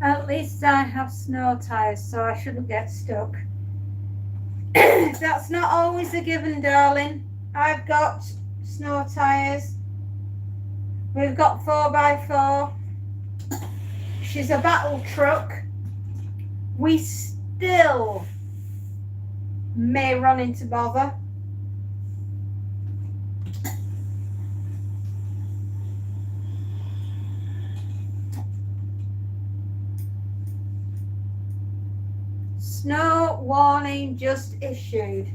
S1: At least I have snow tyres, so I shouldn't get stuck. That's not always a given, darling. I've got snow tyres. We've got 4x4. She's a battle truck. We still may run into bother. Snow warning just issued.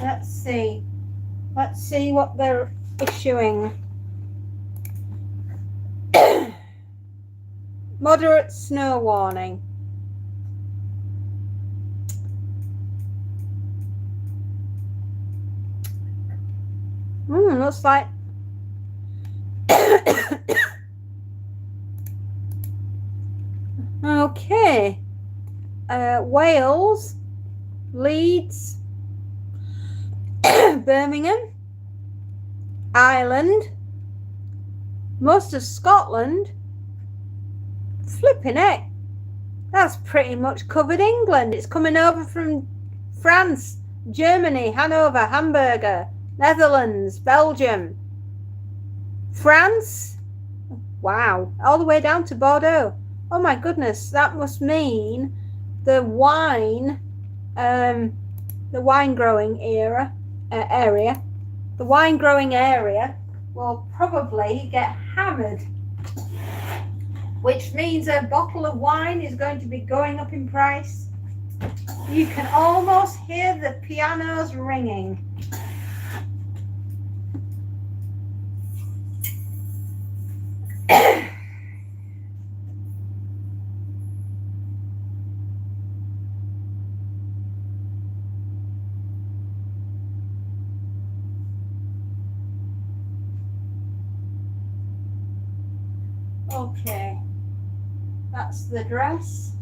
S1: Let's see. Let's see what they're issuing. Moderate snow warning. Looks like okay. Wales, Leeds, Birmingham, Ireland, most of Scotland. Flipping heck, that's pretty much covered England. It's coming over from France, Germany, Hanover, Hamburger, Netherlands, Belgium, France. Wow, all the way down to Bordeaux. Oh my goodness, that must mean the wine growing area, the wine growing area will probably get hammered, which means a bottle of wine is going to be going up in price. You can almost hear the pianos ringing. Okay, that's the dress,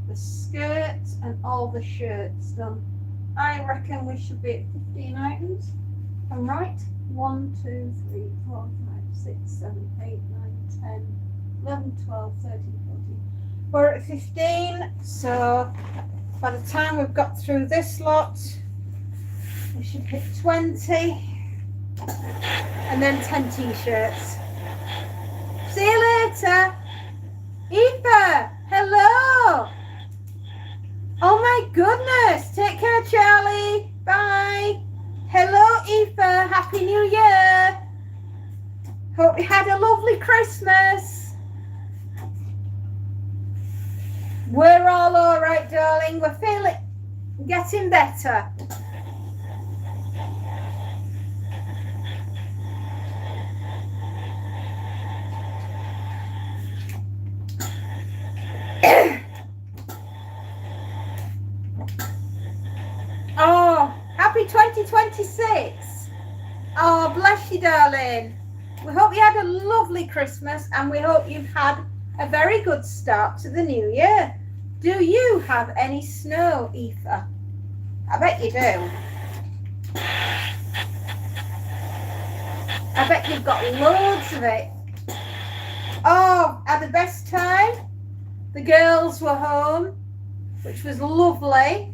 S1: the skirt, and all the shirts done. I reckon we should be at 15 items. I'm right. 1, 2, 3, 4, 5, 6, 7, 8, 9, 10, 11, 12, 13, 14. We're at 15, so by the time we've got through this lot, we should hit 20, and then 10 t-shirts. See you later. Aoife, hello. Oh my goodness. Take care, Charlie. Bye. Hello, Aoife. Happy New Year. Hope you had a lovely Christmas. We're all right, darling. We're feeling getting better. Oh, happy 2026. Oh, bless you, darling. We hope you had a lovely Christmas and we hope you've had a very good start to the new year. Do you have any snow, Aoife? I bet you do. I bet you've got loads of it. Oh, had the best time. The girls were home, which was lovely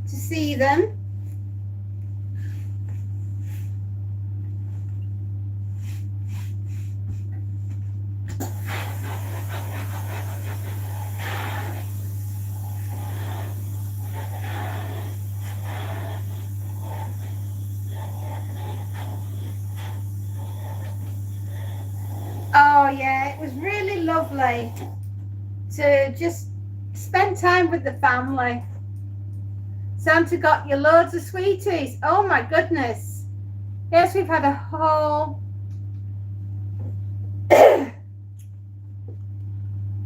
S1: to see them. Oh yeah, it was really lovely to just spend time with the family. Santa got you loads of sweeties. Oh my goodness. Yes, we've had a whole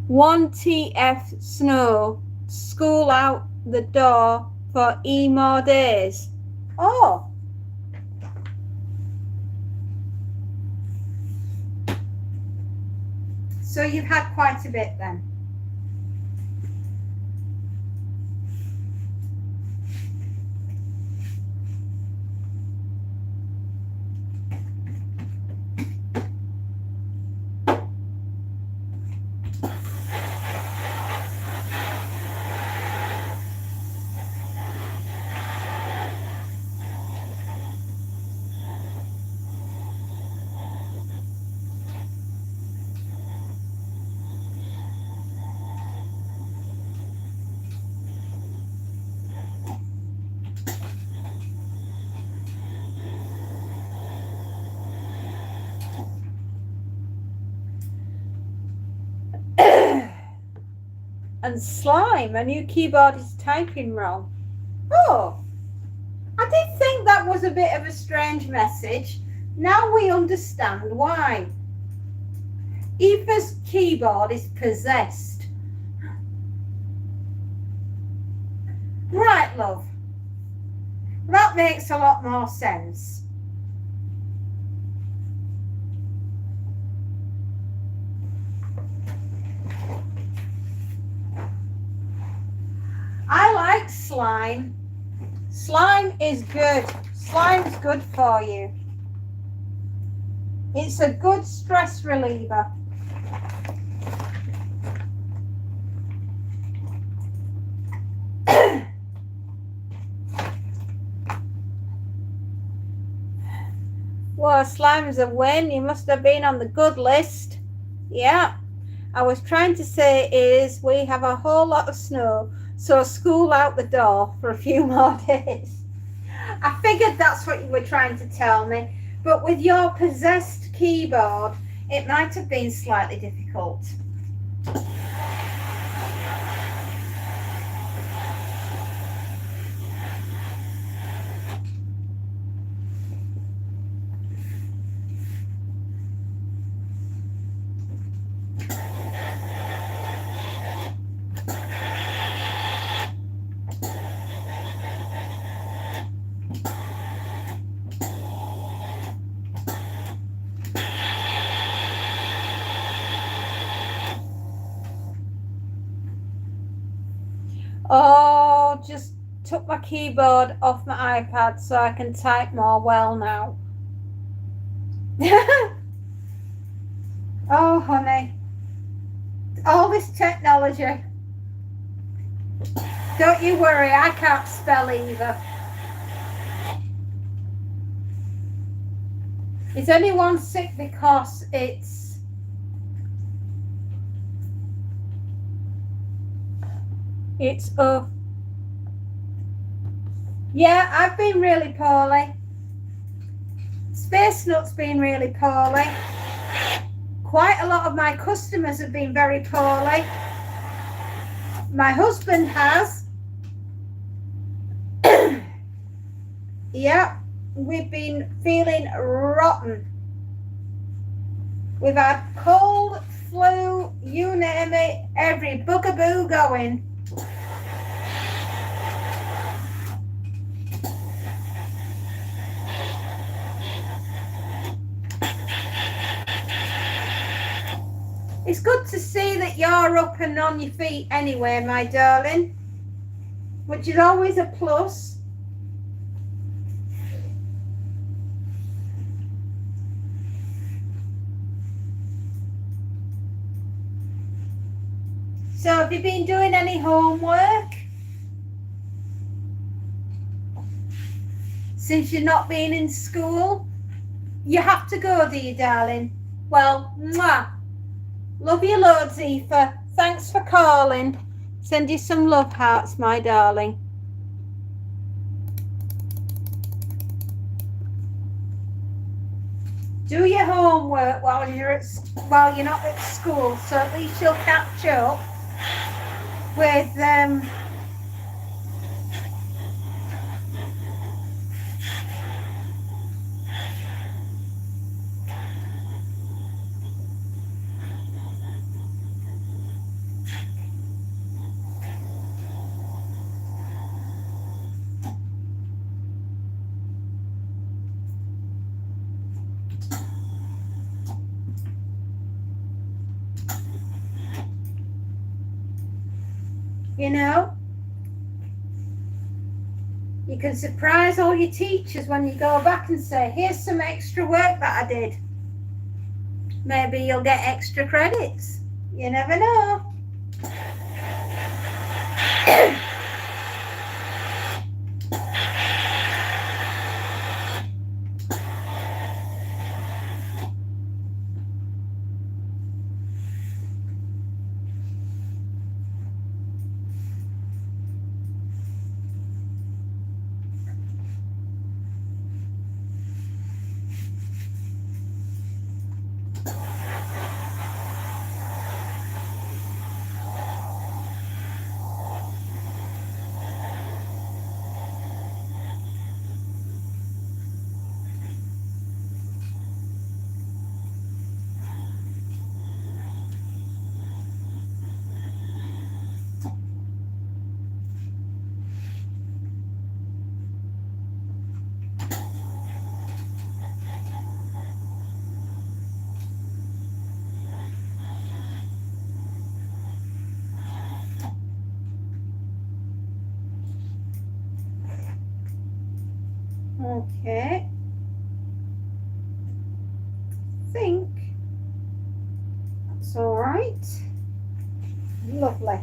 S1: 1 TF snow, school out the door for more days. Oh. So you've had quite a bit then. And Slime, a new keyboard is typing wrong. Oh, I did think that was a bit of a strange message. Now we understand why. Aoife's keyboard is possessed. Right, love. That makes a lot more sense. I like slime. Slime is good. Slime's good for you. It's a good stress reliever. Well, slime's a win. You must have been on the good list. Yeah. I was trying to say is we have a whole lot of snow, so school out the door for a few more days. I figured that's what you were trying to tell me, but with your possessed keyboard, it might have been slightly difficult. Oh, just took my keyboard off my iPad so I can type more well now. Oh, honey. All this technology. Don't you worry, I can't spell either. Is anyone sick because it's yeah, I've been really poorly. Space Nut's been really poorly. Quite a lot of my customers have been very poorly. My husband has. Yeah, we've been feeling rotten. We've had cold, flu, you name it, every bugaboo going. It's good to see that you're up and on your feet anyway, my darling, which is always a plus. So have you been doing any homework since you're not been in school? You have to go, do you, darling? Well, mwah. Love you loads, Aoife. Thanks for calling. Send you some love hearts, my darling. Do your homework while you're not at school, so at least you'll catch up with you know, you can surprise all your teachers when you go back and say, here's some extra work that I did. Maybe you'll get extra credits. You never know. Okay. Think that's all right. Lovely.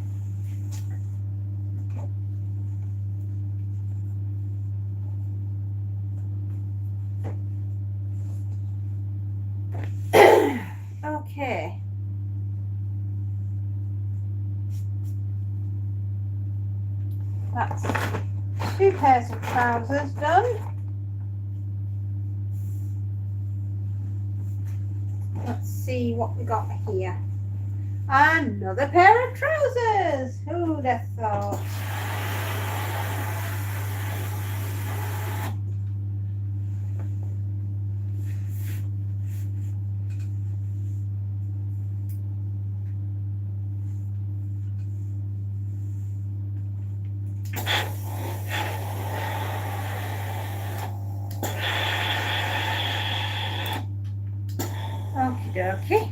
S1: Okay. That's 2 pairs of trousers done. Let's see what we got here. Another pair of trousers. Who'd have thought? Okie dokie.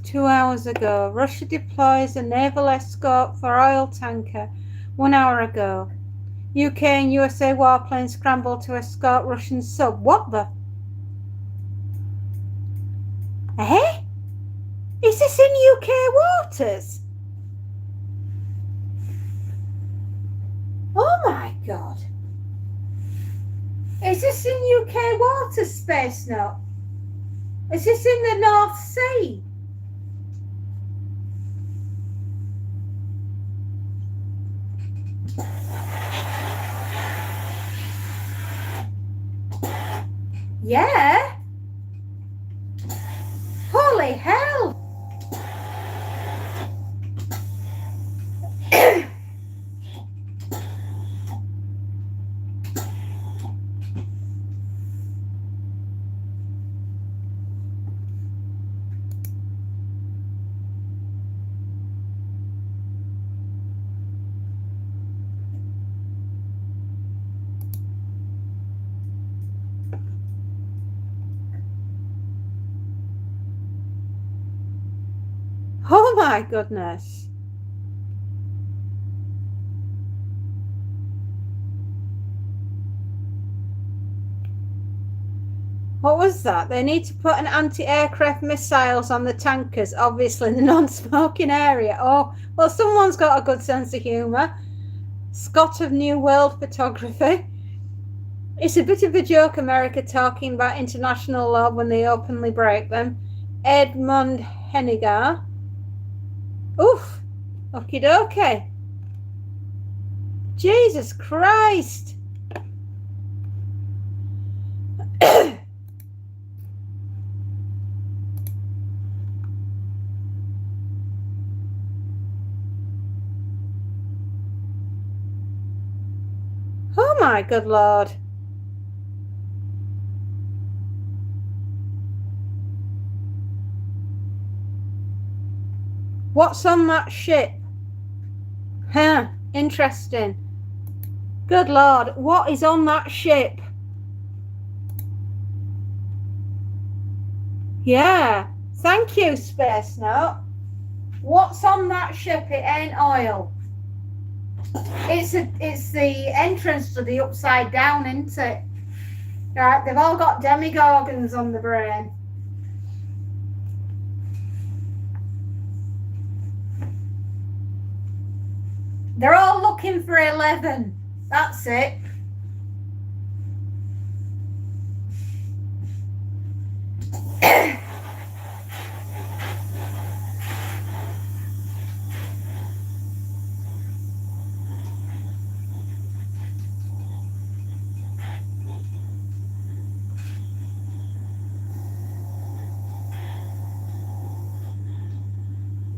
S1: 2 hours ago. Russia deploys a naval escort for oil tanker. 1 hour ago. UK and USA warplanes scramble to escort Russian sub. What the? Eh? Is this in UK waters? Oh my God. Is this in UK waters, Space Note? Is this in the North Sea? Yeah. Holy hell. Oh my goodness. What was that? They need to put an anti-aircraft missiles on the tankers, obviously in the non-smoking area. Oh, well, someone's got a good sense of humour. Scott of New World Photography. It's a bit of a joke, America talking about international law when they openly break them. Edmund Hennigar. Oof. Okie dokie. Jesus Christ. Oh my good Lord. What's on that ship? Huh, interesting. Good Lord, what is on that ship? Yeah, thank you, Space Note. What's on that ship? It ain't oil. It's the entrance to the Upside Down, isn't it? Right, they've all got demigorgons on the brain. They're all looking for 11. That's it.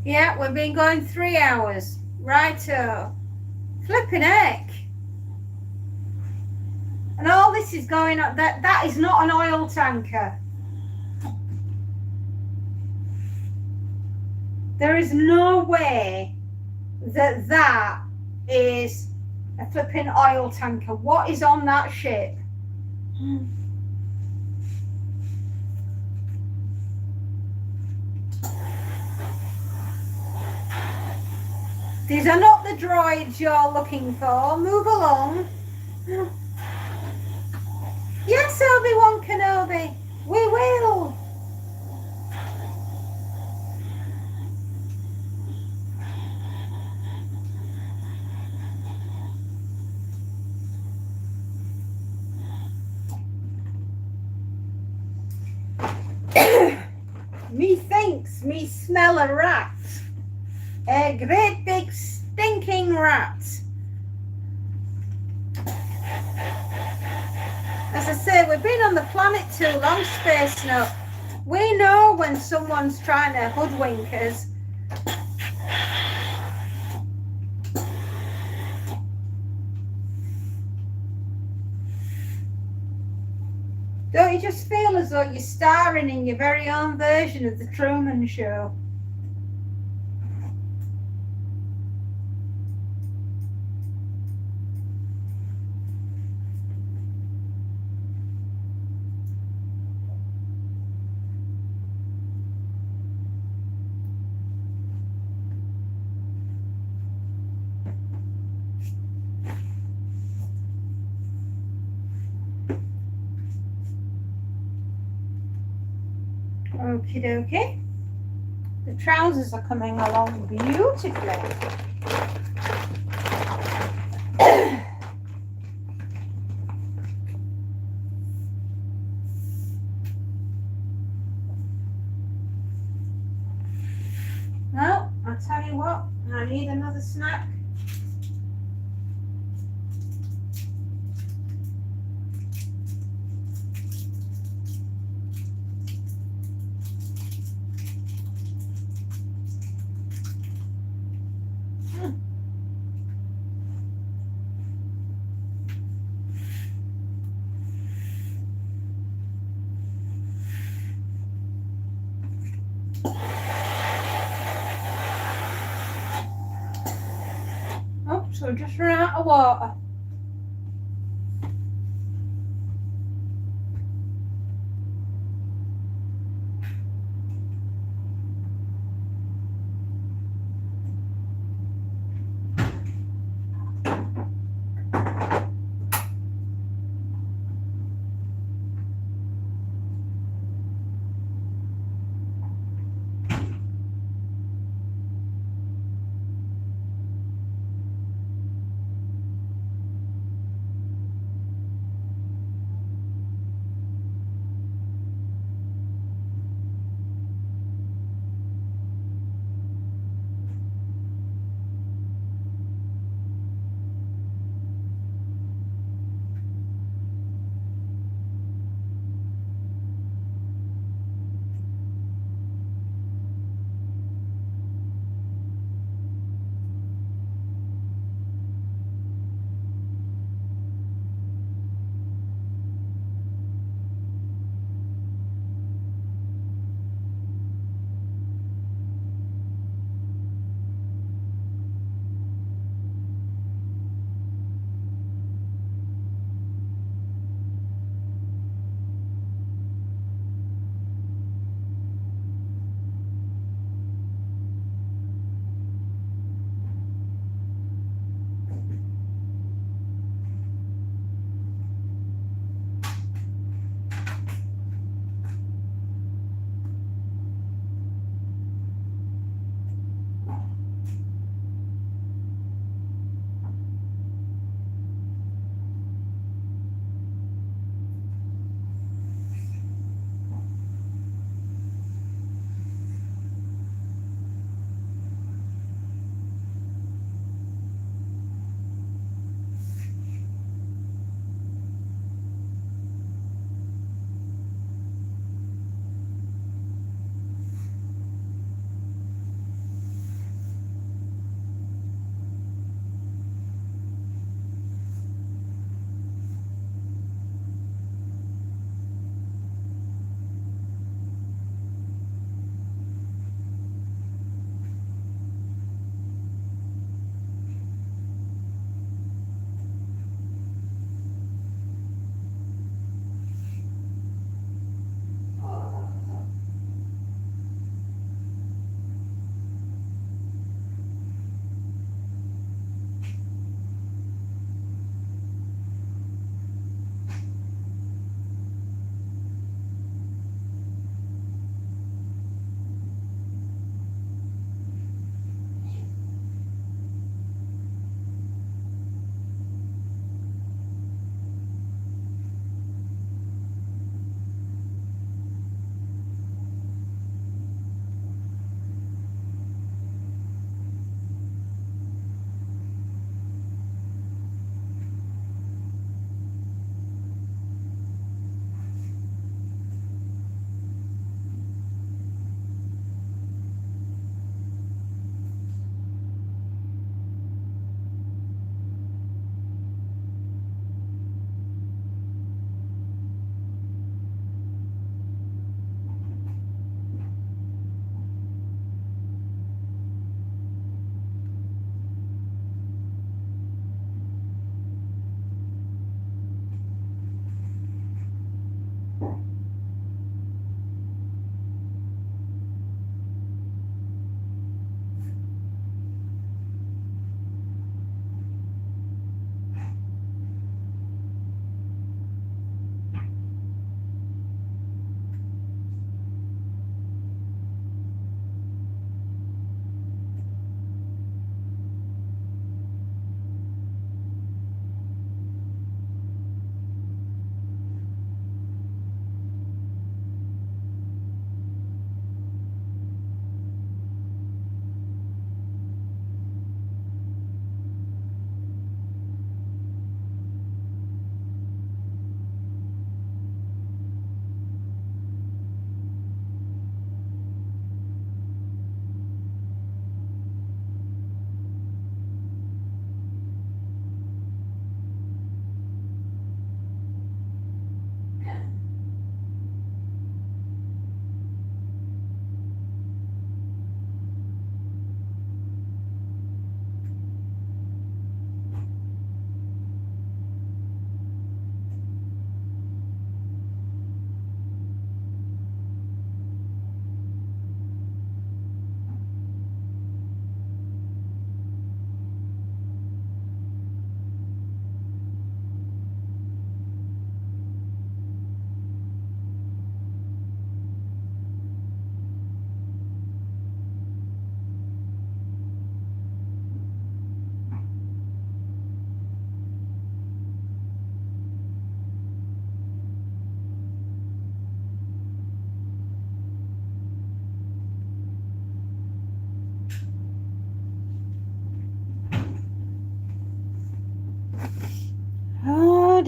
S1: Yeah, we've been going 3 hours. Righto. Flipping heck. And all this is going up. That is not an oil tanker. There is no way that is a flipping oil tanker. What is on that ship? These are not the droids you're looking for. Move along. Yes, Obi-Wan Kenobi. We will. Methinks me smell a rat. A great big stinking rat. As I say, we've been on the planet too long, Space Note. We know when someone's trying to hoodwink us. Don't you just feel as though you're starring in your very own version of The Truman Show? Okie dokie. The trousers are coming along beautifully. Well, I'll tell you what, I need another snack. Oh, so just run out of water.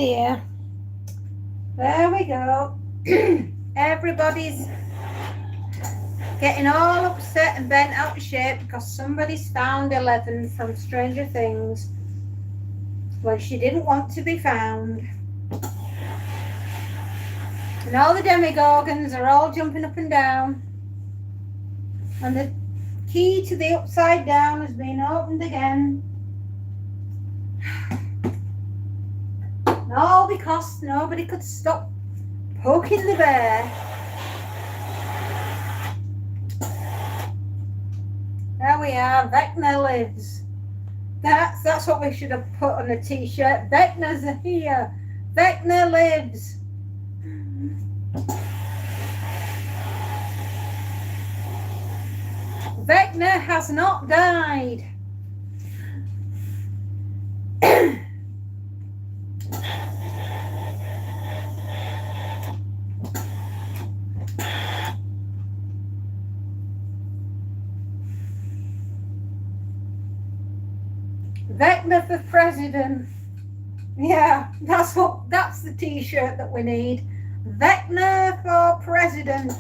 S1: dear. There we go. Everybody's getting all upset and bent out of shape because somebody's found Eleven from Stranger Things when she didn't want to be found. And all the Demogorgons are all jumping up and down. And the key to the Upside Down has been opened again. And all because nobody could stop poking the bear. There we are, Vecna lives. That's what we should have put on a t-shirt. Vecna's here. Vecna lives. Vecna has not died. Vecna for president. Yeah, that's the t-shirt that we need. Vecna for president.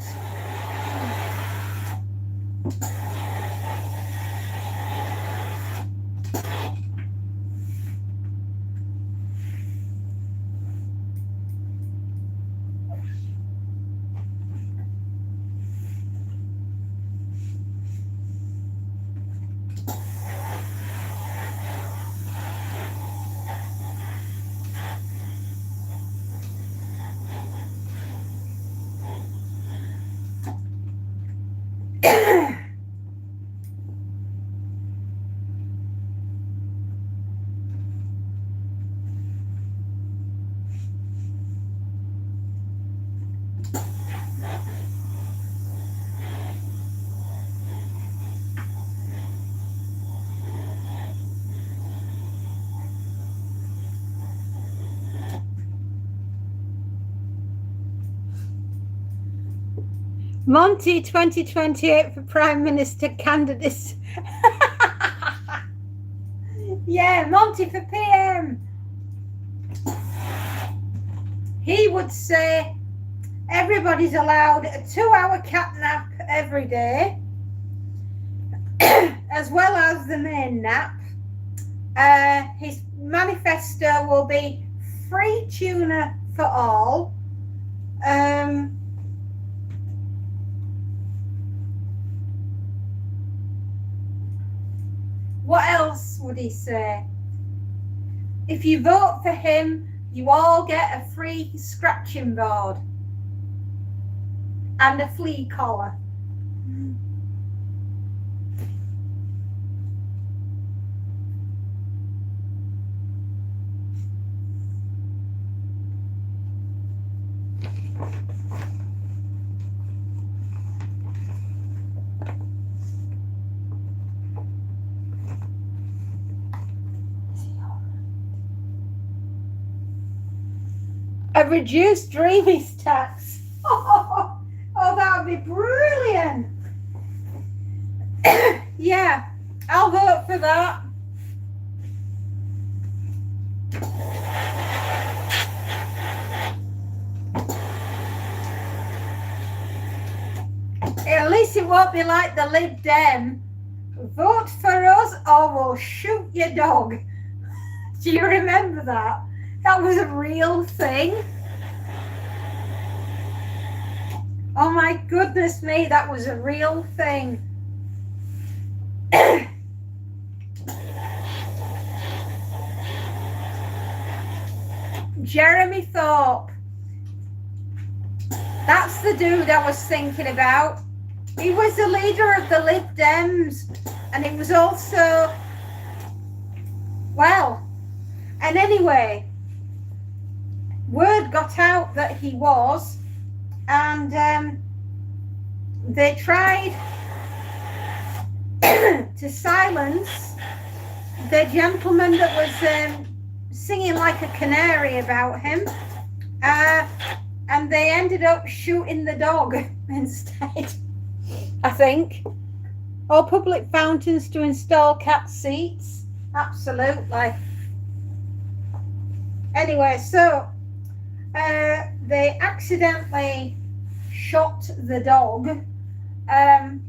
S1: Monty 2028 for Prime Minister candidates. Yeah, Monty for PM. He would say everybody's allowed a 2-hour cat nap every day, as well as the main nap. His manifesto will be free tuna for all. What else would he say? If you vote for him, you all get a free scratching board and a flea collar. A reduced Dreamies tax. Oh, that would be brilliant. Yeah, I'll vote for that. At least it won't be like the Lib Dem. Vote for us or we'll shoot your dog. Do you remember that? That was a real thing. Oh my goodness me, that was a real thing. Jeremy Thorpe. That's the dude I was thinking about. He was the leader of the Lib Dems, and he was also, well, and anyway, word got out that he was, and they tried to silence the gentleman that was singing like a canary about him, and they ended up shooting the dog instead, I think. Or public fountains to install cat seats. Absolutely. Anyway, so they accidentally shot the dog, and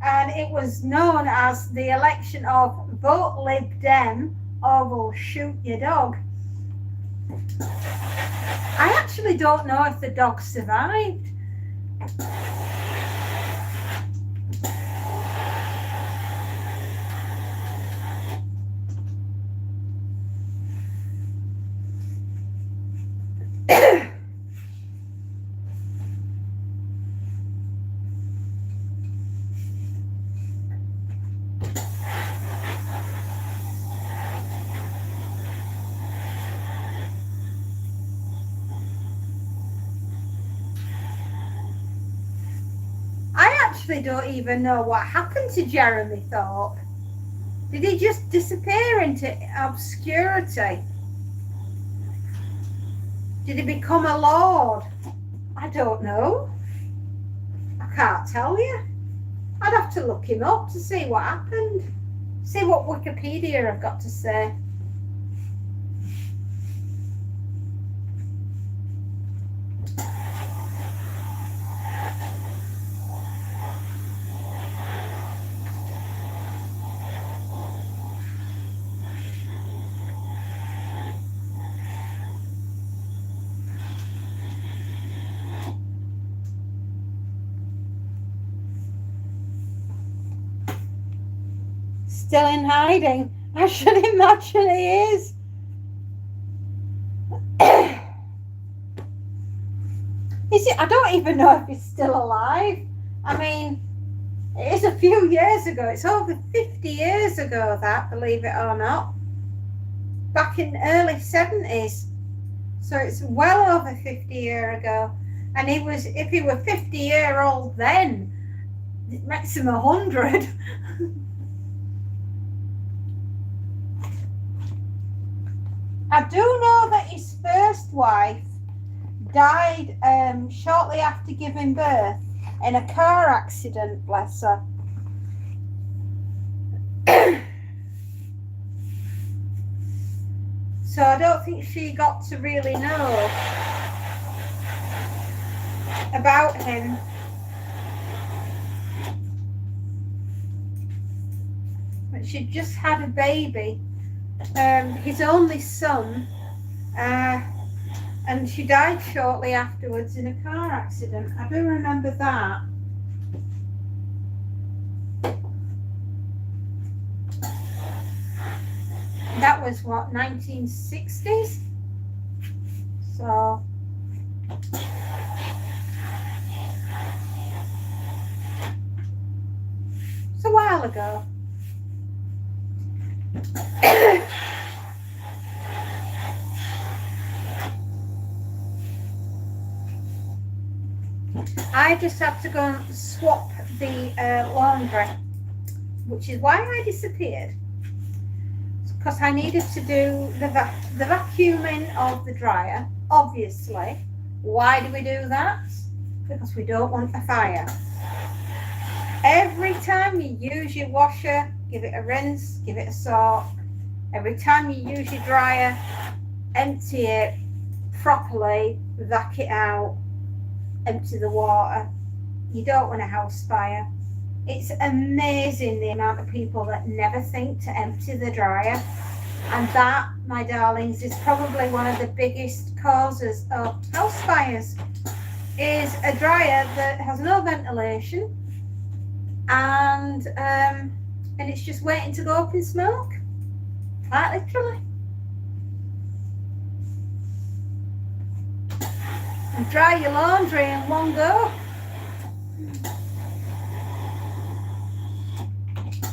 S1: it was known as the election of Vote Lib Dem or we'll shoot your dog. I actually don't know if the dog survived. I don't even know what happened to Jeremy Thorpe. Did he just disappear into obscurity? Did he become a lord? I don't know. I can't tell you. I'd have to look him up to see what happened. See what Wikipedia have got to say. Still in hiding. I should imagine he is. Is it? I don't even know if he's still alive. I mean, it is a few years ago. It's over 50 years ago, that, believe it or not. Back in early 70s. So it's well over 50 years ago. And he was, if he were 50-year-old then, it makes him 100. I do know that his first wife died shortly after giving birth in a car accident, bless her. So I don't think she got to really know about him. But she just had a baby. His only son, and she died shortly afterwards in a car accident. I do remember that. That was what, 1960s? So it's a while ago. I just have to go and swap the laundry, which is why I disappeared, because I needed to do the vacuuming of the dryer, obviously. Why do we do that? Because we don't want a fire. Every time you use your washer, give it a rinse, give it a soak. Every time you use your dryer, empty it properly, vac it out, empty the water. You don't want a house fire. It's amazing the amount of people that never think to empty the dryer. And that, my darlings, is probably one of the biggest causes of house fires, is a dryer that has no ventilation and it's just waiting to go up in smoke, quite literally. And dry your laundry in one go.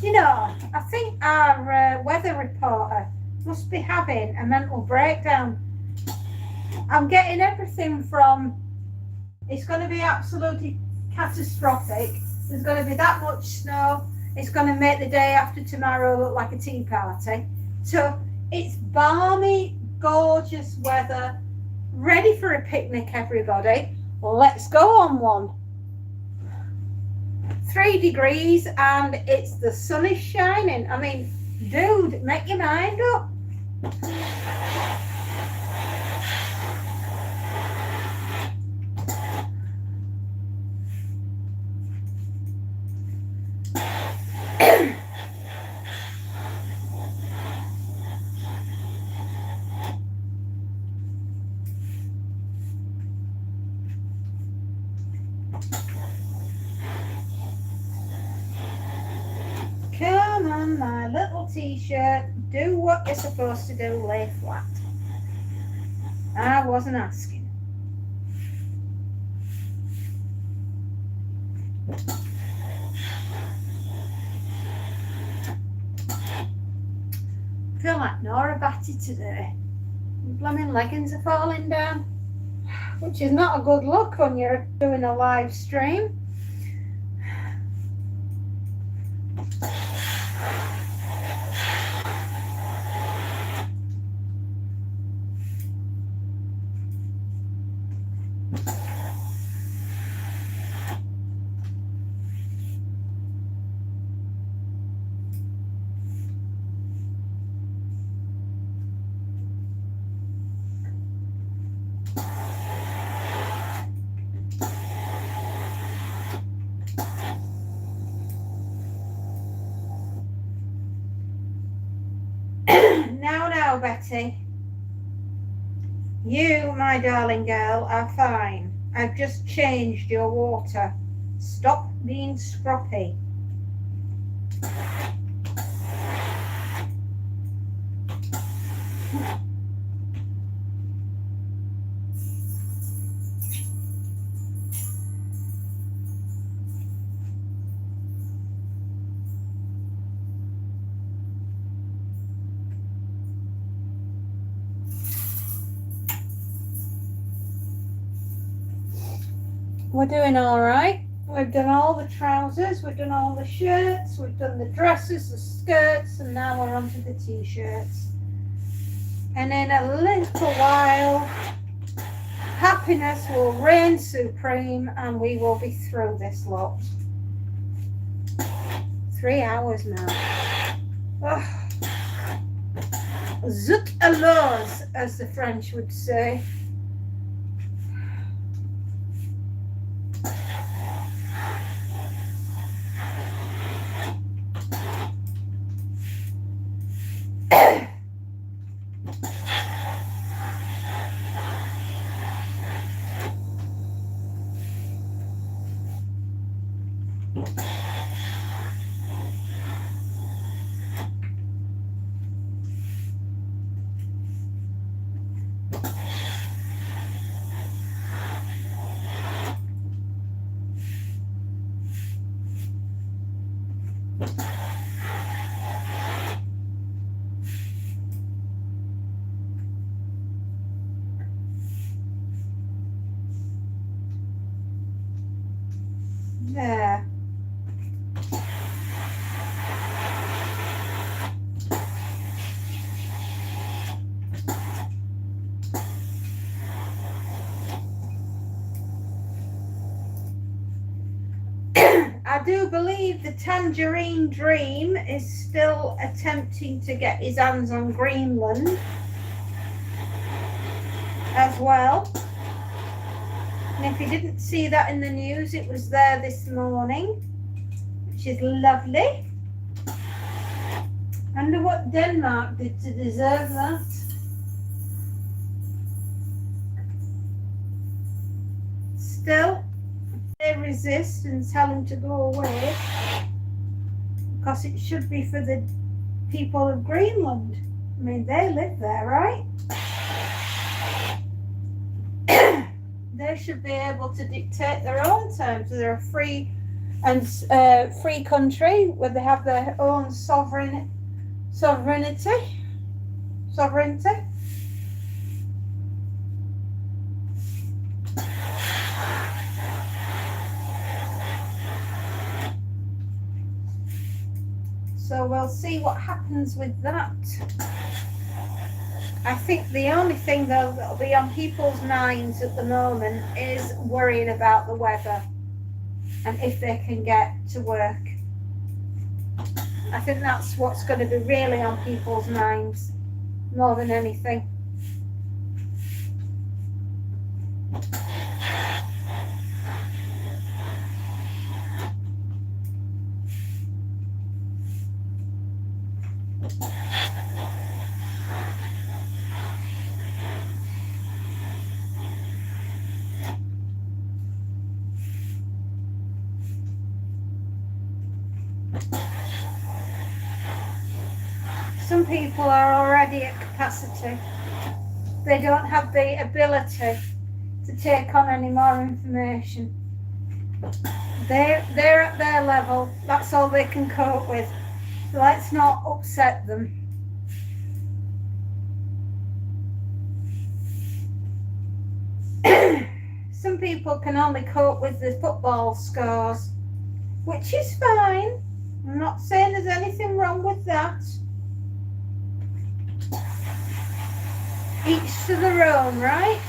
S1: You know, I think our weather reporter must be having a mental breakdown. I'm getting everything from, it's going to be absolutely catastrophic, there's going to be that much snow, it's going to make the day after tomorrow look like a tea party. So it's balmy, gorgeous weather, ready for a picnic, everybody. Let's go on one. 3 degrees and it's the sun is shining. I mean, dude, make your mind up. on my little t-shirt. Do what you're supposed to do, lay flat. I wasn't asking. I feel like Nora Batty today. My blooming leggings are falling down, which is not a good look when you're doing a live stream. Now, Betty. You, my darling girl, are fine. I've just changed your water. Stop being scroppy. We're doing all right. We've done all the trousers, we've done all the shirts, we've done the dresses, the skirts, and now we're onto the t-shirts. And in a little while, happiness will reign supreme and we will be through this lot. 3 hours now. Oh. Zut alors, as the French would say. There. I do believe the Tangerine Dream is still attempting to get his hands on Greenland as well. And if you didn't see that in the news, it was there this morning, which is lovely. I wonder what Denmark did to deserve that. Still, they resist and tell him to go away because it should be for the people of Greenland. I mean, they live there, right? They should be able to dictate their own terms. They're a free country where they have their own sovereignty. So we'll see what happens with that. I think the only thing though that'll be on people's minds at the moment is worrying about the weather and if they can get to work. I think that's what's going to be really on people's minds more than anything. Some people are already at capacity. They don't have the ability to take on any more information. They're at their level. That's all they can cope with. So let's not upset them. Some people can only cope with the football scores, which is fine. I'm not saying there's anything wrong with that. Each to their own, right?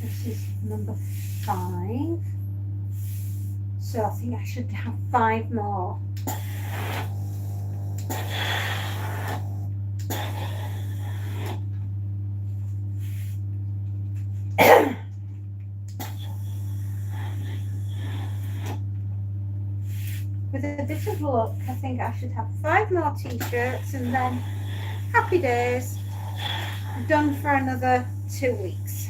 S1: This is number 5. So I think I should have 5 more. With a bit of luck, I think I should have 5 more t-shirts and then happy days. Done for another 2 weeks.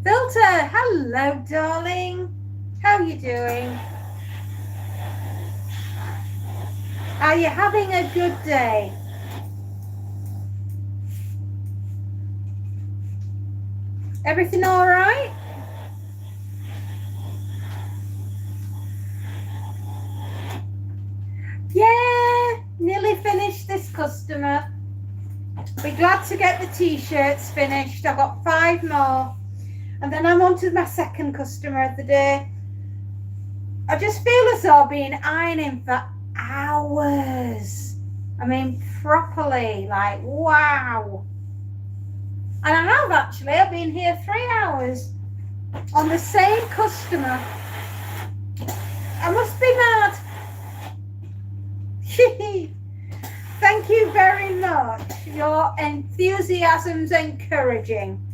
S1: Filter, hello darling. How are you doing? Are you having a good day? Everything all right? Yeah, nearly finished this customer. Be glad to get the t-shirts finished. I've got 5 more. And then I'm on to my second customer of the day. I just feel as though I've been ironing for hours. I mean, properly, like, wow. And I have actually, I've been here 3 hours on the same customer. I must be mad. Thank you very much. Your enthusiasm's encouraging.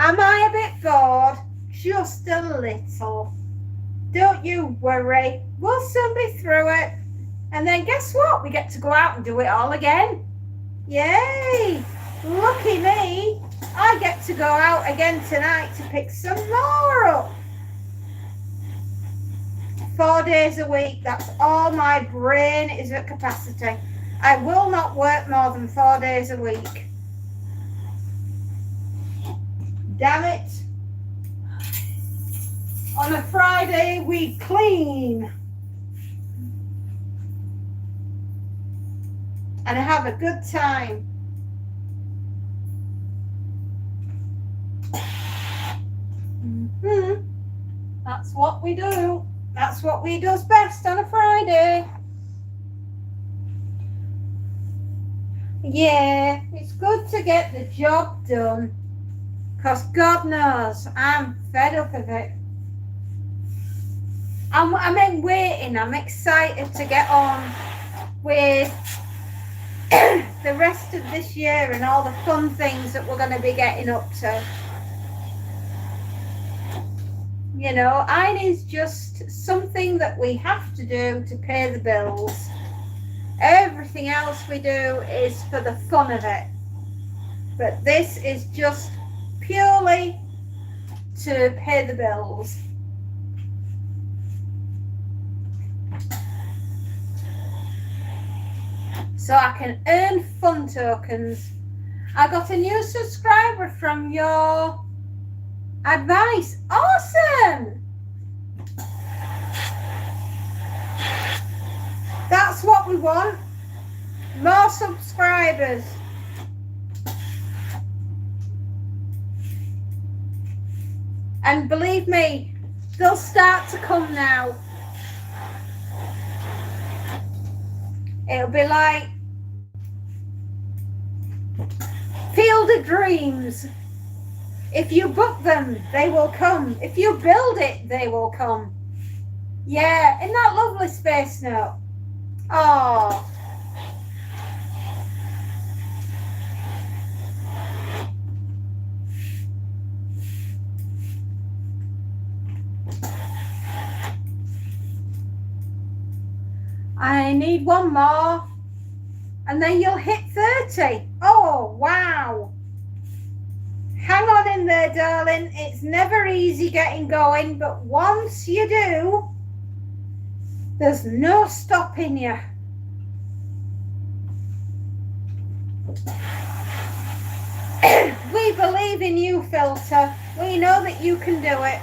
S1: Am I a bit bored? Just a little. Don't you worry. We'll soon be through it. And then guess what? We get to go out and do it all again. Yay! Lucky me. I get to go out again tonight to pick some more up. 4 days a week. That's all my brain is at capacity. I will not work more than 4 days a week. Damn it. On a Friday, we clean. And have a good time. That's what we do. That's what we does best on a Friday. Yeah, it's good to get the job done. Because God knows, I'm fed up of it. I'm waiting. I'm excited to get on with the rest of this year and all the fun things that we're going to be getting up to. You know, ironing is just something that we have to do to pay the bills. Everything else we do is for the fun of it. But this is just purely to pay the bills. So I can earn fun tokens. I got a new subscriber from your advice. Awesome! That's what we want. More subscribers. And believe me, they'll start to come now. It'll be like Field of Dreams. If you book them, they will come. If you build it, they will come. Yeah, isn't that lovely, Space Note? Oh. I need one more. And then you'll hit 30. Oh, wow. Hang on in there, darling. It's never easy getting going, but once you do, there's no stopping you. We believe in you, Filter. We know that you can do it.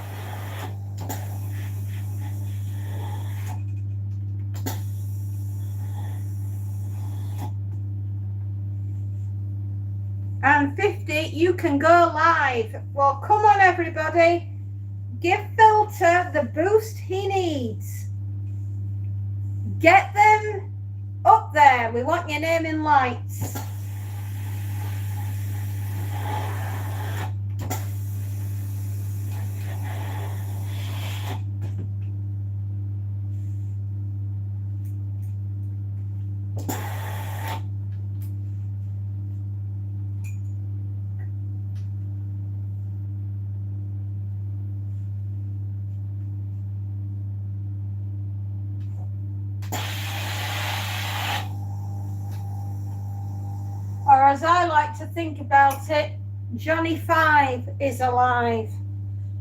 S1: And 50, you can go live. Well, come on, everybody. Give Filter the boost he needs. Get them up there. We want your name in lights. Or as I like to think about it, Johnny 5 is alive.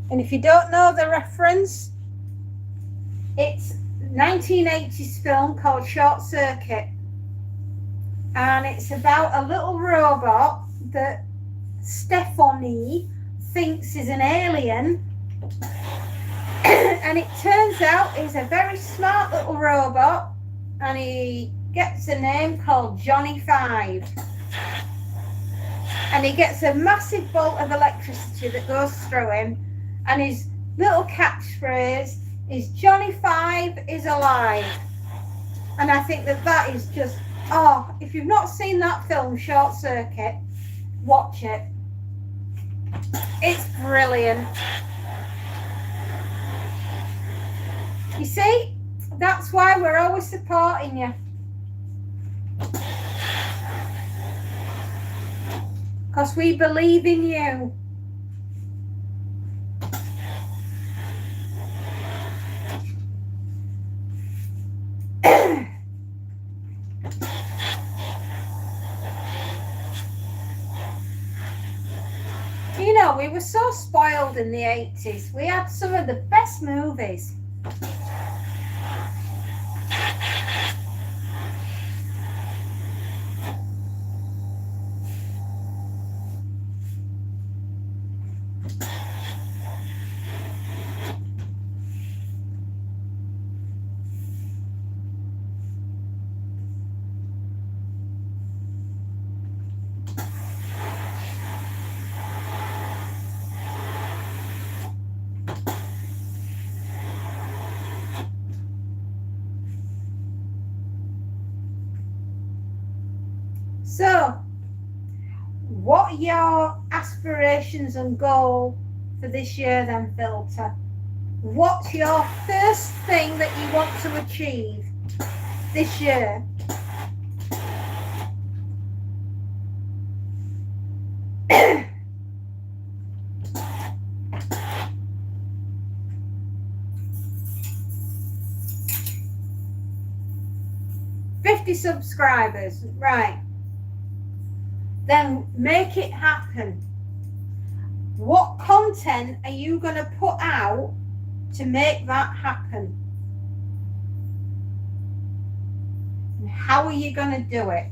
S1: And if you don't know the reference, it's a 1980s film called Short Circuit. And it's about a little robot that Stephanie thinks is an alien. And it turns out he's a very smart little robot, and he gets a name called Johnny 5. And he gets a massive bolt of electricity that goes through him, and his little catchphrase is Johnny 5 is alive. And I think that that is just, oh, if you've not seen that film, Short Circuit, watch it. It's brilliant. You see, that's why we're always supporting you. Because we believe in you. You know, we were so spoiled in the 80s. We had some of the best movies. So, what are your aspirations and goal for this year then, Filter? What's your first thing that you want to achieve this year? Subscribers, right? Then make it happen. What content are you going to put out to make that happen? And how are you going to do it?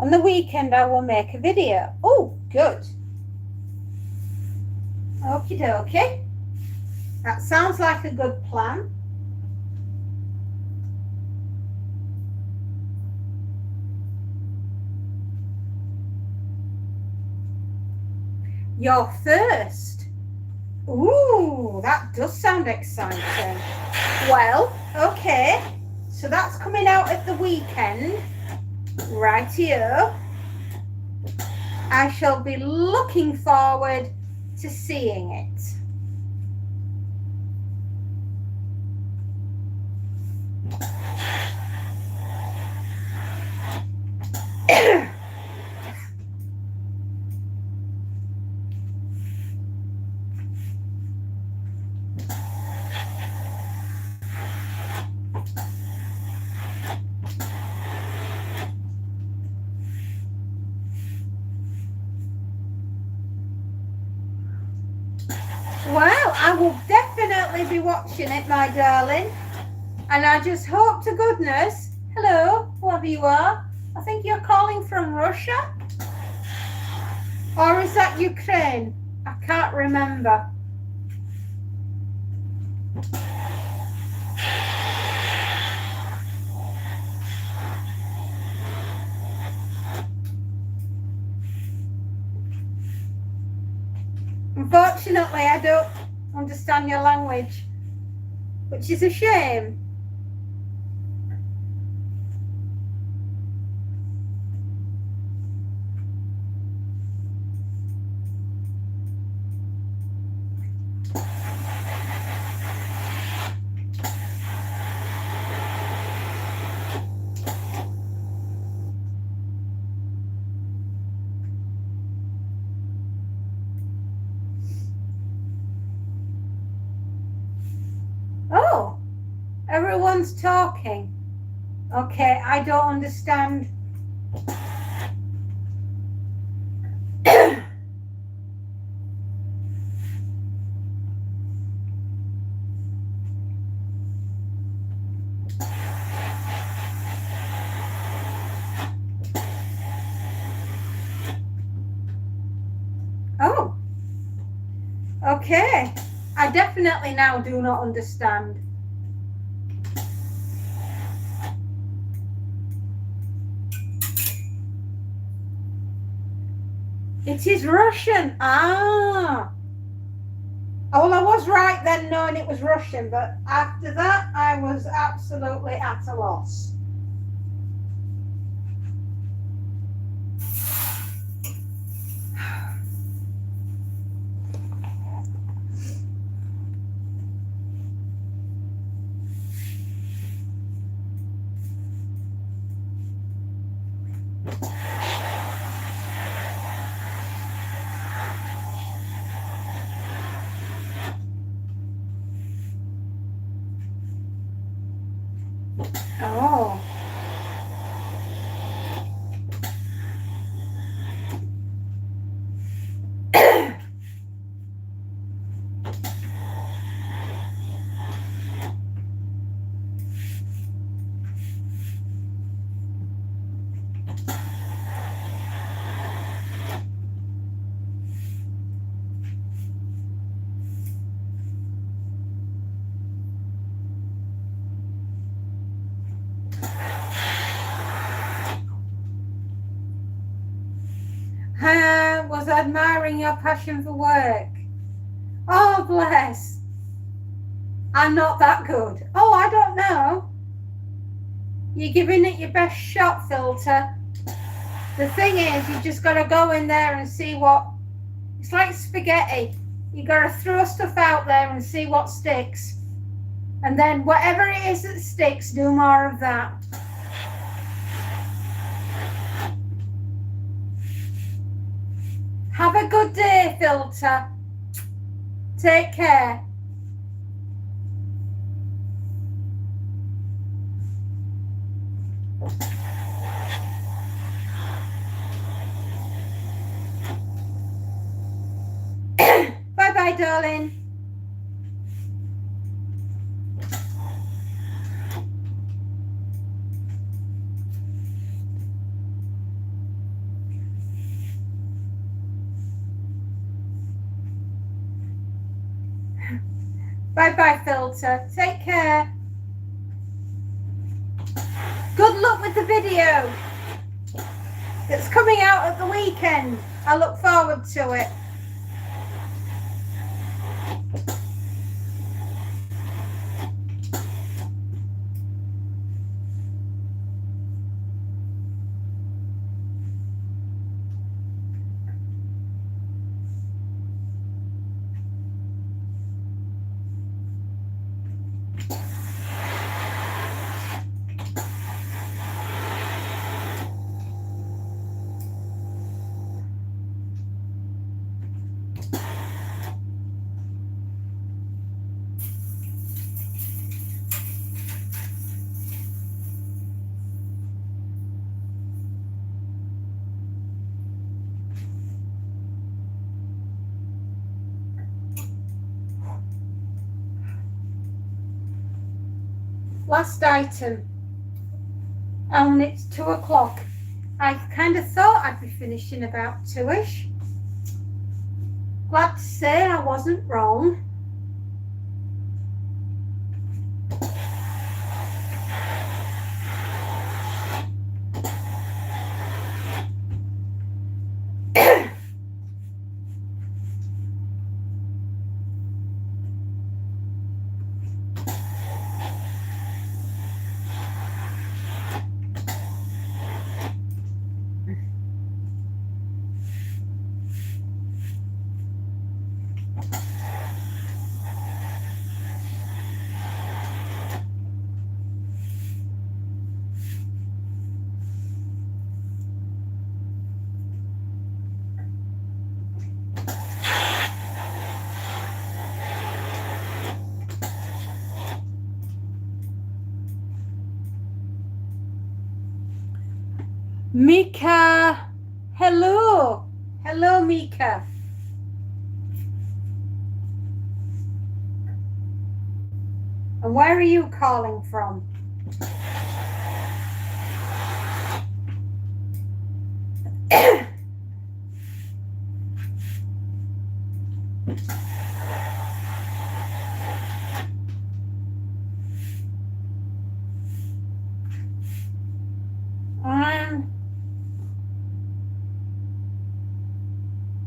S1: On the weekend, I will make a video. Oh, good. Okie dokie. That sounds like a good plan. Your first. Ooh, that does sound exciting. Well, okay. So that's coming out at the weekend. Right here. I shall be looking forward to seeing it. Well, I will definitely be watching it, my darling. And I just hope to goodness, hello, whoever you are, I think you're calling from Russia? Or is that Ukraine? I can't remember. Unfortunately, I don't understand your language, which is a shame. Oh, everyone's talking. Okay, I don't understand. Oh, okay. I definitely now do not understand. It is Russian. Ah. Oh, well, I was right then knowing it was Russian, but after that, I was absolutely at a loss. Oh.
S2: Was admiring your passion for work. Oh, bless. I'm not that good. Oh, I don't know. You're giving it your best shot, Filter. The thing is, you just got to go in there and see what... It's like spaghetti. You got to throw stuff out there and see what sticks. And then whatever it is that sticks, do more of that. Have a good day, Filter. Take care. Bye-bye, darling. Bye-bye, Filter. Take care. Good luck with the video. It's coming out at the weekend. I look forward to it. Last item, and it's 2 o'clock. I kind of thought I'd be finishing about 2ish. Glad to say I wasn't wrong. Mika, hello. Hello, Mika. And where are you calling from?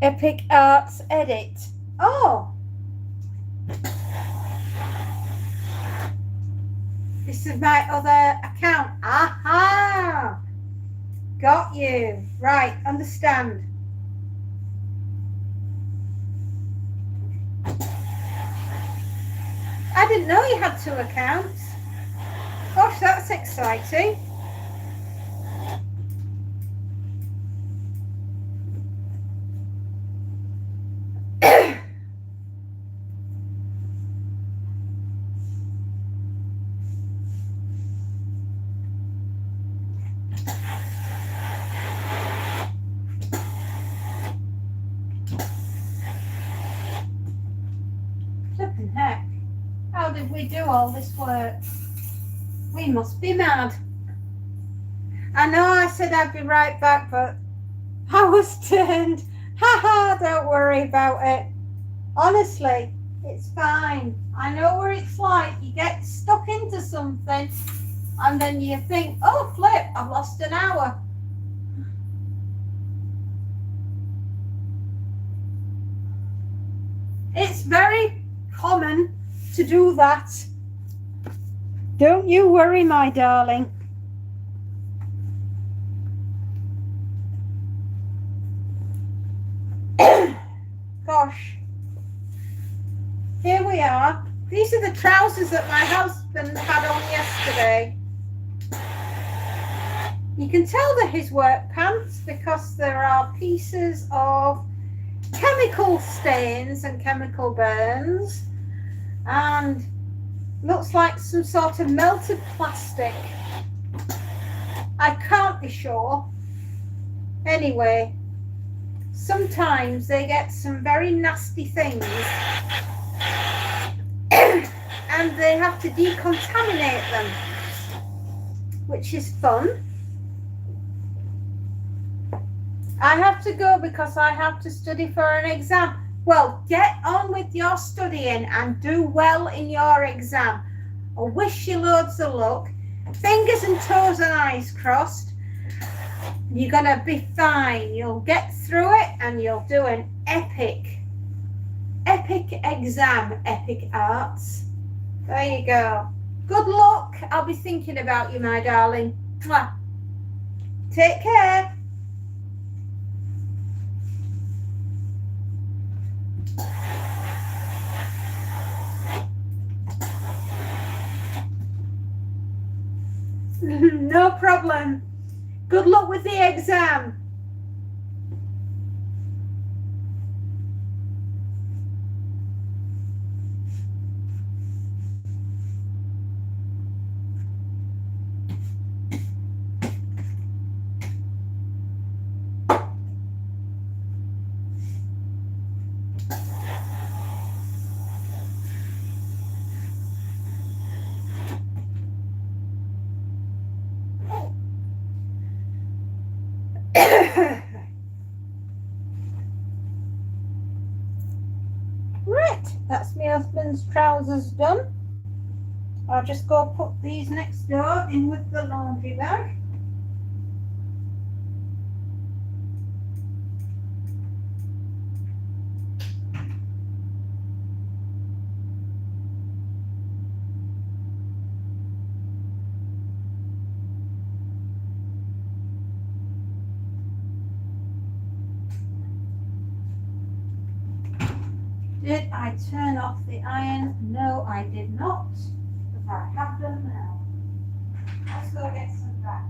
S2: Epic Arts Edit. Oh! This is my other account. Aha! Got you. Right, understand. I didn't know you had 2 accounts. Gosh, that's exciting. Flippin' heck. How did we do all this work? We must be mad. I know I said I'd be right back, but I was turned. Haha, don't worry about it. Honestly, it's fine. I know what it's like. You get stuck into something and then you think, oh, flip, I've lost an hour. It's very common to do that.
S1: Don't you worry, my darling.
S2: Gosh. Here we are. These are the trousers that my husband had on yesterday. You can tell they're his work pants because there are pieces of chemical stains and chemical burns, and looks like some sort of melted plastic. I can't be sure. Anyway, sometimes they get some very nasty things and they have to decontaminate them, which is fun. I have to go because I have to study for an exam. Well, get on with your studying and do well in your exam. I wish you loads of luck. Fingers and toes and eyes crossed. You're gonna be fine. You'll get through it and you'll do an epic exam, Epic Arts. There you go. Good luck. I'll be thinking about you, my darling. Mwah. Take care. No problem. Good luck with the exam. Right, that's my husband's trousers done. I'll just go put these next door in with the laundry bag. Did I turn off the iron? No, I did not. But I have them now. Let's go get some bags.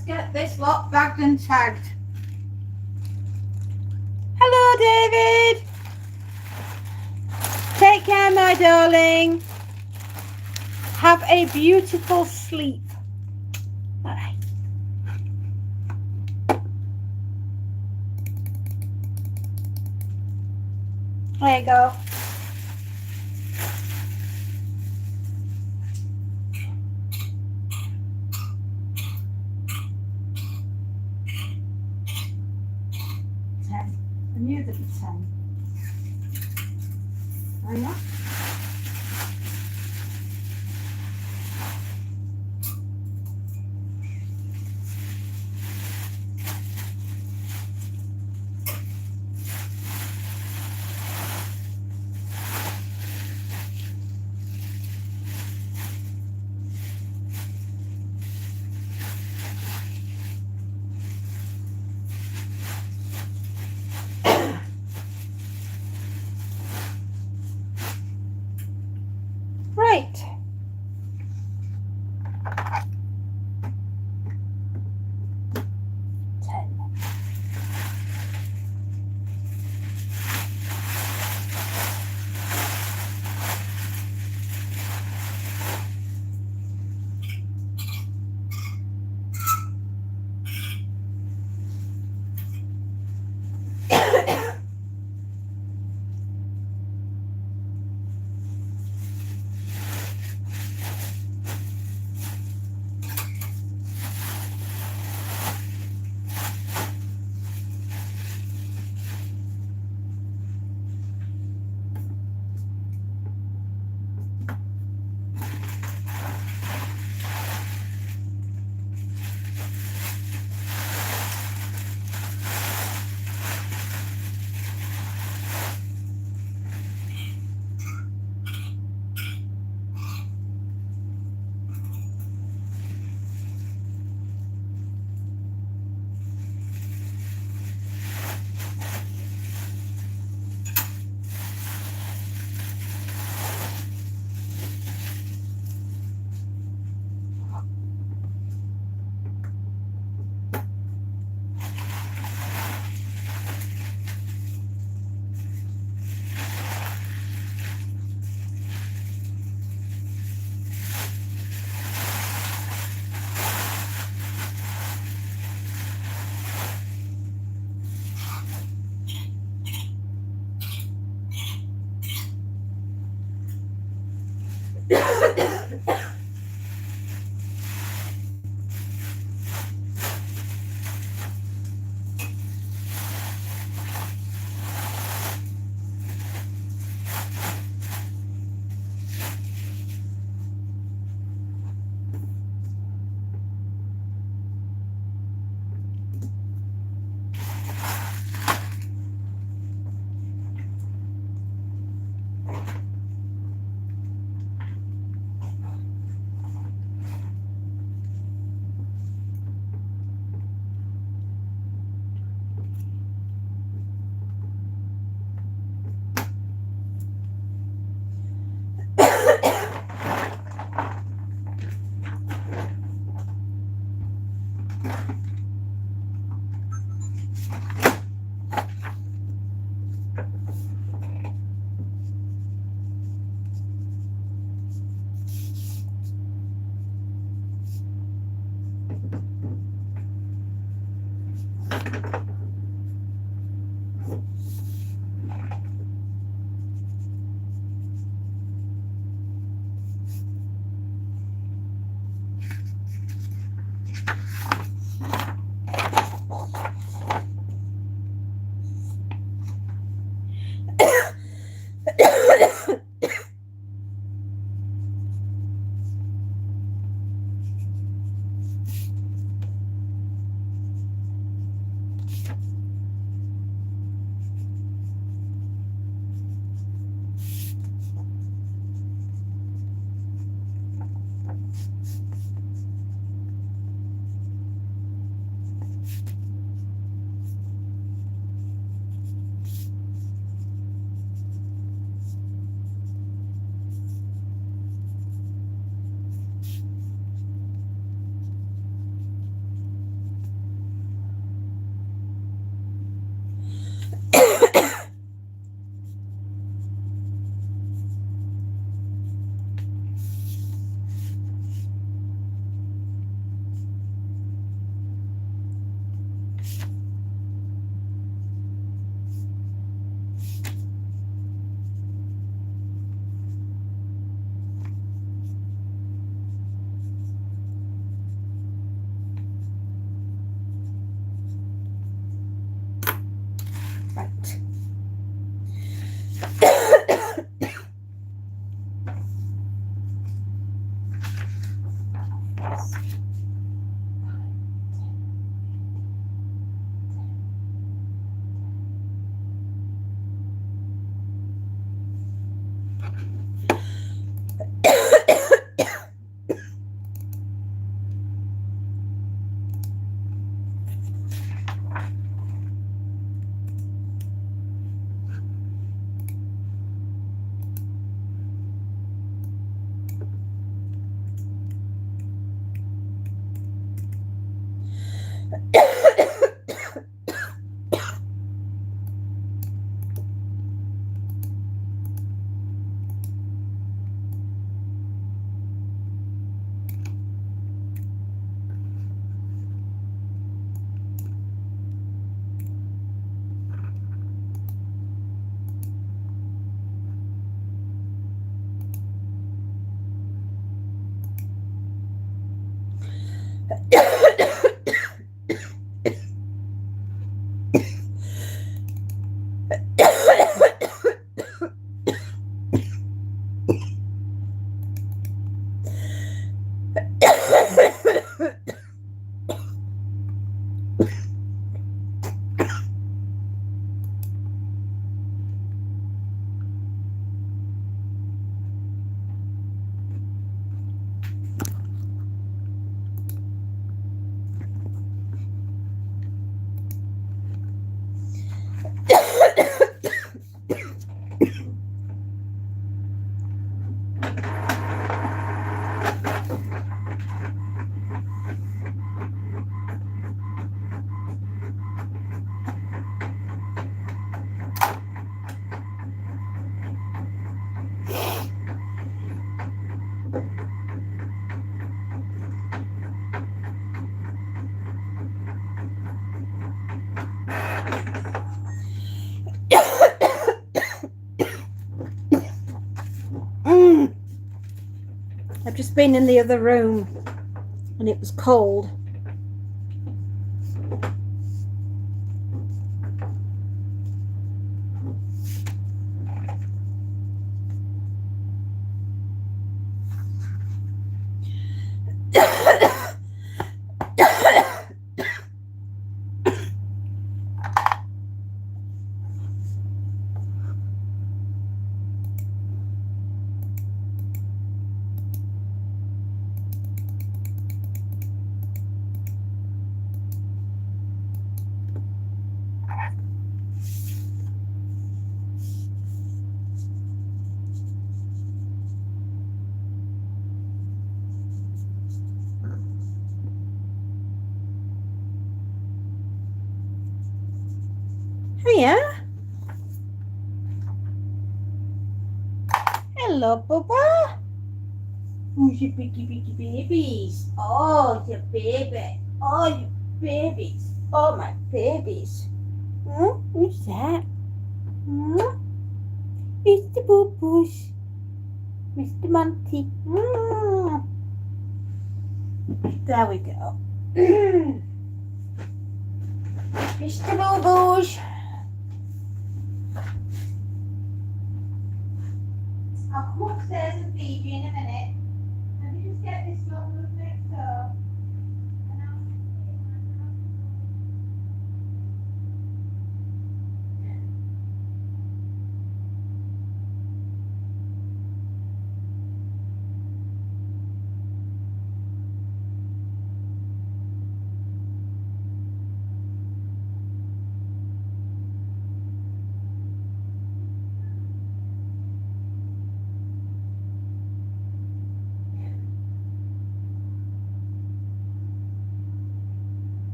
S1: let's get this lot bagged and tagged. Hello, David. Take care, my darling. Have a beautiful sleep. Bye. There you go. I knew that it's 10. I know. Right. Right. I've just been in the other room and it was cold. Hiya. Hello, Bubba. Who's your biggy babies? Oh, your baby. Oh, your babies. Oh, my babies. Who's that? Mr. Boo-Boosh. Mr. Monty. There we go. Mr. Boo-Boosh. I'll come upstairs and feed you in a minute. Let me just get this lot of next door. And I'll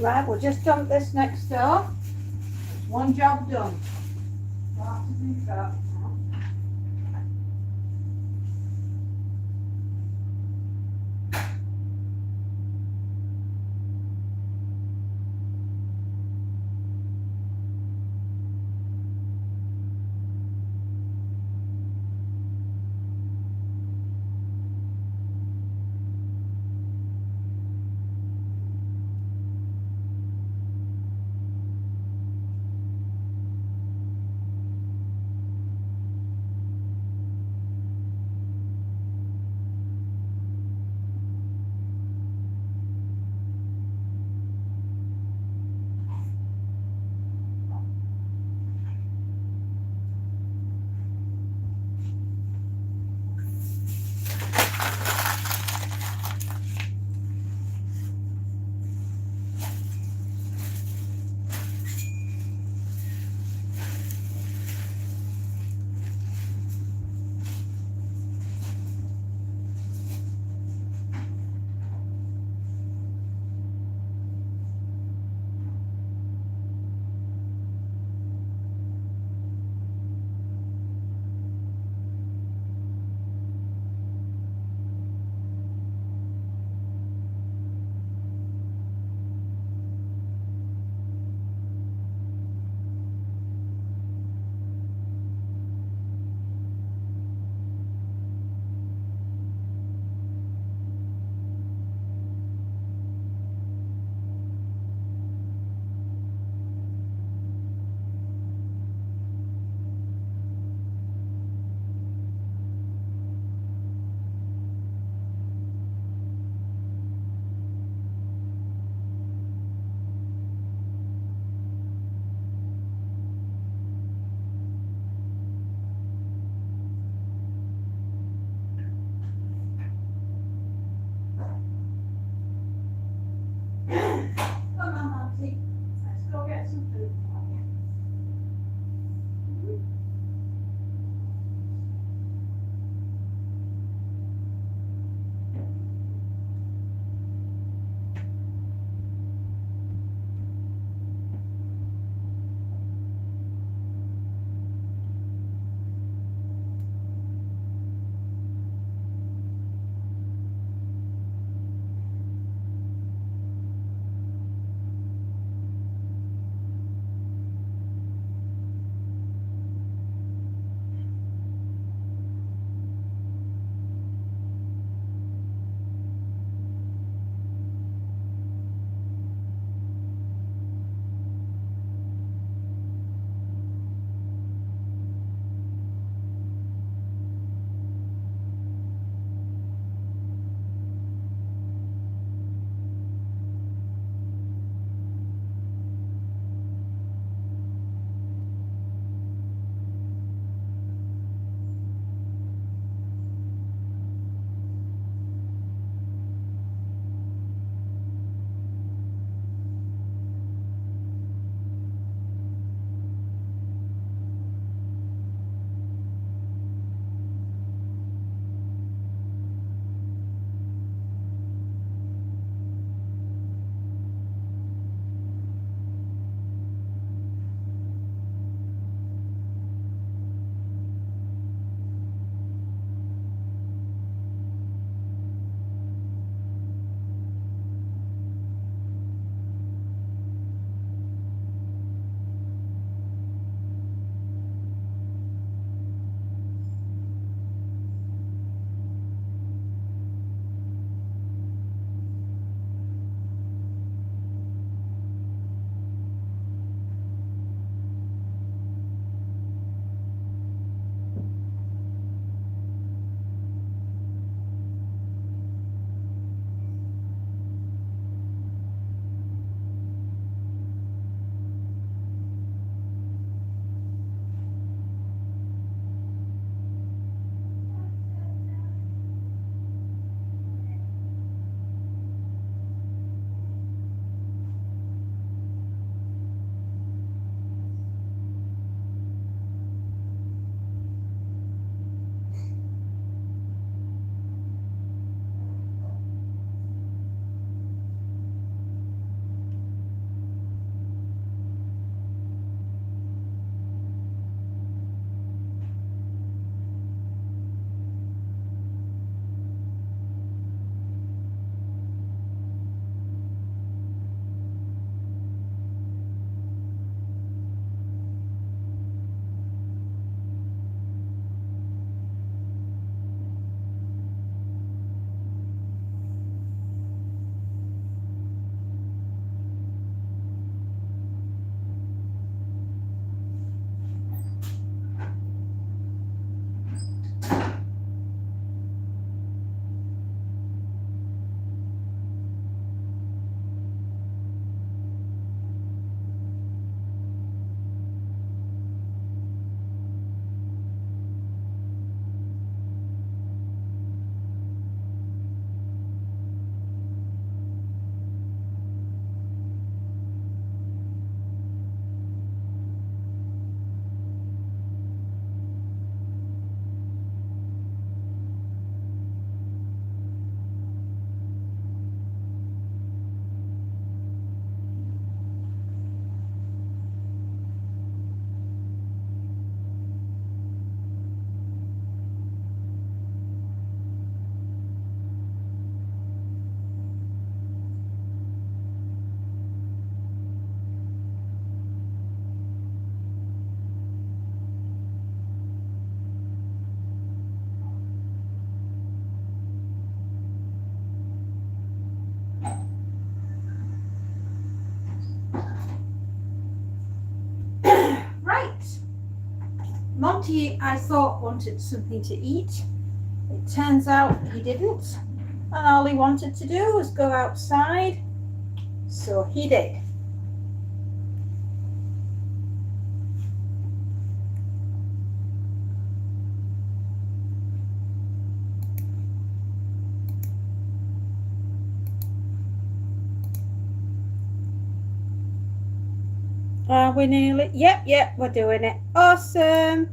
S1: Right, we'll just dump this next door. It's one job done. We'll have to do that. Monty, I thought, wanted something to eat. It turns out he didn't. And all he wanted to do was go outside. So he did. Are we nearly? Yep, we're doing it. Awesome.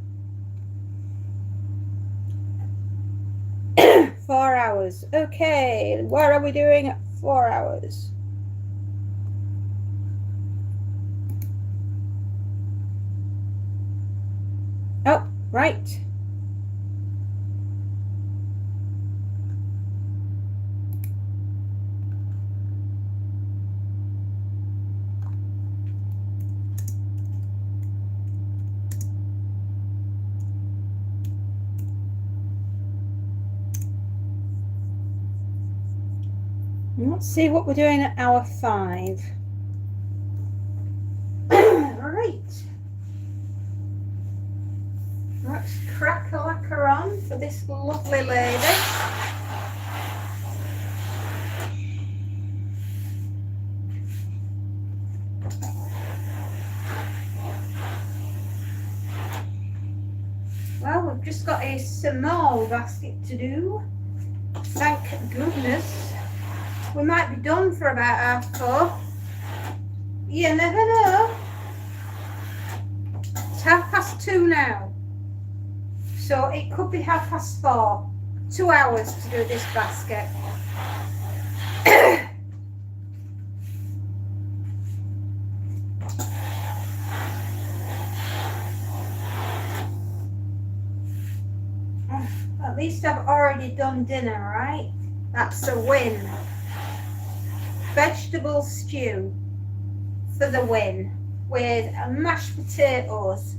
S1: 4 hours. Okay, where are we doing at 4 hours? Oh, right. Let's see what we're doing at hour 5. Right. Let's crack a lacquer on for this lovely lady. Well, we've just got a small basket to do. Thank goodness. We might be done for about 4:30. You never know. It's 2:30 now. So it could be 4:30. 2 hours to do this basket. At least I've already done dinner, right? That's a win. Vegetable stew for the win with mashed potatoes.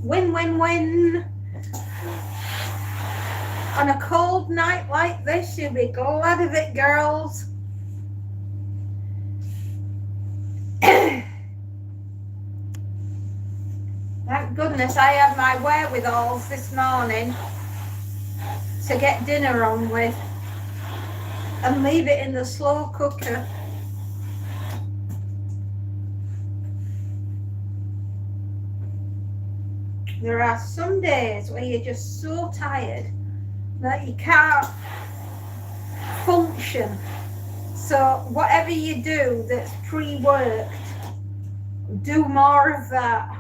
S1: Win, win, win. On a cold night like this, you'll be glad of it, girls. Thank goodness I had my wherewithals this morning to get dinner on with and leave it in the slow cooker. There are some days where you're just so tired that you can't function. So whatever you do that's pre-worked, do more of that.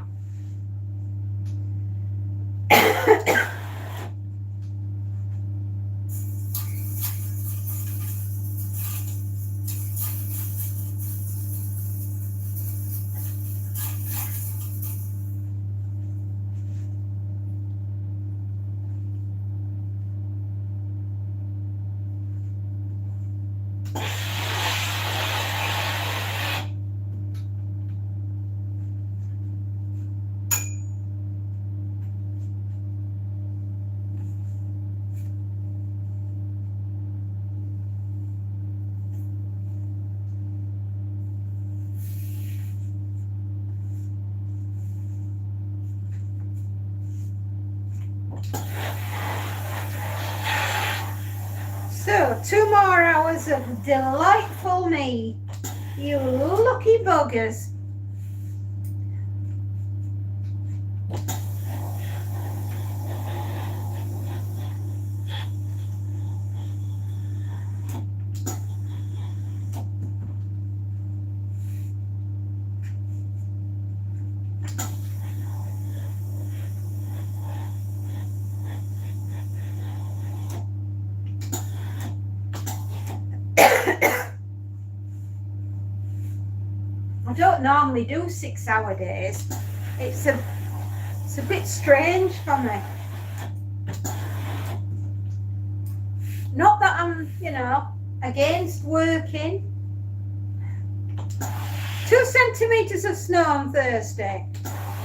S1: So 2 more hours of delightful me, you lucky buggers. I don't normally do 6-hour days. It's a bit strange for me. Not that I'm, against working. 2 centimetres of snow on Thursday.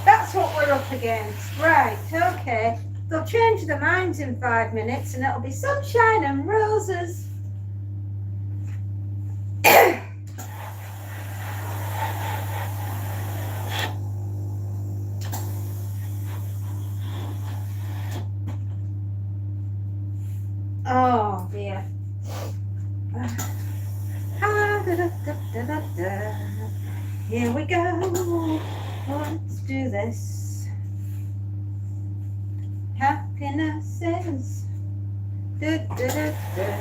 S1: That's what we're up against. Right, okay. They'll change their minds in 5 minutes and it'll be sunshine and roses. Here we go. Let's do this. Happiness is. Du, du, du, du.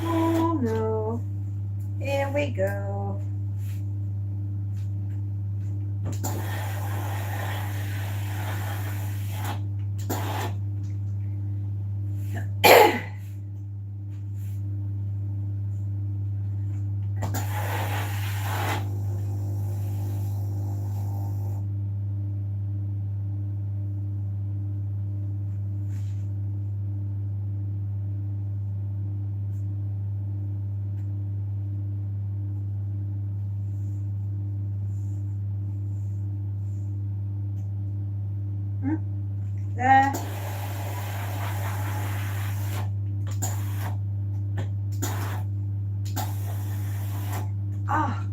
S1: Oh no. Here we go. There. Ah.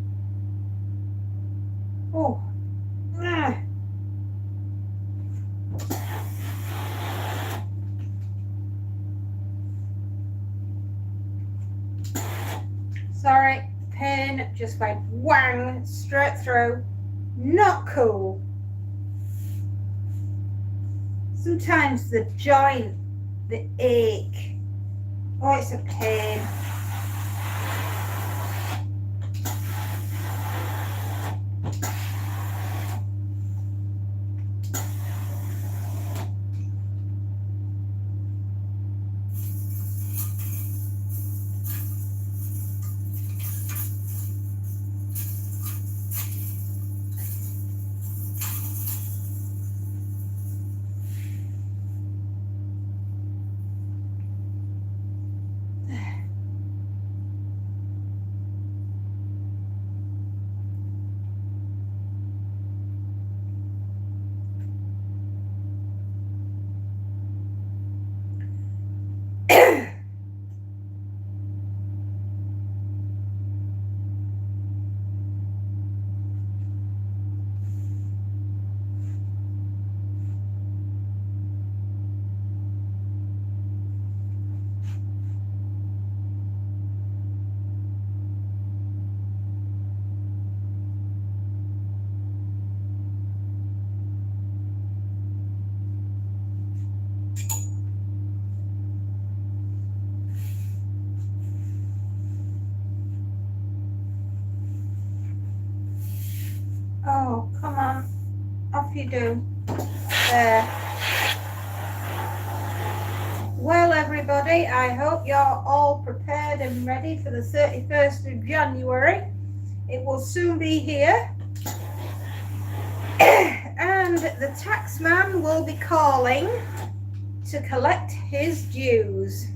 S1: Oh. Ah. Sorry, pin just went whang straight through. Not cool. Sometimes the joint, the ache. Oh, it's a pain. Oh, come on. Off you do. There. Well, everybody, I hope you're all prepared and ready for the 31st of January. It will soon be here. And the taxman will be calling to collect his dues.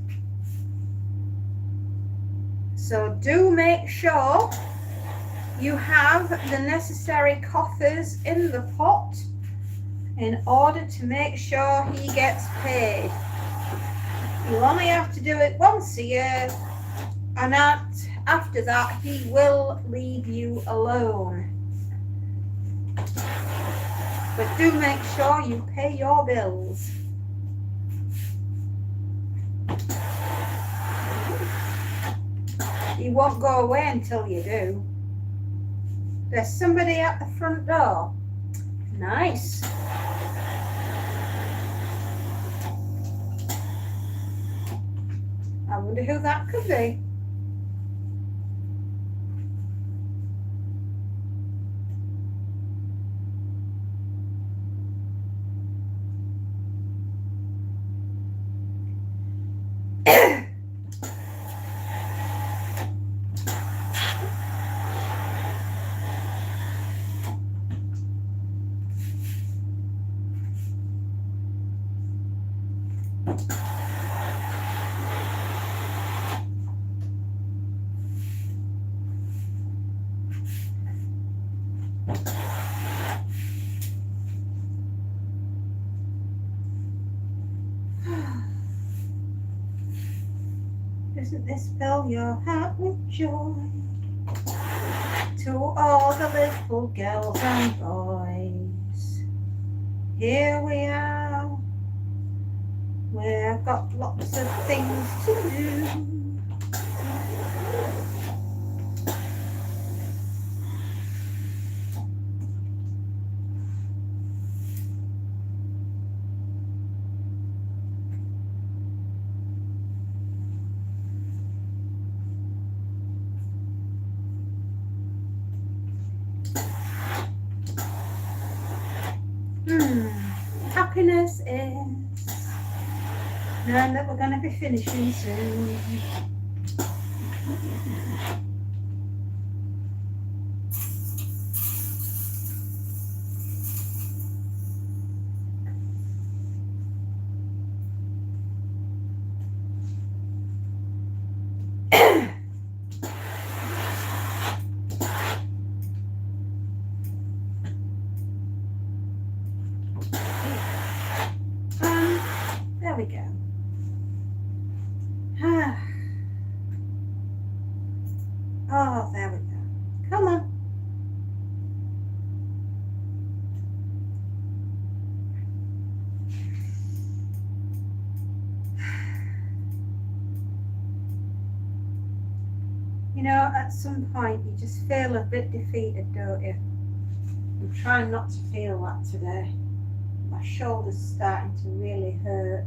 S1: So do make sure you have the necessary coffers in the pot in order to make sure he gets paid. You only have to do it once a year, and after that he will leave you alone. But do make sure you pay your bills. He won't go away until you do. There's somebody at the front door. Nice. I wonder who that could be. Doesn't this fill your heart with joy? To all the little girls and boys, here we are. We've got lots of things to do.
S2: Happiness is knowing that we're going to be finishing soon. There we go. Oh, there we go. Come on. You know, at some point you just feel a bit defeated, don't you? I'm trying not to feel that today. My shoulder's starting to really hurt.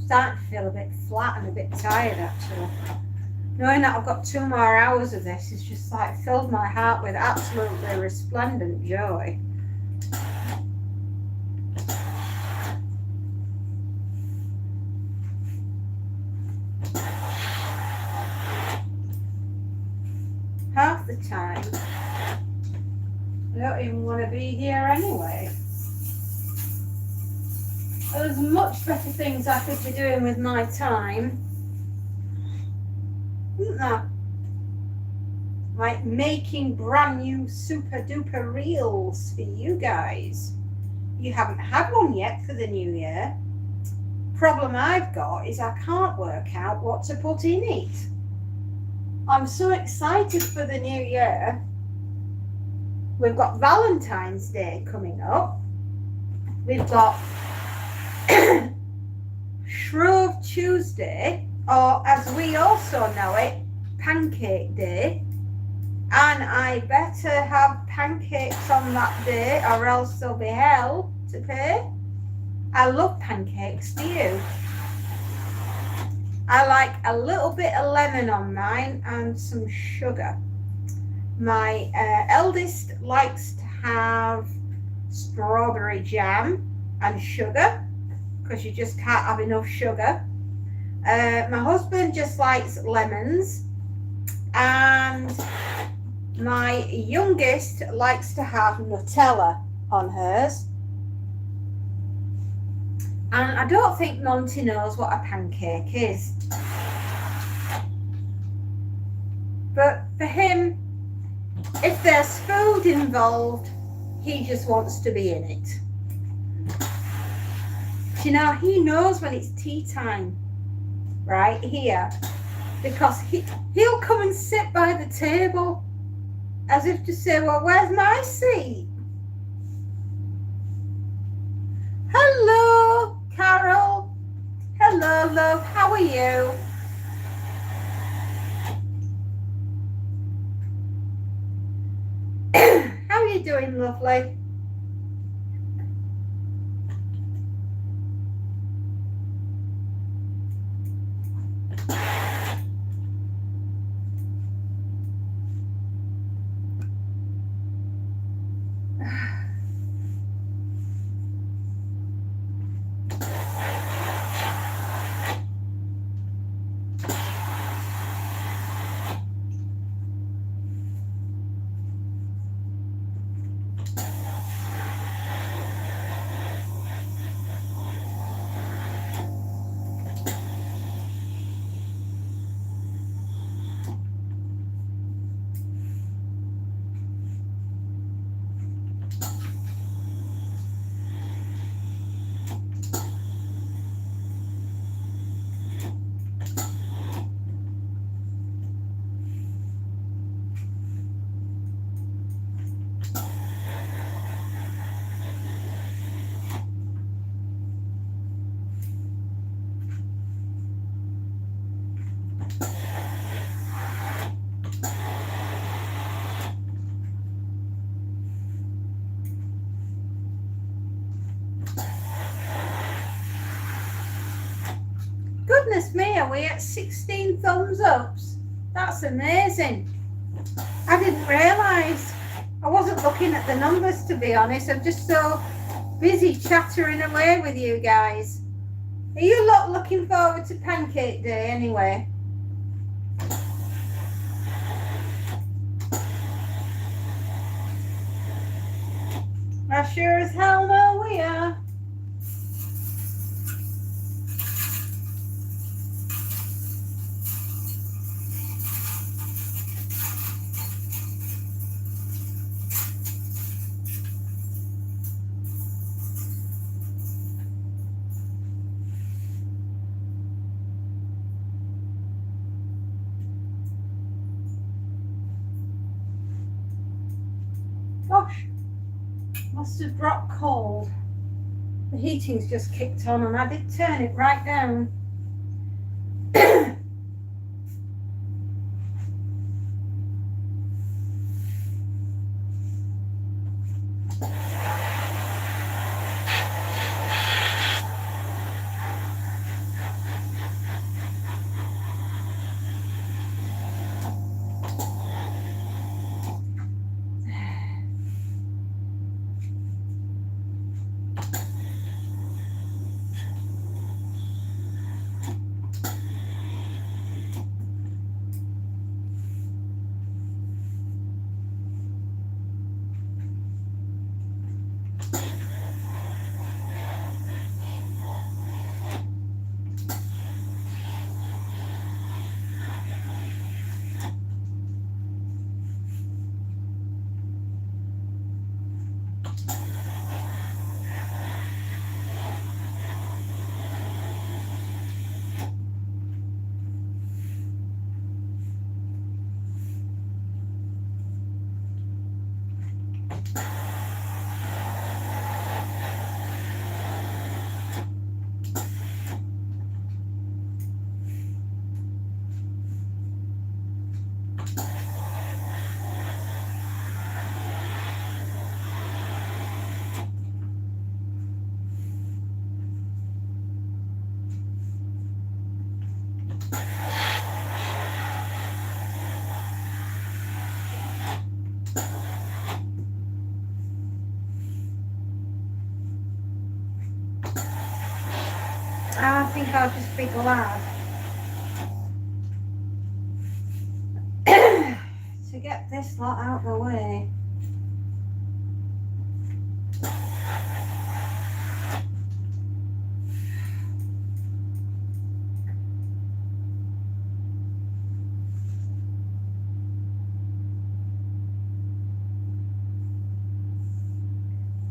S2: Starting to feel a bit flat and a bit tired actually. Knowing that I've got 2 more hours of this is just like filled my heart with absolutely resplendent joy. Half the time I don't even want to be here anyway. There's much better things I could be doing with my time, isn't there? Like making brand new super duper reels for you guys. You haven't had one yet for the new year. Problem I've got is I can't work out what to put in it. I'm so excited for the new year. We've got Valentine's Day coming up. We've got Shrove Tuesday, or as we also know it, Pancake Day. And I better have pancakes on that day or else there'll be hell to pay. I love pancakes, do you? I like a little bit of lemon on mine and some sugar. My eldest likes to have strawberry jam and sugar, because you just can't have enough sugar. My husband just likes lemons, and my youngest likes to have Nutella on hers. And I don't think Monty knows what a pancake is. But for him, if there's food involved, he just wants to be in it. You know, he knows when it's tea time, right here, because he'll come and sit by the table as if to say, well, where's my seat? Hello, Carol. Hello, love. How are you? How are you doing, lovely? goodness me, are we at 16 thumbs ups? That's amazing. I didn't realise. I wasn't looking at the numbers, to be honest. I'm just so busy chattering away with you guys. Are you lot looking forward to Pancake Day anyway? I sure as hell know we are. Gosh, must have dropped cold. The heating's just kicked on and I did turn it right down. I think I'll just be glad to get this lot out of the way.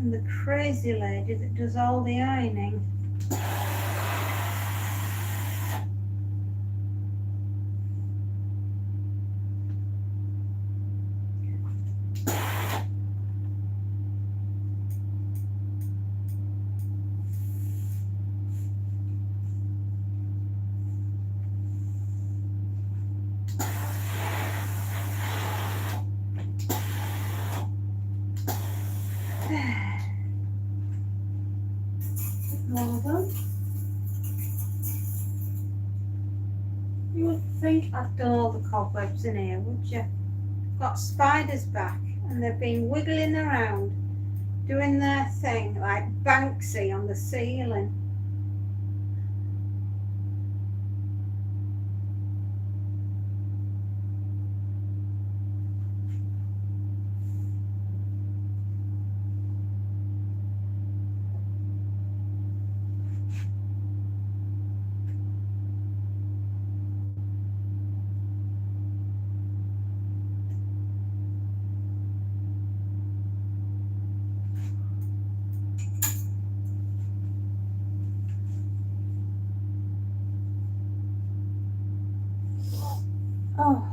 S2: And the crazy lady that does all the ironing. Well done. You wouldn't think I've done all the cobwebs in here, would you? Got spiders back and they've been wiggling around, doing their thing like Banksy on the ceiling. Oh.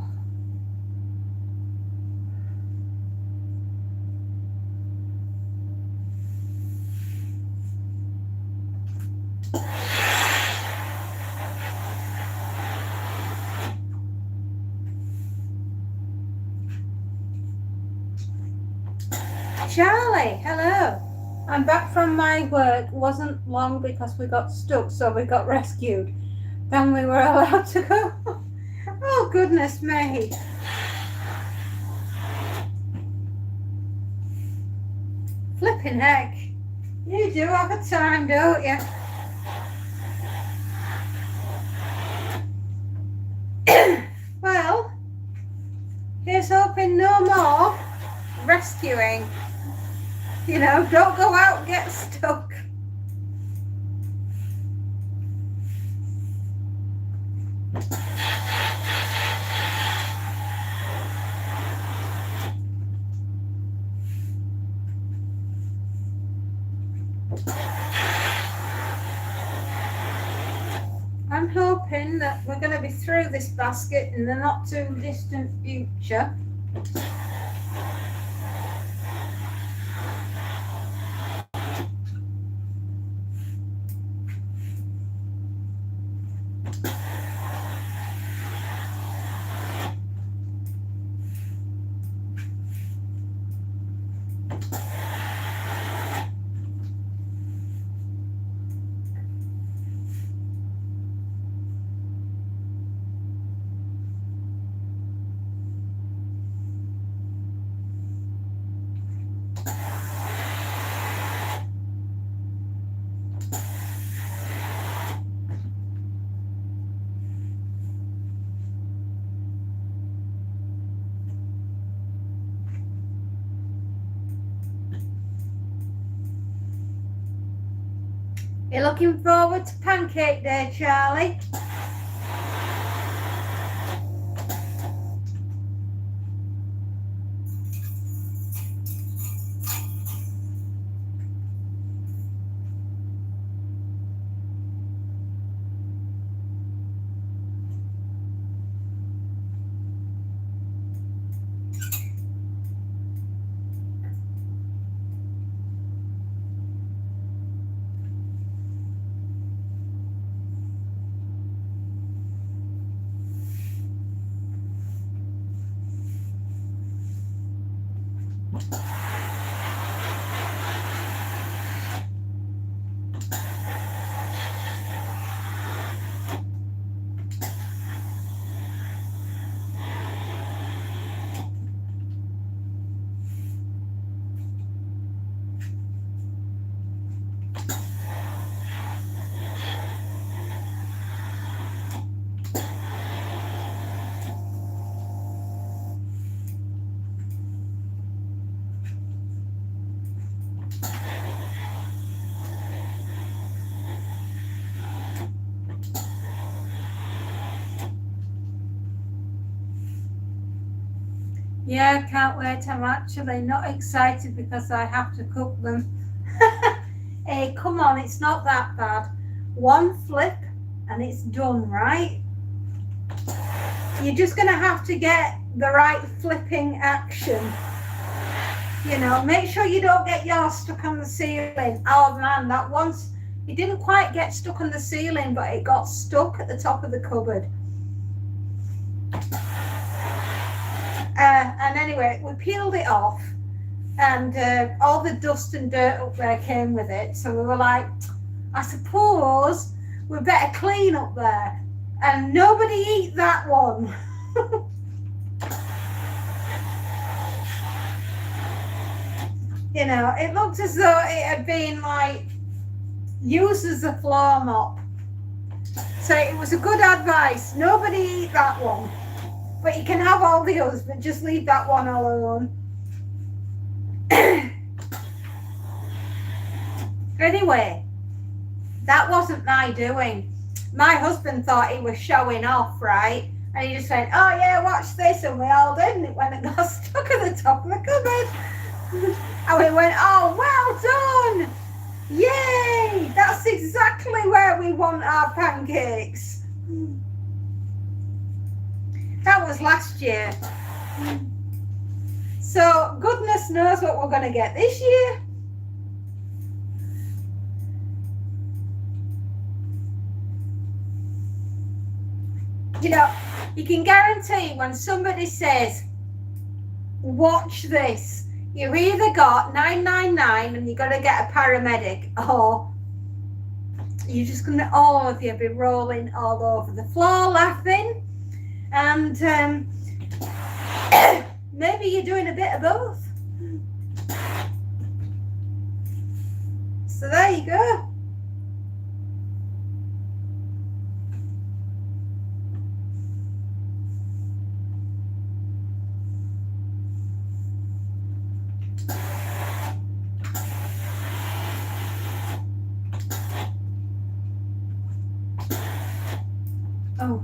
S2: Charlie, hello. I'm back from my work. Wasn't long because we got stuck, so we got rescued. and we were allowed to go. Oh, goodness me. Flipping heck. You do have a time, don't you? Well, here's hoping no more rescuing. You know, don't go out and get stuck. I'm hoping that we're going to be through this basket in the not too distant future. You're looking forward to Pancake Day, Charlie? Yeah, I can't wait. I'm actually not excited because I have to cook them. Hey, come on, it's not that bad. One flip and it's done, right? You're just going to have to get the right flipping action. You know, make sure you don't get yours stuck on the ceiling. Oh man, that once, it didn't quite get stuck on the ceiling, but it got stuck at the top of the cupboard. And anyway, we peeled it off and all the dust and dirt up there came with it. So we were like, I suppose we better clean up there. And nobody eat that one. You know, it looked as though it had been like used as a floor mop. So it was a good advice. Nobody eat that one. But you can have all the others, but just leave that one alone. Anyway, that wasn't my doing. My husband thought he was showing off, right? And he just went, oh yeah, watch this. And we all did. And it went and got stuck at the top of the cupboard. And we went, oh, well done. Yay. That's exactly where we want our pancakes. That was last year. So goodness knows what we're going to get this year. You know, you can guarantee when somebody says, watch this, you've either got 999 and you're going to get a paramedic, or you're just going to, all of you, be rolling all over the floor laughing. And maybe you're doing a bit of both. So there you go. Oh.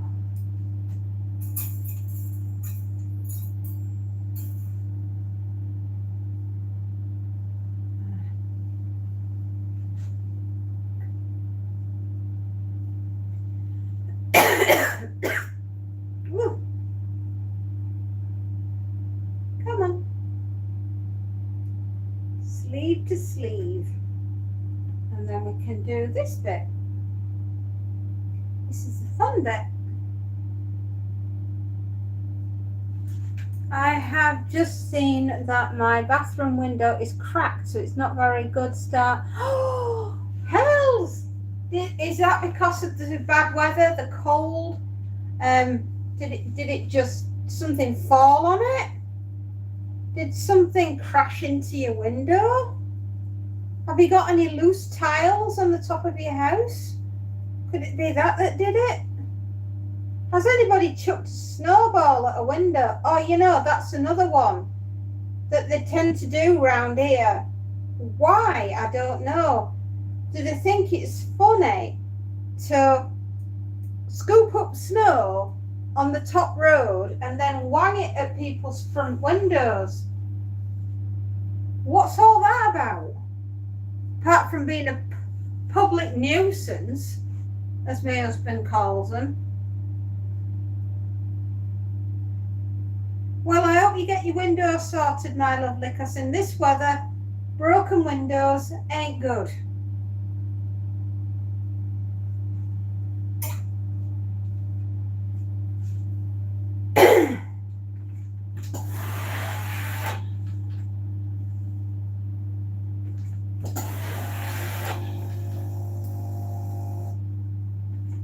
S2: Woo. Come on. Sleeve to sleeve. And then we can do this bit. This is the fun bit. I have just seen that my bathroom window is cracked, so it's not very good start. Oh, hells! Is that because of the bad weather, the cold? Did it just, something fall on it? Did something crash into your window? Have you got any loose tiles on the top of your house? Could it be that did it? Has anybody chucked a snowball at a window? Oh, you know, that's another one that they tend to do round here. Why? I don't know. Do they think it's funny to scoop up snow on the top road and then wang it at people's front windows? What's all that about? Apart from being a public nuisance, as my husband calls them. Well, I hope you get your windows sorted, my lovely, because in this weather, broken windows ain't good.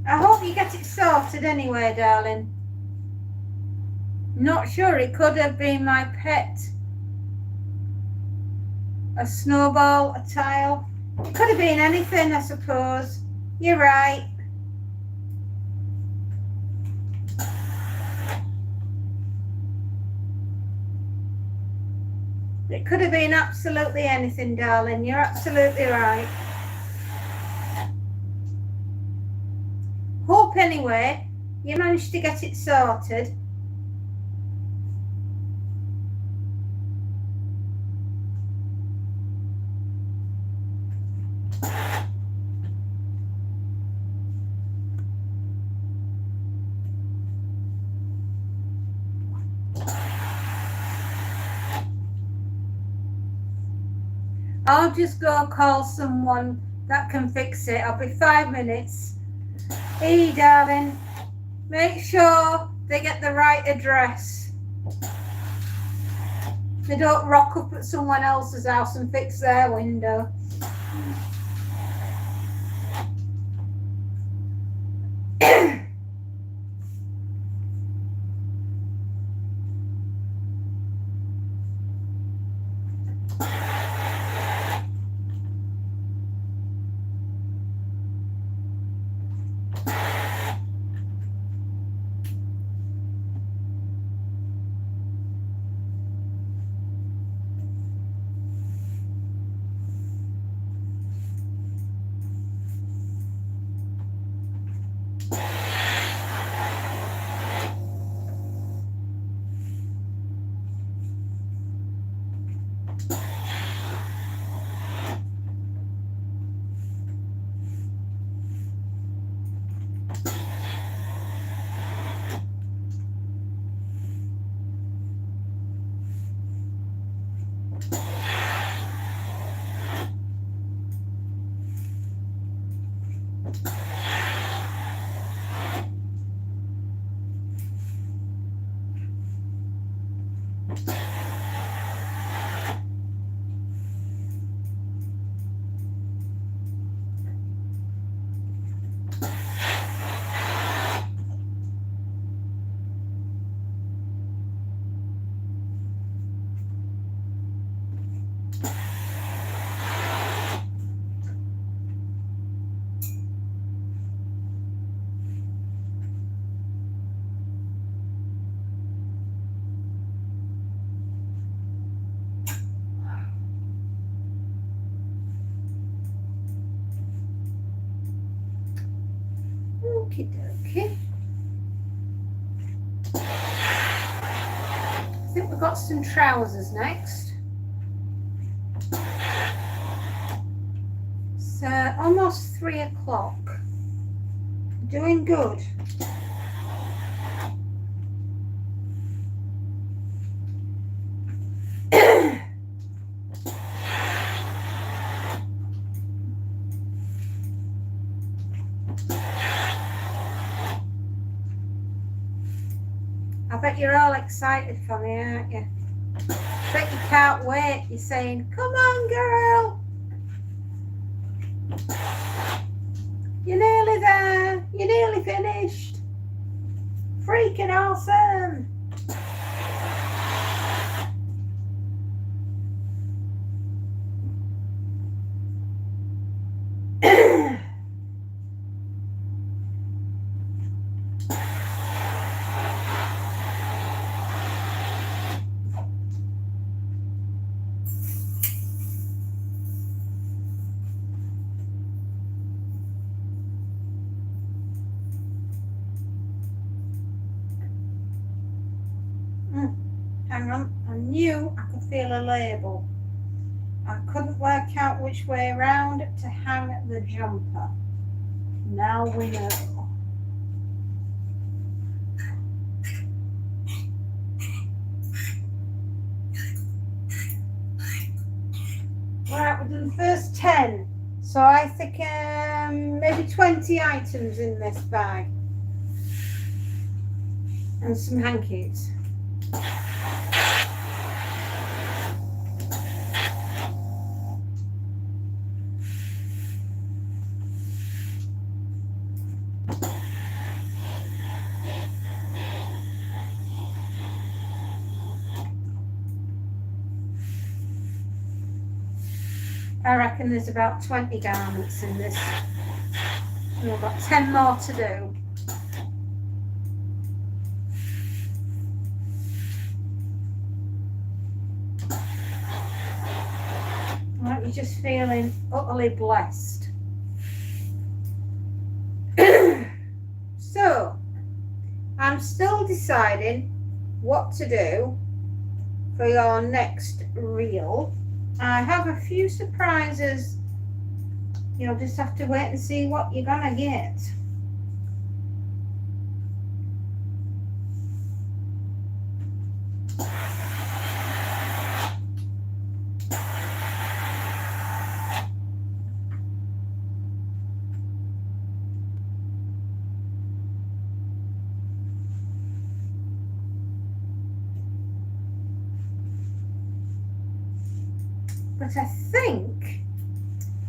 S2: I hope you get it sorted anyway, darling. Not sure, it could have been my pet. A snowball, a tile. It could have been anything, I suppose. You're right. It could have been absolutely anything, darling. You're absolutely right. Hope anyway you managed to get it sorted. I'll just go call someone that can fix it. I'll be 5 minutes. Hey, darling, make sure they get the right address. They don't rock up at someone else's house and fix their window. Okie dokie. I think we've got some trousers next. It's almost 3 o'clock.
S1: Doing good.
S2: I bet you're all excited for me, aren't you? Bet you can't wait. You're saying, come on, girl. You're nearly there. You're nearly finished. Freaking awesome.
S1: Hang on, I knew I could feel a label. I couldn't work out which way around to hang the jumper. Now we know. Right, we've done the first 10. So I think maybe 20 items in this bag. And some hankies. I reckon there's about 20 garments in this. And we've got 10 more to do. Right, you're just feeling utterly blessed. So, I'm still deciding what to do for your next reel. I have a few surprises. You'll just have to wait and see what you're gonna get. But I think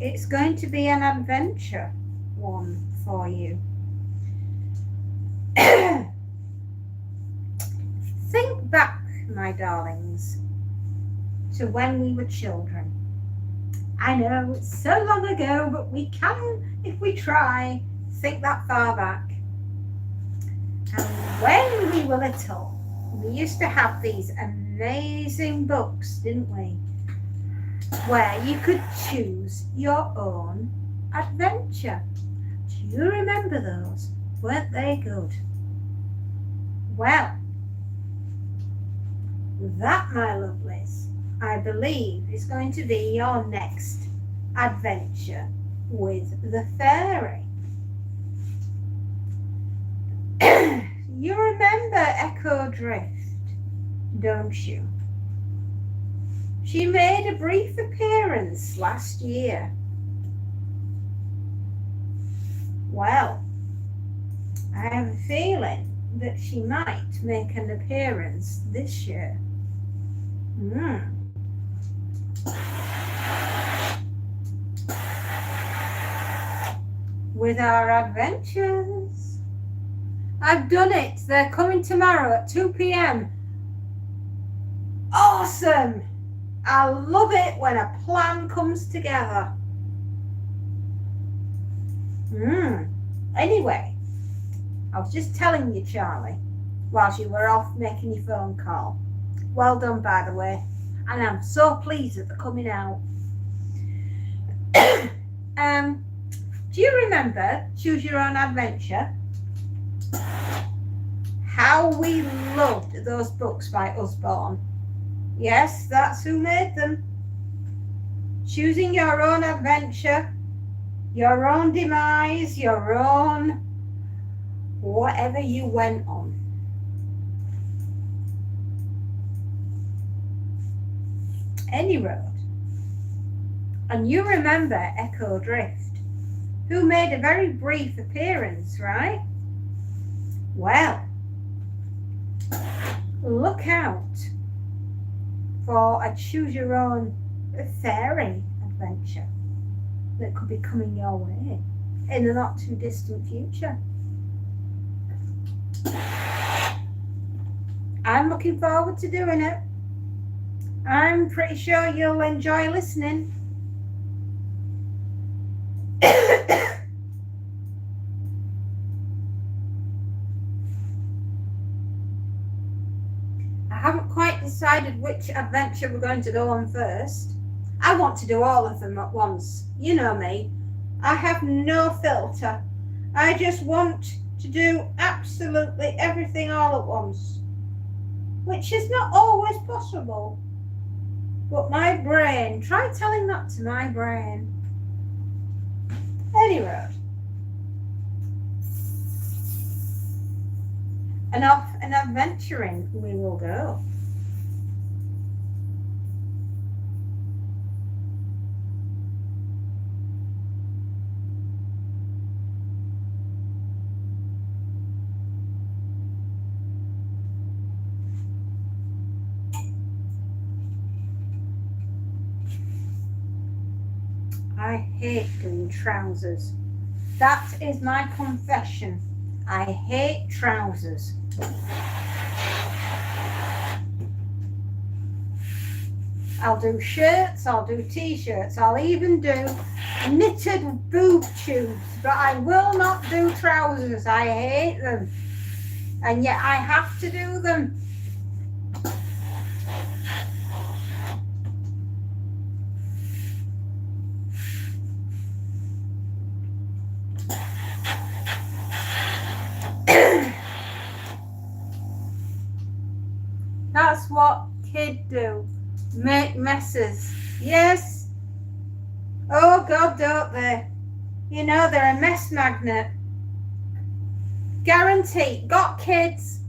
S1: it's going to be an adventure one for you. Think back, my darlings, to when we were children. I know it's so long ago, but we can, if we try, think that far back. And when we were little, we used to have these amazing books, didn't we? Where you could choose your own adventure. Do you remember those? Weren't they good? Well, that, my lovelies, I believe is going to be your next adventure with the fairy. You remember Echo Drift, don't you? She made a brief appearance last year. Well, I have a feeling that she might make an appearance this year. With our adventures. I've done it. They're coming tomorrow at 2 p.m. Awesome! I love it when a plan comes together. Anyway, I was just telling you, Charlie, whilst you were off making your phone call. Well done, by the way. And I'm so pleased that they're coming out. Do you remember Choose Your Own Adventure? how we loved those books by Usborne. Yes, that's who made them. Choosing your own adventure, your own demise, your own whatever you went on. Any road. And you remember Echo Drift, who made a very brief appearance, right? Well, look out for a choose your own fairy adventure that could be coming your way in the not too distant future. I'm looking forward to doing it. I'm pretty sure you'll enjoy listening. I haven't quite decided which adventure we're going to go on first. I want to do all of them at once. You know me. I have no filter. I just want to do absolutely everything all at once, which is not always possible. But my brain, try telling that to my brain. Anyway, and off and adventuring we will go. I hate doing trousers. That is my confession. I hate trousers. I'll do shirts, I'll do t-shirts, I'll even do knitted boob tubes, but I will not do trousers. I hate them. And yet I have to do them. That's what kids do. Make messes. Yes. Oh God, don't they? You know, they're a mess magnet. Guarantee. Got kids?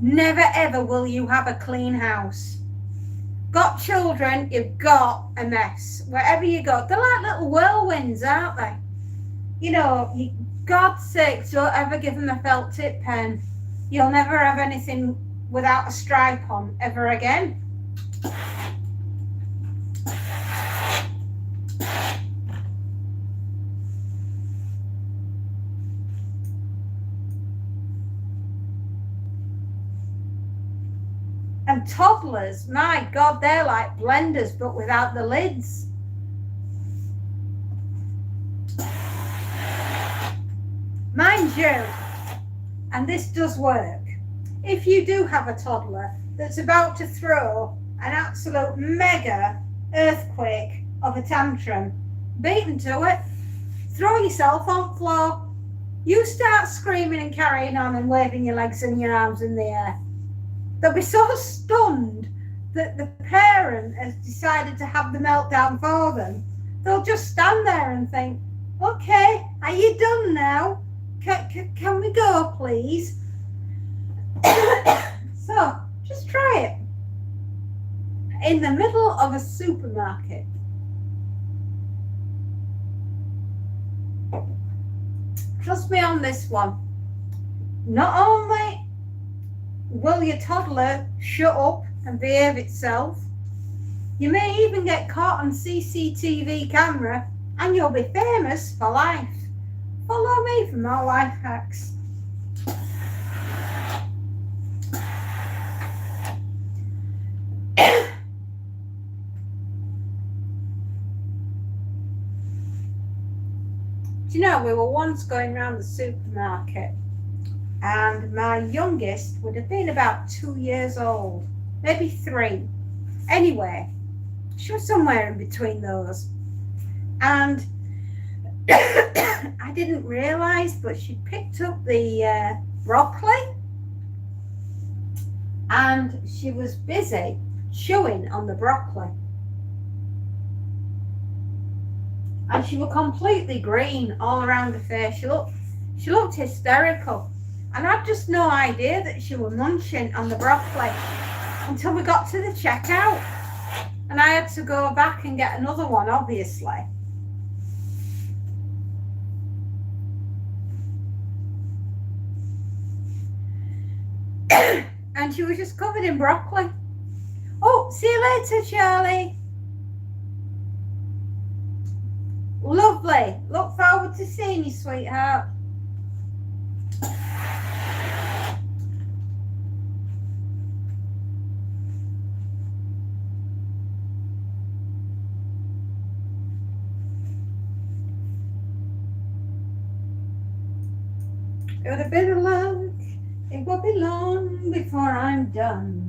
S1: Never ever will you have a clean house. Got children? You've got a mess. Wherever you go. They're like little whirlwinds, aren't they? You know, God's sake, don't ever give them a felt tip pen. You'll never have anything without a stripe on ever again. And toddlers, my God, they're like blenders but without the lids. Mind you, and this does work, if you do have a toddler that's about to throw an absolute mega earthquake of a tantrum, beat them to it. Throw yourself on the floor. You start screaming and carrying on and waving your legs and your arms in the air. They'll be so stunned that the parent has decided to have the meltdown for them. They'll just stand there and think, okay, are you done now? Can we go, please? So, just try it. In the middle of a supermarket. Trust me on this one. Not only will your toddler shut up and behave itself, you may even get caught on CCTV camera and you'll be famous for life. Follow me for more life hacks. Do you know, we were once going around the supermarket and my youngest would have been about 2 years old, maybe 3. Anyway, she was somewhere in between those. And I didn't realise, but she picked up the broccoli
S2: and she was busy chewing on the broccoli. And she was completely green all around the face. She looked hysterical. And I'd just no idea that she was munching on the broccoli until we got to the checkout. And I had to go back and get another one, obviously. And she was just covered in broccoli. Oh, see you later, Charlie. Lovely. Look forward to seeing you, sweetheart. Got a bit of luck. It won't be long before I'm done.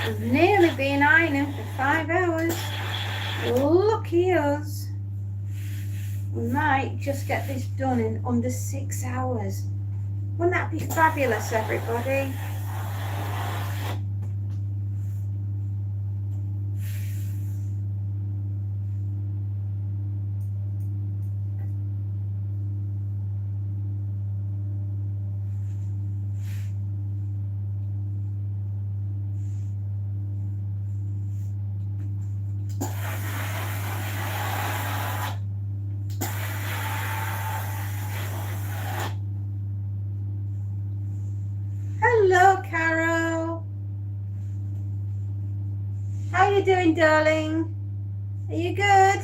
S2: We've nearly been ironing for 5 hours. Lucky us. We might just get this done in under 6 hours. Wouldn't that be fabulous, everybody? Hello, Carol. How are you doing, darling? Are you good?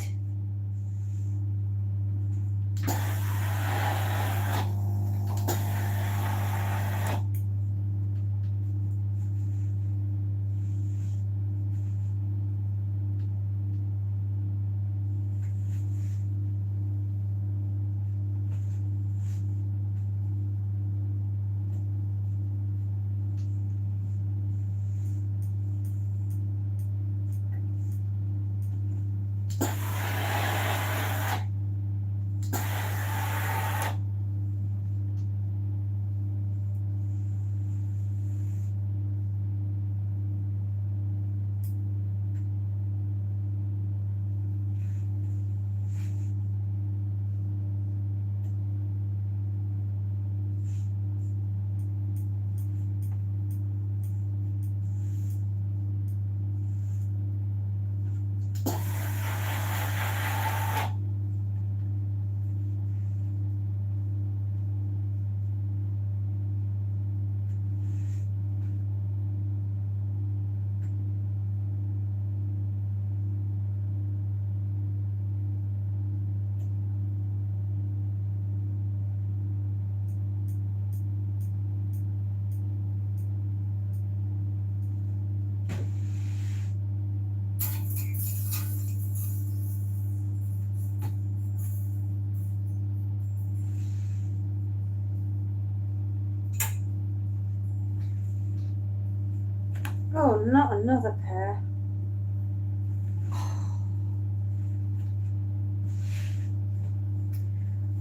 S2: Oh, not another pair.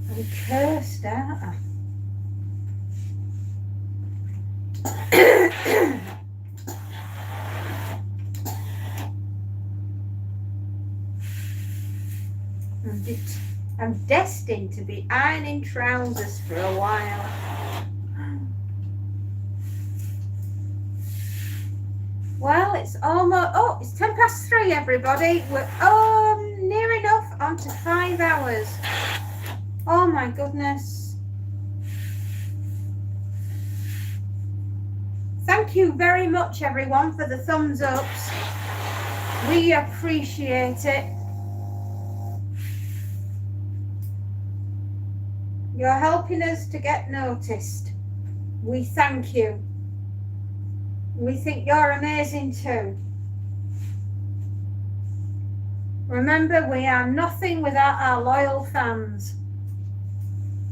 S2: I'm cursed out. I'm destined to be ironing trousers for a while. Well, it's almost, oh, it's 3:10, everybody. We're near enough onto 5 hours. Oh my goodness. Thank you very much, everyone, for the thumbs ups. We appreciate it. You're helping us to get noticed. We thank you. We think you're amazing too. Remember, we are nothing without our loyal fans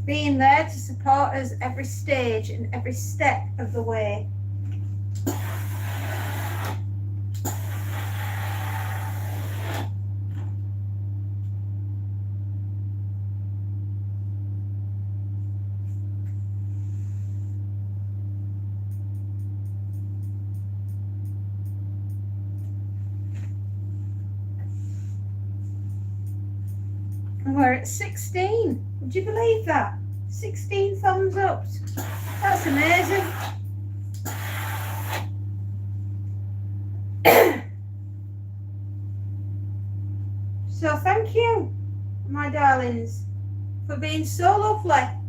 S2: being there to support us every stage and every step of the way. And we're at 16. Would you believe that? 16 thumbs ups. That's amazing. So thank you, my darlings, for being so lovely.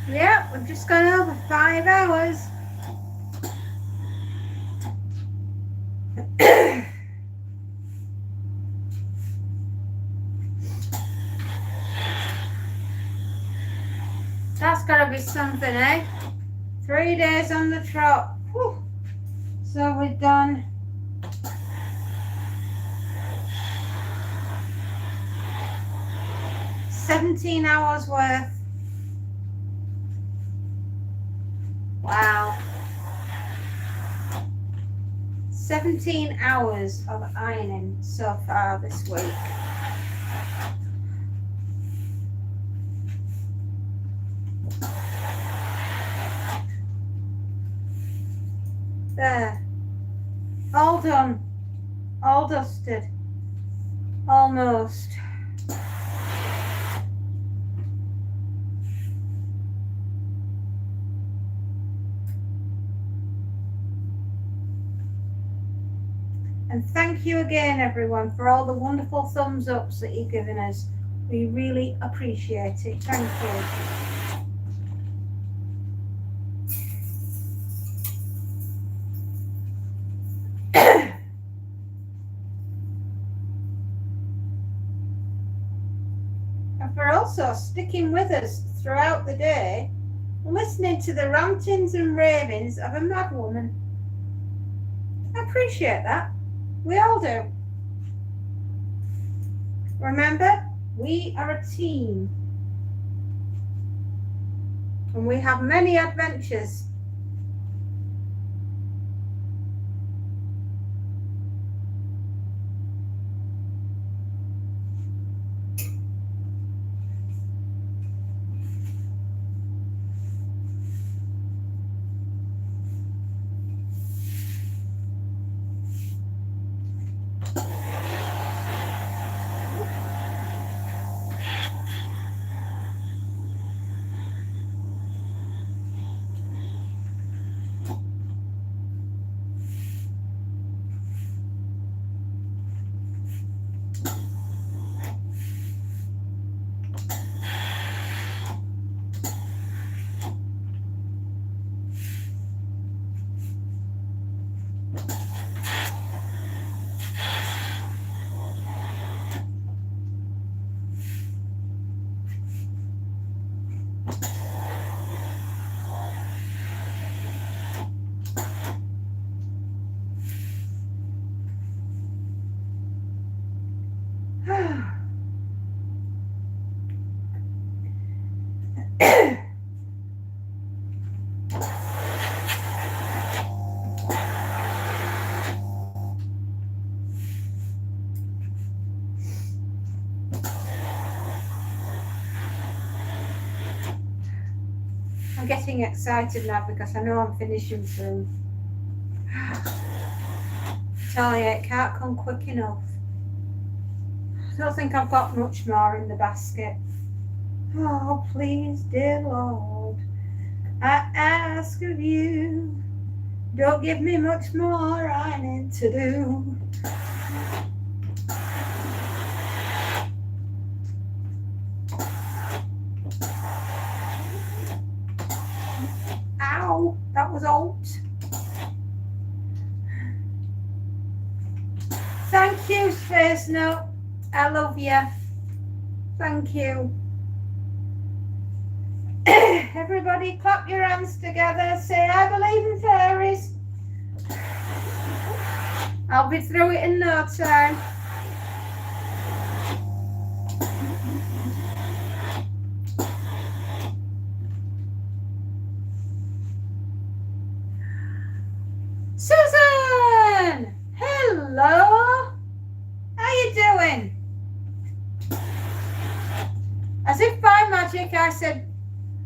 S2: Yeah, we've just gone over 5 hours. That's gotta be something, eh? 3 days on the trot. Whew. So we've done 17 hours worth. Wow. 17 hours of ironing so far this week. There. All done. All dusted. Almost. And thank you again, everyone, for all the wonderful thumbs ups that you've given us. We really appreciate it. Thank you. And for also sticking with us throughout the day, listening to the rantings and ravings of a mad woman. I appreciate that. We all do. Remember, we are a team. And we have many adventures. I'm getting excited now because I know I'm finishing soon. I tell you, it can't come quick enough. I don't think I've got much more in the basket. Oh, please, dear Lord, I ask of you, don't give me much more ironing to do. Ow, that was alt. Thank you, Space Note. I love you. Thank you. Everybody clap your hands together. Say, I believe in fairies. I'll be through it in no time. Susan! Hello! How you doing? As if by magic, I said,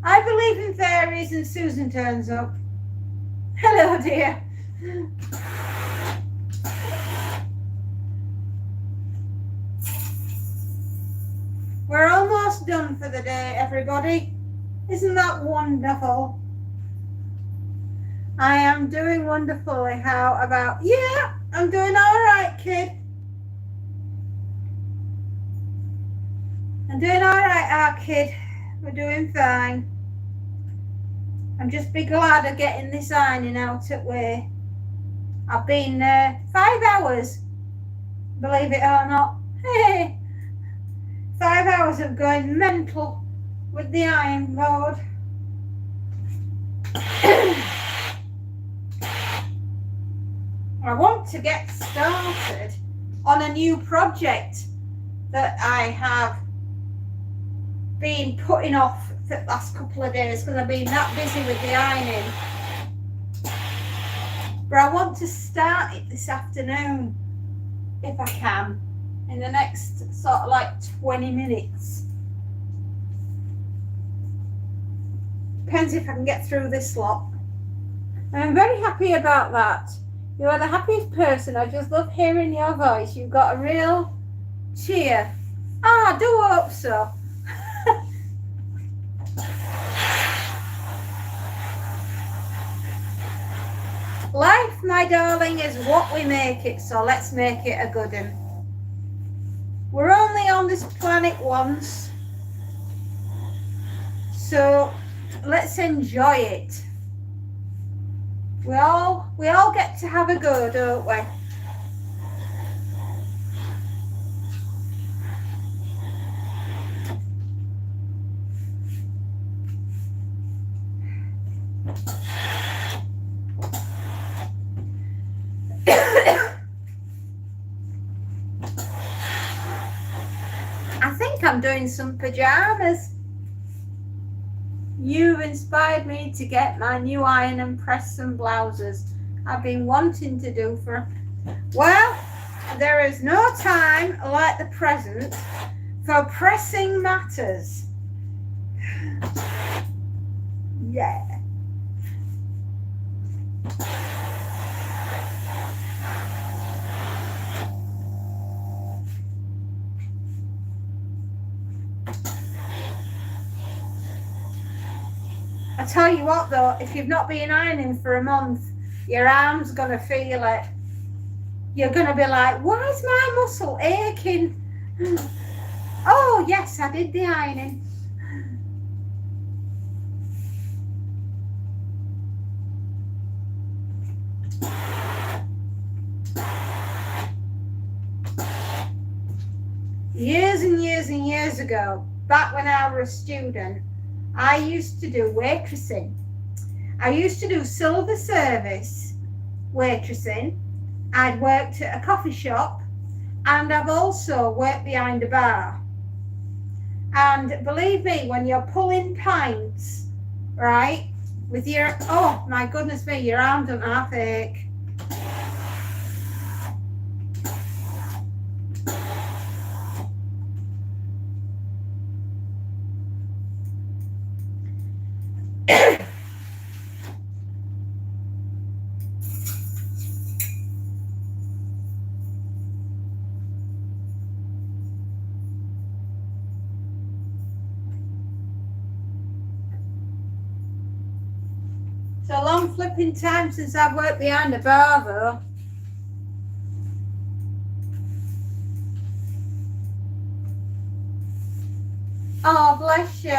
S2: I believe in fairies, and Susan turns up. Hello, dear. We're almost done for the day, everybody. Isn't that wonderful? I am doing wonderfully. How about, yeah, I'm doing all right, kid. I'm doing all right, our kid. We're doing fine. I'm just be glad of getting this ironing out at way. I've been 5 hours, believe it or not. Hey, 5 hours of going mental with the iron board. I want to get started on a new project that I have been putting off for the last couple of days because I've been that busy with the ironing. But I want to start it this afternoon, if I can, in the next sort of like 20 minutes. Depends if I can get through this lot. And I'm very happy about that. You are the happiest person. I just love hearing your voice. You've got a real cheer. I do hope so. Life, my darling, is what we make it, so let's make it a good one. We're only on this planet once, so let's enjoy it. We all get to have a go, don't we? I think I'm doing some pajamas. You've inspired me to get my new iron and press some blouses I've been wanting to do for... Well, there is no time like the present for pressing matters. Yeah. I tell you what though, if you've not been ironing for a month, your arm's gonna feel it. You're gonna be like, why is my muscle aching? Oh yes, I did the ironing. Years and years and years ago, back when I was a student, I used to do waitressing. I used to do silver service waitressing. I'd worked at a coffee shop and I've also worked behind a bar. And believe me, when you're pulling pints, right, with your, oh my goodness me, your arm doesn't half ache. It's a long flipping time since I've worked behind a bar though. Oh, bless you.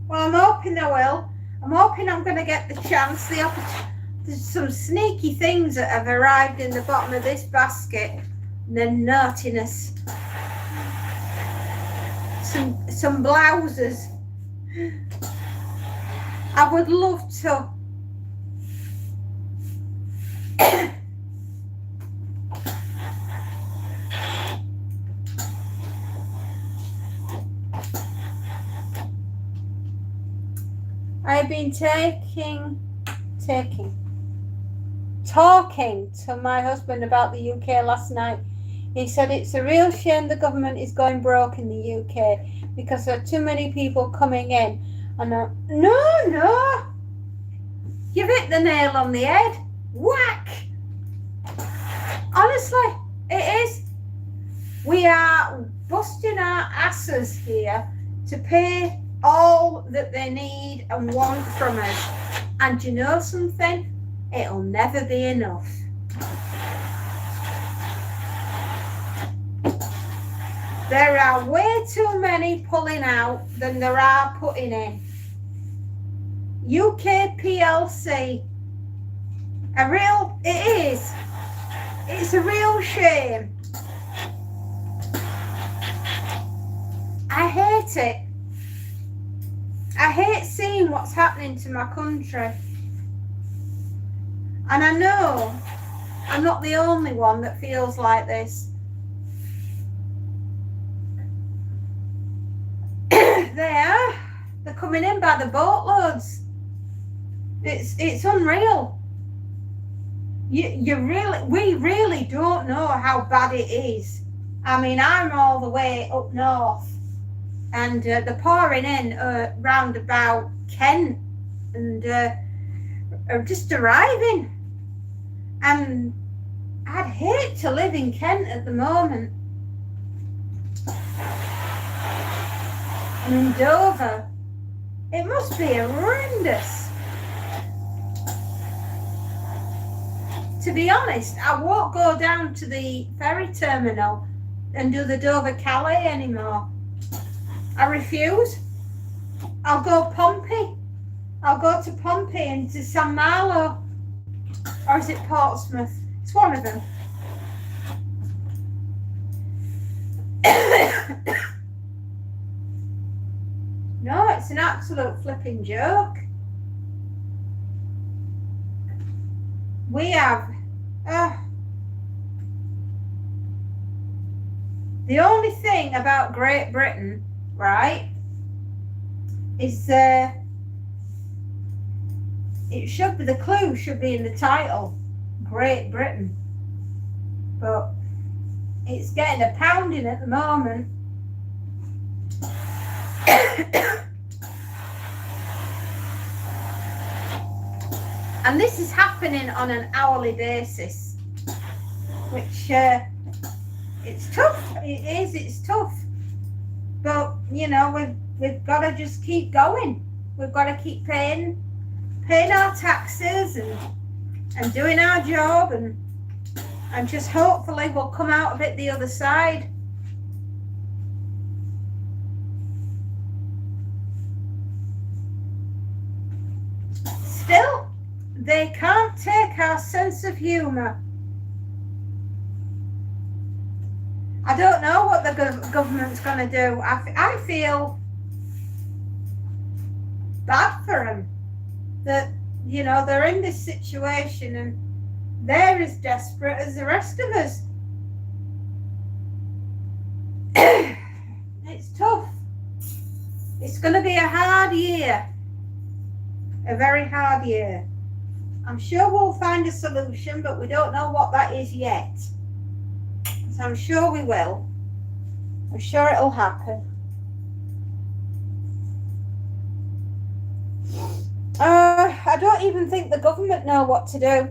S2: Well, I'm hoping I will. I'm hoping I'm going to get the chance, the opportunity. There's some sneaky things that have arrived in the bottom of this basket. And the naughtiness. Some blouses. I would love to. I've been talking to my husband about the UK last night. He said it's a real shame the government is going broke in the UK because there are too many people coming in. And no, you've hit the nail on the head. Whack! Honestly, it is. We are busting our asses here to pay all that they need and want from us. And you know something? It'll never be enough. There are way too many pulling out than there are putting in. UK PLC. It's a real shame. I hate it. I hate seeing what's happening to my country. And I know I'm not the only one that feels like this. They're coming in by the boatloads. It's unreal. We really don't know how bad it is. I mean, I'm all the way up north, and they're pouring in round about Kent, and are just arriving. And I'd hate to live in Kent at the moment. And in Dover, it must be horrendous. To be honest, I won't go down to the ferry terminal and do the Dover-Calais anymore. I refuse. I'll go Pompey. I'll go to Pompey and to San Malo. Or is it Portsmouth? It's one of them. No, it's an absolute flipping joke. We have the only thing about Great Britain, right, is it should be, the clue should be in the title, Great Britain, but it's getting a pounding at the moment. And this is happening on an hourly basis, which it's tough. It's tough. But you know, we've got to just keep going. We've got to keep paying our taxes and doing our job, and just hopefully we'll come out of it the other side. Still, they can't take our sense of humour. I don't know what the government's going to do. I feel bad for them. That, you know, they're in this situation and they're as desperate as the rest of us. It's tough. It's going to be a hard year. A very hard year. I'm sure we'll find a solution, but we don't know what that is yet. So I'm sure we will. I'm sure it'll happen. I don't even think the government know what to do.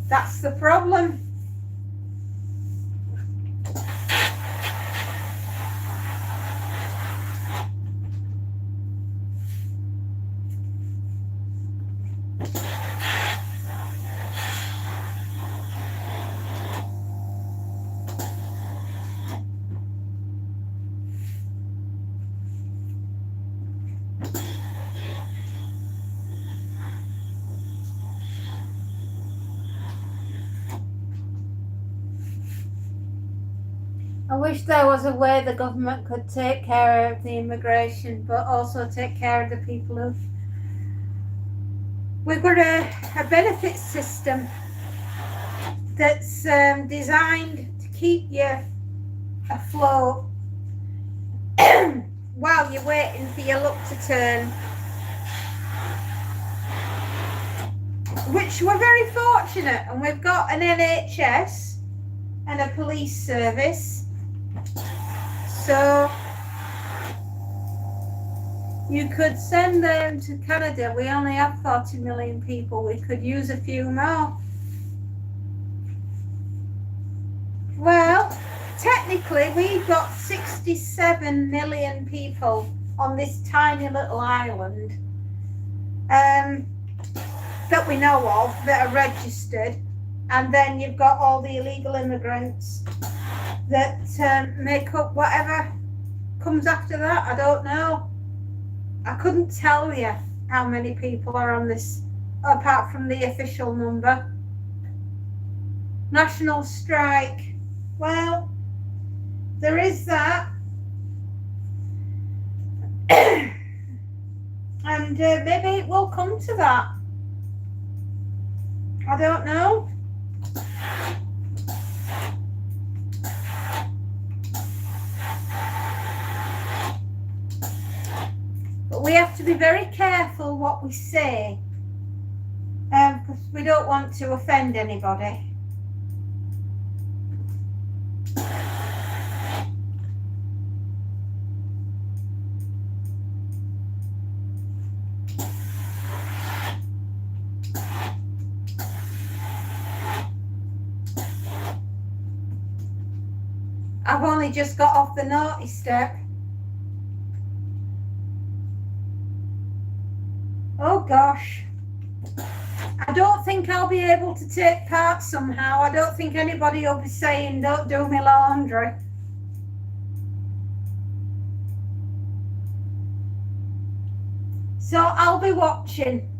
S2: That's the problem. I wish there was a way the government could take care of the immigration, but also take care of the people who... We've got a benefit system that's designed to keep you afloat while you're waiting for your luck to turn. Which we're very fortunate, and we've got an NHS and a police service. So you could send them to Canada. We only have 40 million people. We could use a few more. Well, technically we've got 67 million people on this tiny little island that we know of that are registered, and then you've got all the illegal immigrants that make up whatever comes after that. I don't know. I couldn't tell you how many people are on this, apart from the official number. National strike. Well, there is that. And maybe it will come to that. I don't know. But we have to be very careful what we say, because we don't want to offend anybody. I've only just got off the naughty step. Oh gosh. I don't think I'll be able to take part somehow. I don't think anybody will be saying, don't do my laundry. So I'll be watching.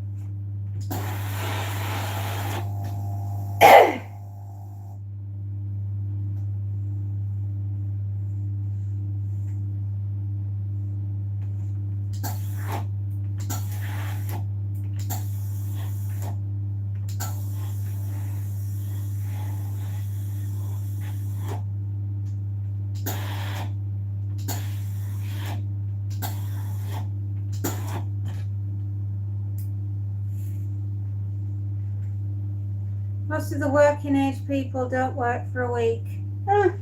S2: Most of the working age people don't work for a week. I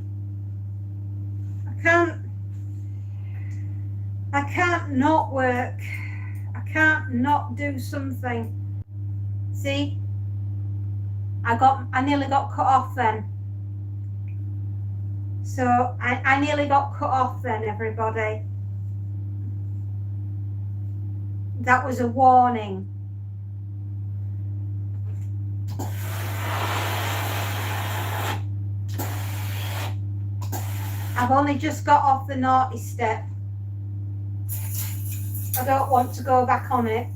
S2: can't not work. I can't not do something. See? I nearly got cut off then. So I nearly got cut off then, everybody. That was a warning. I've only just got off the naughty step. I don't want to go back on it.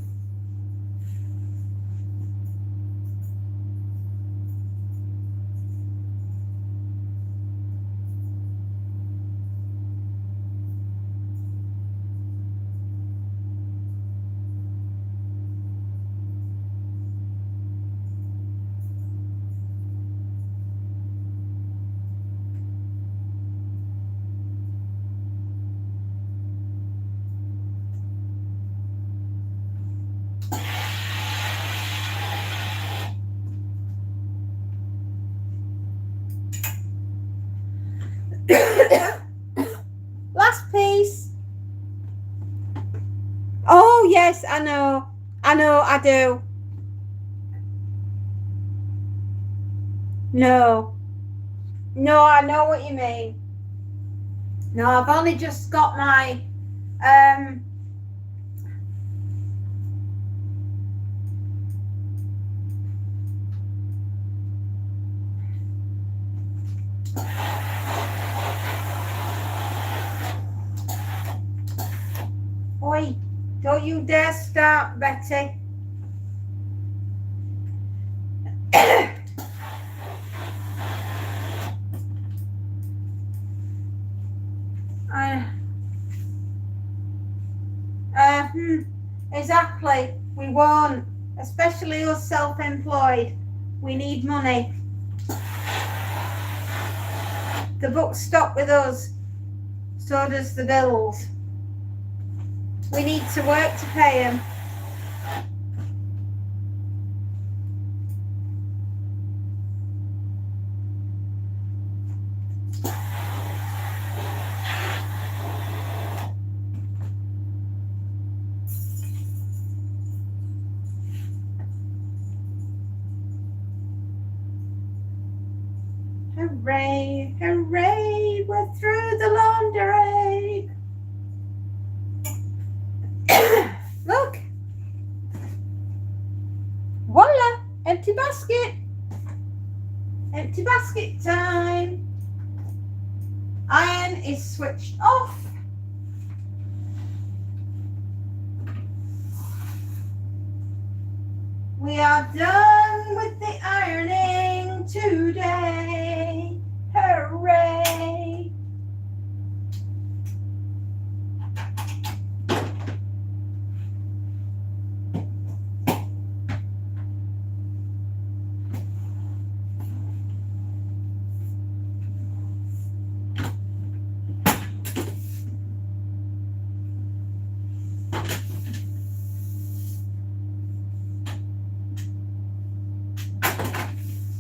S1: Last piece. Oh, yes, I know, I do. No, I know what you mean. No, I've only just got my, oi, don't you dare start, Betty. Exactly. We won't, especially us self-employed. We need money. The books stop with us. So does the bills. We need to work to pay them. Hooray, hooray, we're through the laundry. Look. Voila, empty basket. Empty basket time. Iron is switched off. We are done with the ironing today. Hooray!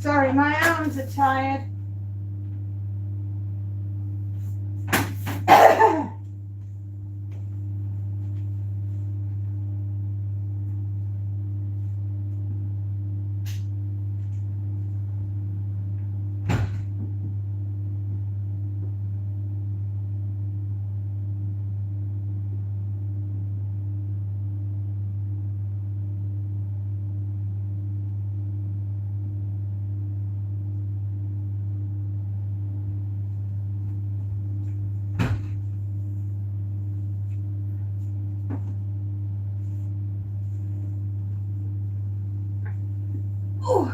S1: Sorry, my arms are tired. Ooh.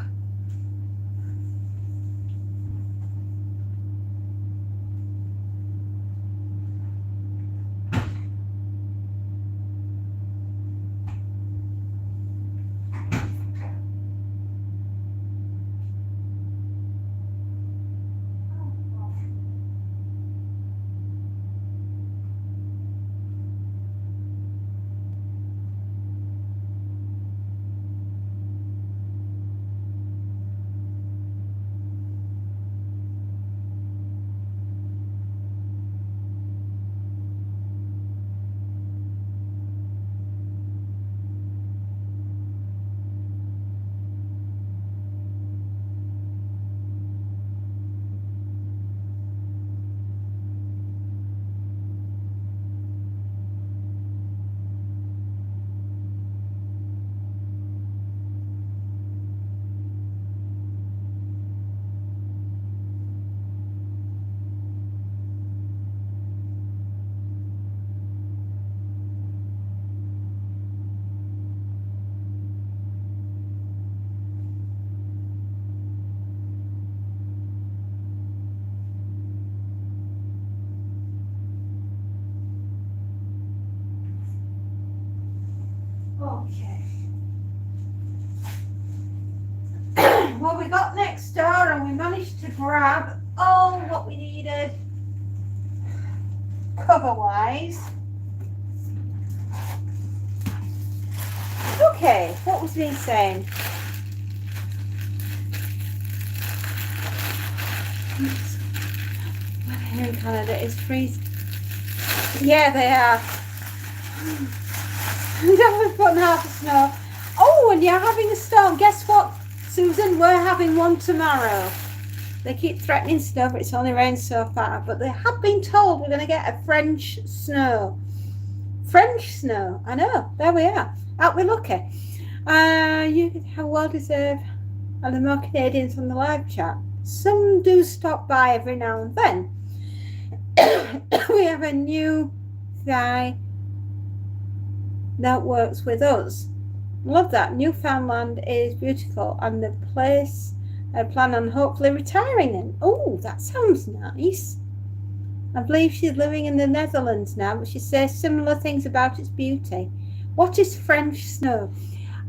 S1: Okay. Well, we got next door and we managed to grab all what we needed cover-wise. Okay, what was me saying? here in Canada is freezing. Yeah, they are. Definitely putting half the snow. Oh, and you're having a storm. Guess what, Susan? We're having one tomorrow. They keep threatening snow, but it's only rained so far. But they have been told we're going to get a French snow. French snow. I know. There we are. Aren't we lucky? You how well deserved. Are there more Canadians on the live chat? Some do stop by every now and then. We have a new guy that works with us. Love that. Newfoundland is beautiful, and the place I plan on hopefully retiring in. Oh, that sounds nice. I believe she's living in the Netherlands now, but she says similar things about its beauty. What is French snow?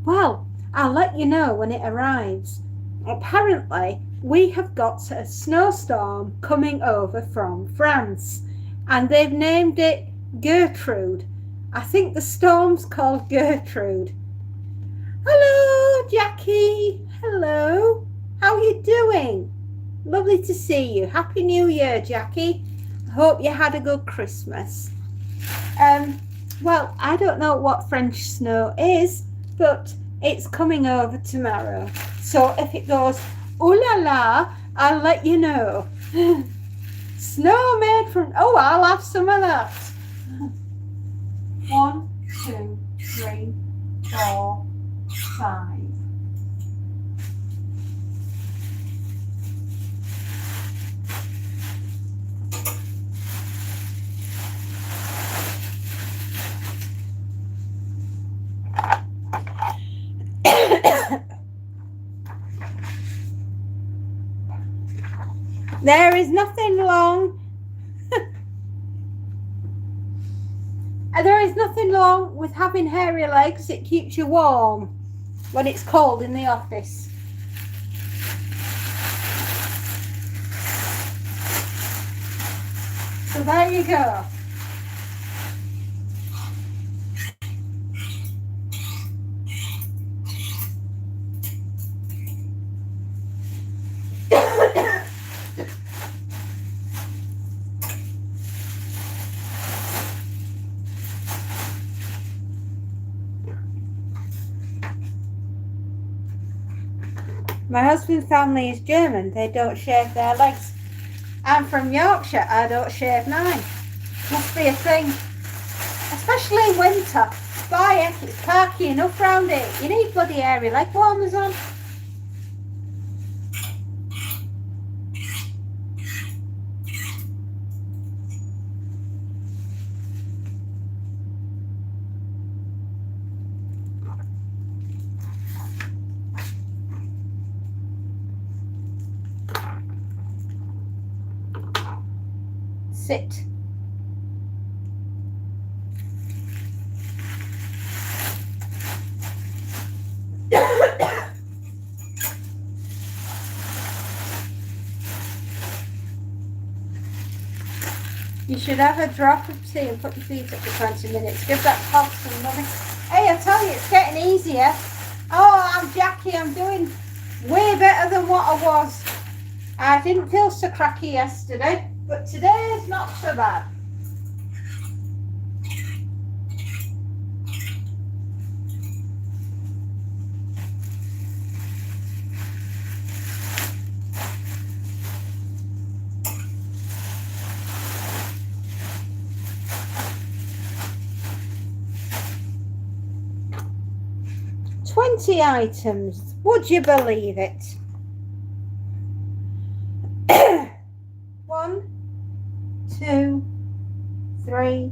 S1: Well, I'll let you know when it arrives. Apparently, we have got a snowstorm coming over from France, and they've named it Gertrude. I think the storm's called Gertrude. Hello, Jackie. Hello. How are you doing? Lovely to see you. Happy New Year, Jackie. I hope you had a good Christmas. Well, I don't know what French snow is, but it's coming over tomorrow. So if it goes, ooh la la, I'll let you know. Snow made from, oh, I'll have some of that. 1, 2, 3, 4, 5. There is nothing wrong. There is nothing wrong with having hairy legs. It keeps you warm when it's cold in the office. So there you go. My husband's family is German. They don't shave their legs. I'm from Yorkshire. I don't shave mine. Must be a thing. Especially in winter. Boy, heck, it's parky enough round here. You need bloody hairy leg warmers on. Sit. You should have a drop of tea and put your feet up for 20 minutes. Give that cough some money. Hey, I tell you, it's getting easier. Oh, I'm Jackie. I'm doing way better than what I was. I didn't feel so cracky yesterday, but today is not so bad. $20 items. Would you believe it? 1, 2, 3,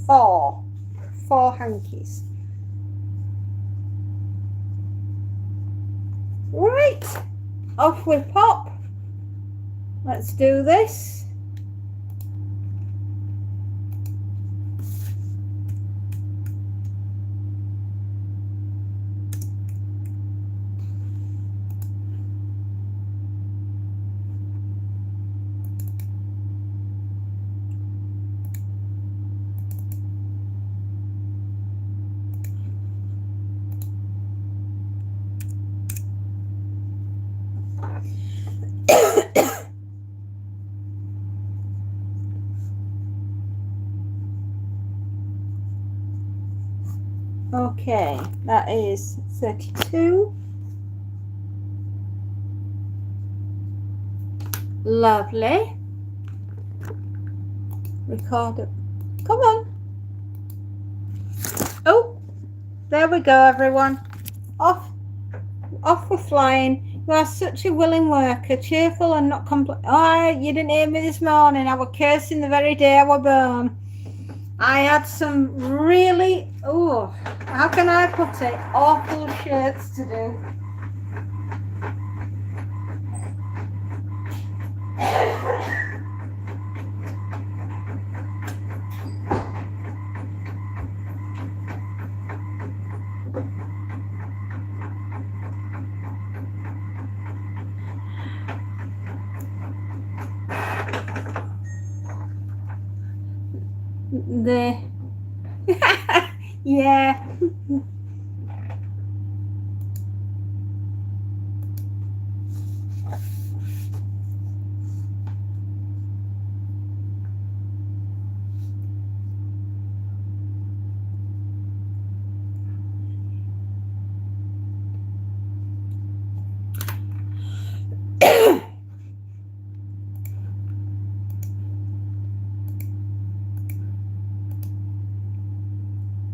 S1: 4. 4 hankies. Right, off we pop. Let's do this. Okay, that is 32. Lovely. Record it. Come on. Oh, there we go, everyone. Off we're flying. You are such a willing worker, cheerful and not Oh, you didn't hear me this morning. I was cursing the very day I was born. I had some really, how can I put it, awful shirts to do. Yeah.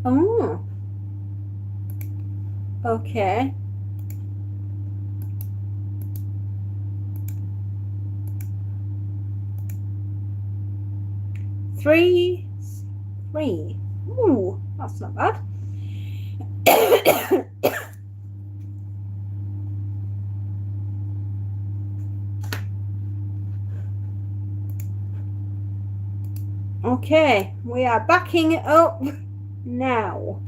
S1: Oh. Okay. Three. Ooh, that's not bad. Okay, we are backing it up now.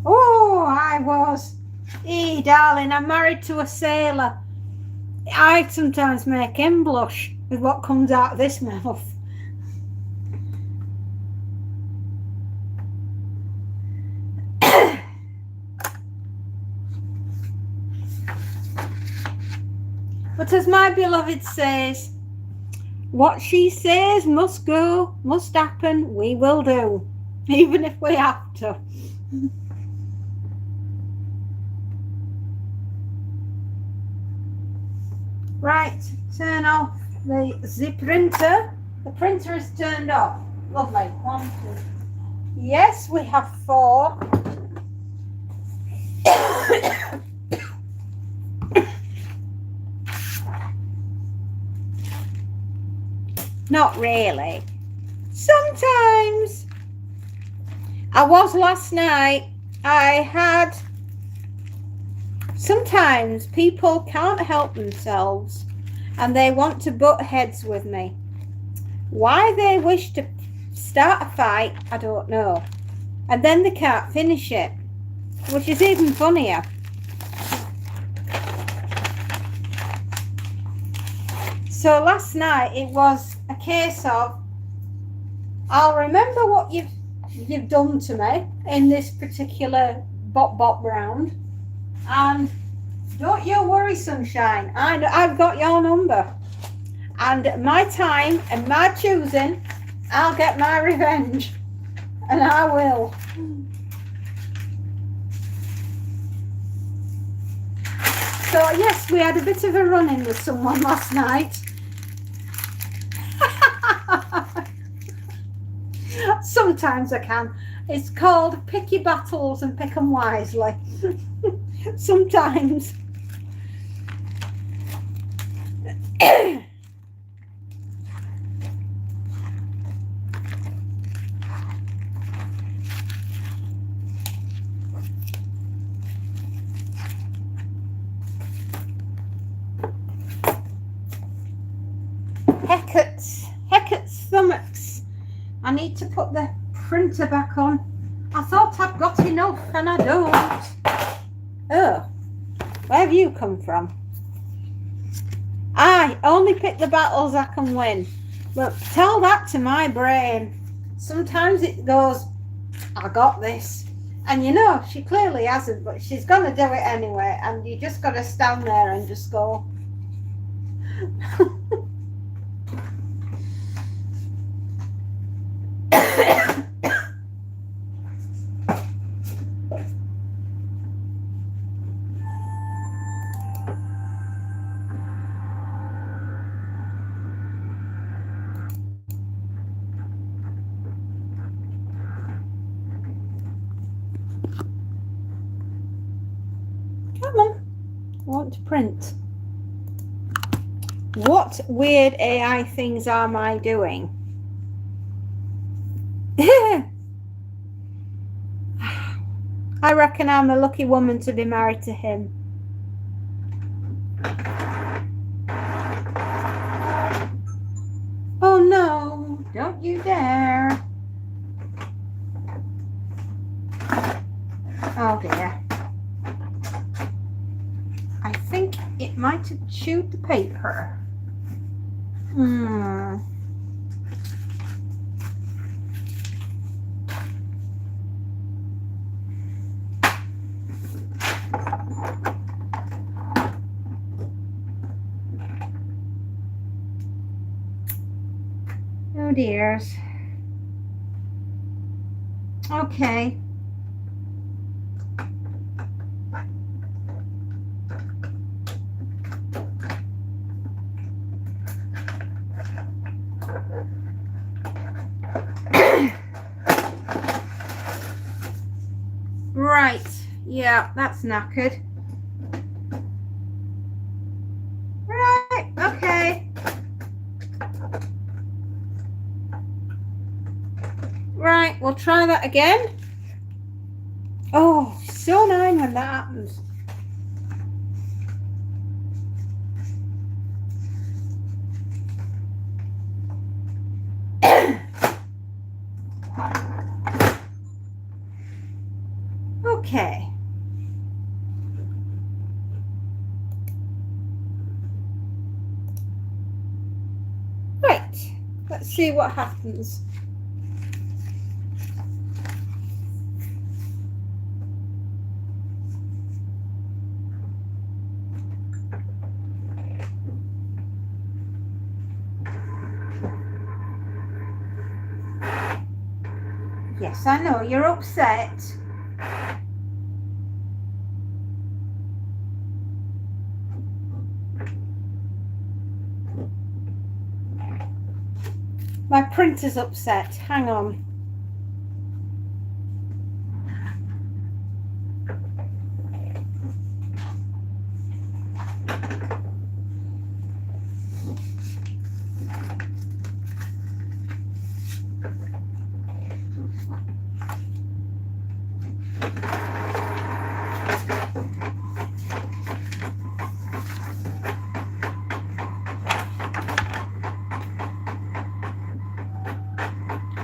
S1: Oh, I was. Hey, darling, I'm married to a sailor. I sometimes make him blush with what comes out of this mouth. But as my beloved says, what she says must go, must happen, we will do, even if we have to. Right, turn off the printer. The printer is turned off. Lovely. 1, 2. Yes, we have 4. Not really. Sometimes. I was last night. Sometimes people can't help themselves and they want to butt heads with me. Why they wish to start a fight, I don't know. And then they can't finish it, which is even funnier. So last night it was a case of, I'll remember what you've done to me in this particular bop round, and don't you worry, sunshine, I've got your number, and my time and my choosing, I'll get my revenge, and I will. So yes, we had a bit of a run-in with someone last night. Sometimes I can. It's called pick your battles and pick them wisely. Sometimes. Hecate stomachs. I need to put the printer back on. I thought I'd got enough and I don't. Oh, where have you come from? I only pick the battles I can win. But tell that to my brain. Sometimes it goes, I got this. And you know, she clearly hasn't, but she's going to do it anyway. And you just got to stand there and just go, Come on. I want to print. What weird AI things am I doing? I reckon I'm a lucky woman to be married to him. Oh no, don't you dare. Oh dear. I think it might have chewed the paper. Oh dears. Okay. Right, yeah, that's knackered. Right, okay. Right, we'll try that again. Oh, so annoying when that happens. Okay. Right, let's see what happens. Yes, I know you're upset. My printer's upset. Hang on.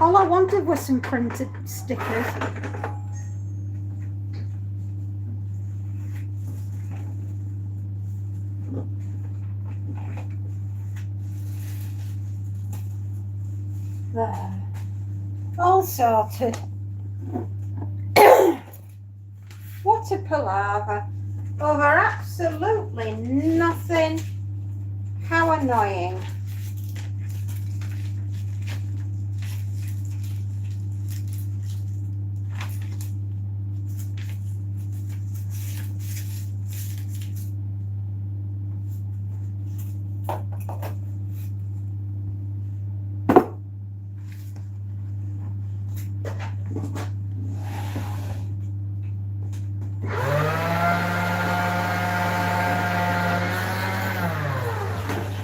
S1: All I wanted was some printed stickers. There. All sorted. What a palaver over absolutely nothing. How annoying.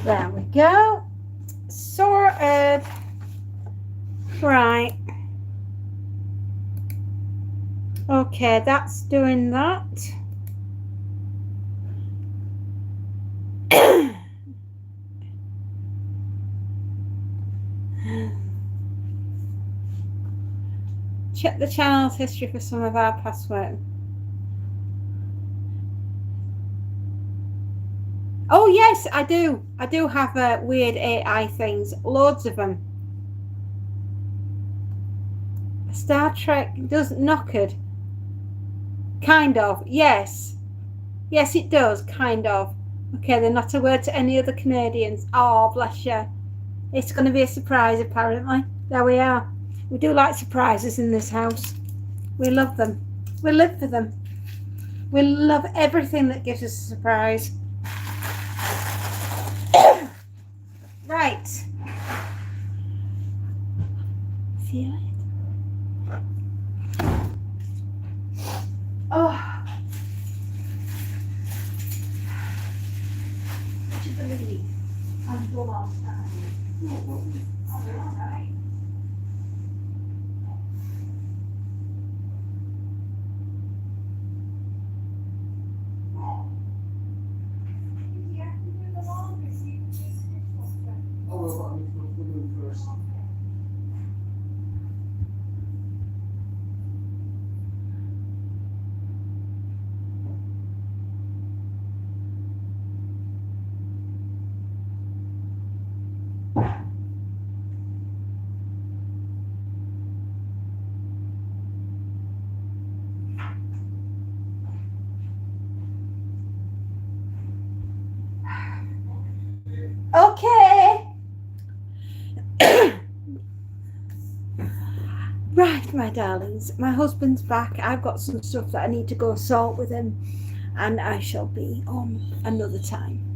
S1: There we go. Sorted. Right. Okay, that's doing that. Check the channel's history for some of our past work. Oh yes, I do. I do have weird AI things. Loads of them. Star Trek does knockered. Kind of. Yes. Yes, it does. Kind of.
S2: Okay, then not a word to any other Canadians. Oh, bless you. It's going to be a surprise, apparently. There we are. We do like surprises in this house. We love them. We live for them. We love everything that gives us a surprise. Right. See you later. Oh. Would you believe I'm done last time? Oh, all right. Yeah, I can do the laundry, so you can do the dishwasher.
S3: Oh, well, I need to put them in first.
S1: Okay.
S2: Right, my darlings. My husband's back. I've got some stuff that I need to go sort with him, and I shall be on another time.